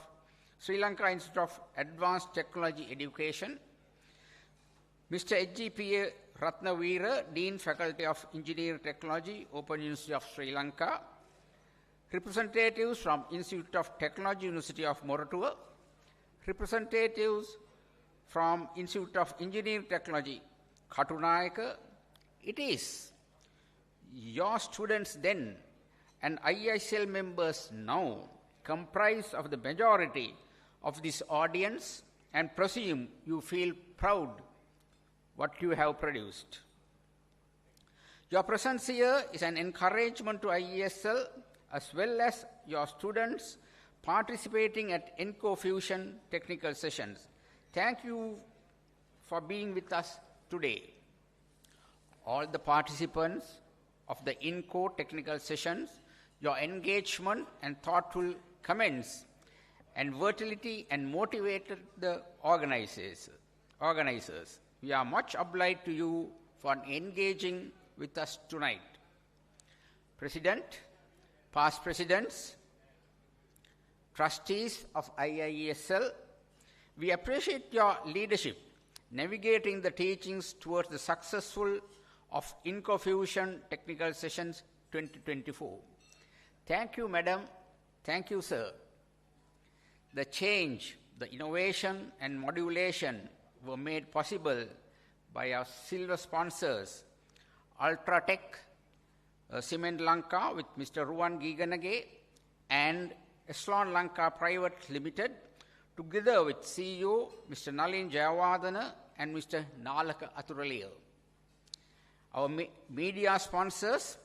Sri Lanka Institute of Advanced Technology Education. Mr. H.G.P.A. Ratnaveera, Dean, Faculty of Engineering Technology, Open University of Sri Lanka. Representatives from Institute of Technology, University of Moratuwa. Representatives from Institute of Engineering Technology, Katunayaka. It is your students then and IISL members now comprise of the majority of this audience, and presume you feel proud what you have produced. Your presence here is an encouragement to IISL as well as your students participating at Inco Fusion technical sessions. Thank you for being with us today. All the participants of the Inco technical sessions, your engagement and thoughtful comments and versatility and motivated the organizers. We are much obliged to you for engaging with us tonight. President, past presidents, trustees of IIESL, we appreciate your leadership navigating the teachings towards the successful of Inco Fusion Technical Sessions 2024. Thank you, madam. Thank you, sir. The change, the innovation and modulation were made possible by our silver sponsors, Ultratech, Cement Lanka with Mr. Ruwan Giganage and Eslon Lanka Private Limited, together with CEO Mr. Nalin Jayawardena and Mr. Nalaka Athuraliya. Our media sponsors,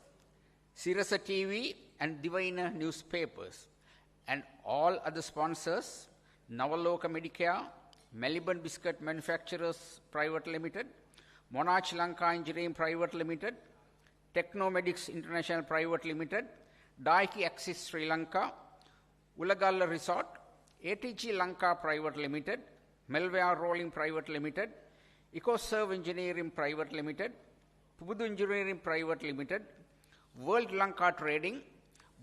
Sirasa TV and Divina newspapers, and all other sponsors, Navaloka Medicare, Melbourne Biscuit Manufacturers Private Limited, Monarch Lanka Engineering Private Limited, Technomedics International Private Limited, Daiki Axis Sri Lanka, Ulagalla Resort, ATG Lanka Private Limited, Melvea Rolling Private Limited, EcoServe Engineering Private Limited, Pubudu Engineering Private Limited, World Lanka Trading,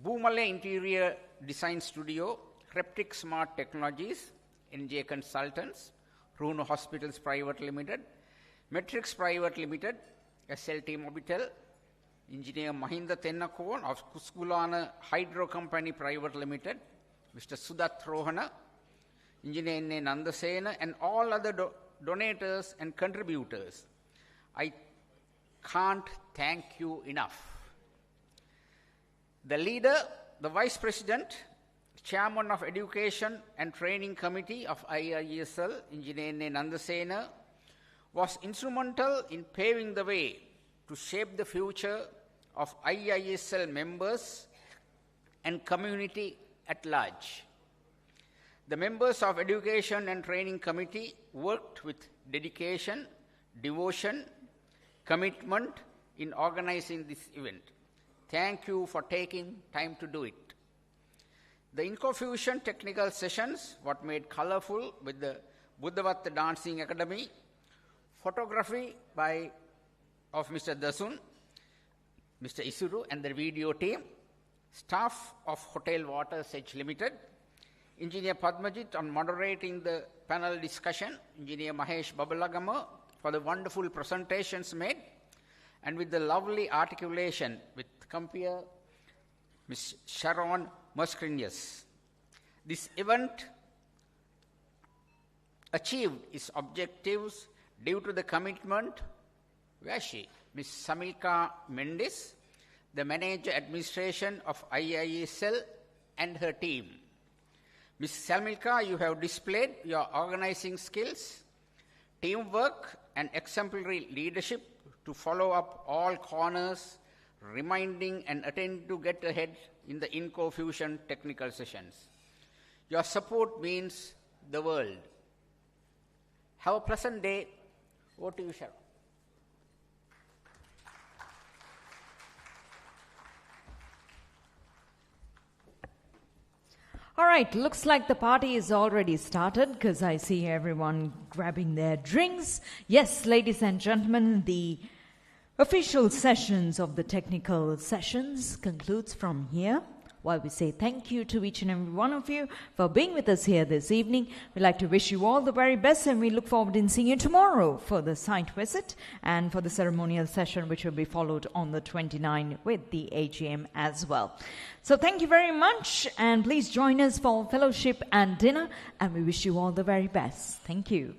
Boomale Interior Design Studio, Reptic Smart Technologies, NJ Consultants, Bruno Hospitals Private Limited, Metrix Private Limited, SLT Mobitel, Engineer Mahinda Tennakon of Kuskulana Hydro Company Private Limited, Mr. Sudat Rohana, Engineer N. Nandasena, and all other donators and contributors. I can't thank you enough. The leader, the Vice President, Chairman of Education and Training Committee of IIESL, Engineer N. Nandasena, was instrumental in paving the way to shape the future of IIESL members and community at large. The members of Education and Training Committee worked with dedication, devotion, commitment in organizing this event. Thank you for taking time to do it. The Inco Fusion technical sessions were made colorful with the Buddhavatta Dancing Academy, photography of Mr. Dasun, Mr. Isuru and the video team, staff of Hotel Water Sedge Limited, Engineer Padmajit on moderating the panel discussion, Engineer Mahesh Babalagama for the wonderful presentations made, and with the lovely articulation with compeer Ms. Sharon Mascrinius. This event achieved its objectives due to the commitment, where is she? Ms. Samilka Mendes, the Manager Administration of IIESL and her team. Ms. Samilka, you have displayed your organizing skills, teamwork and exemplary leadership to follow up all corners, reminding and attending to get ahead in the Inco Fusion technical sessions. Your support means the world. Have a pleasant day. Over to you, Sharon. All right, looks like the party is already started because I see everyone grabbing their drinks. Yes, ladies and gentlemen, the official sessions of the technical sessions concludes from here. While we say thank you to each and every one of you for being with us here this evening, we'd like to wish you all the very best, and we look forward to seeing you tomorrow for the site visit and for the ceremonial session, which will be followed on the 29th with the AGM as well. So thank you very much, and please join us for fellowship and dinner, and we wish you all the very best. Thank you.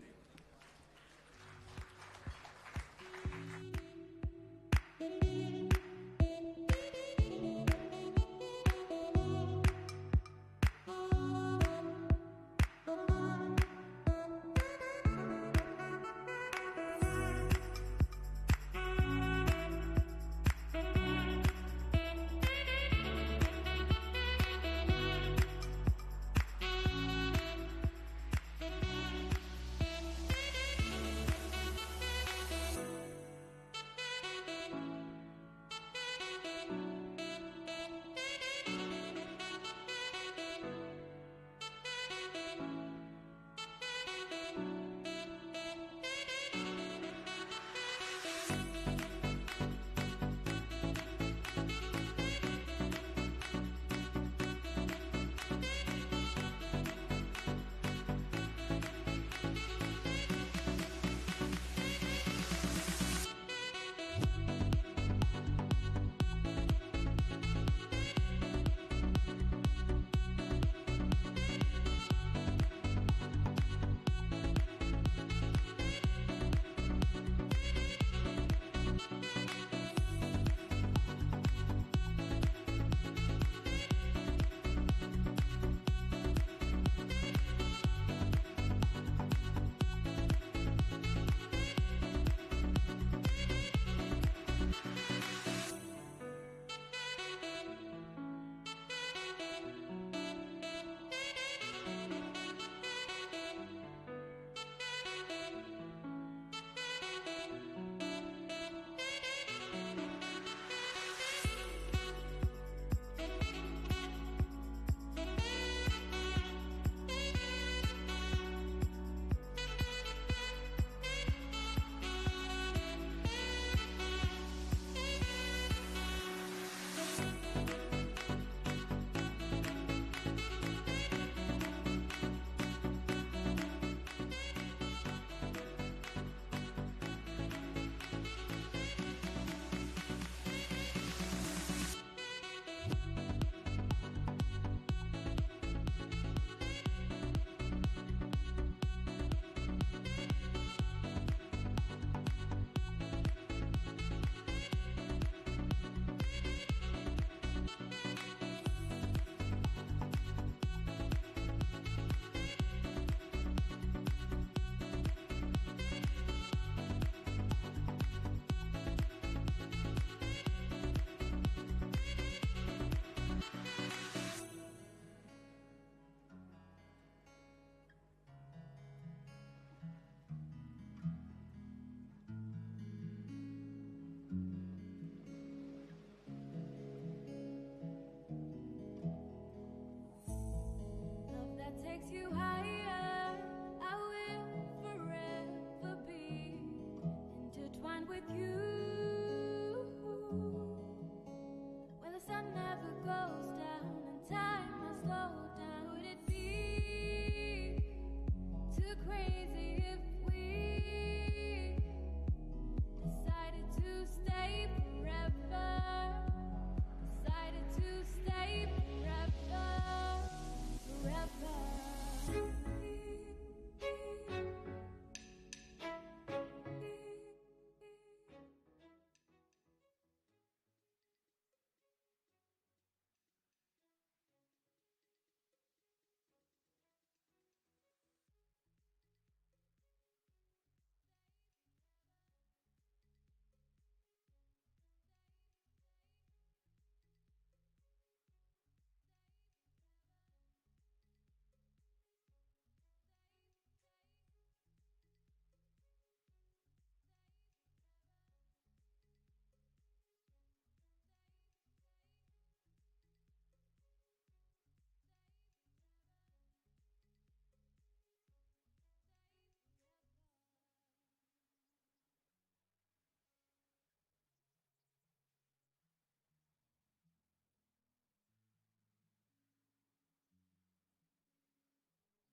you have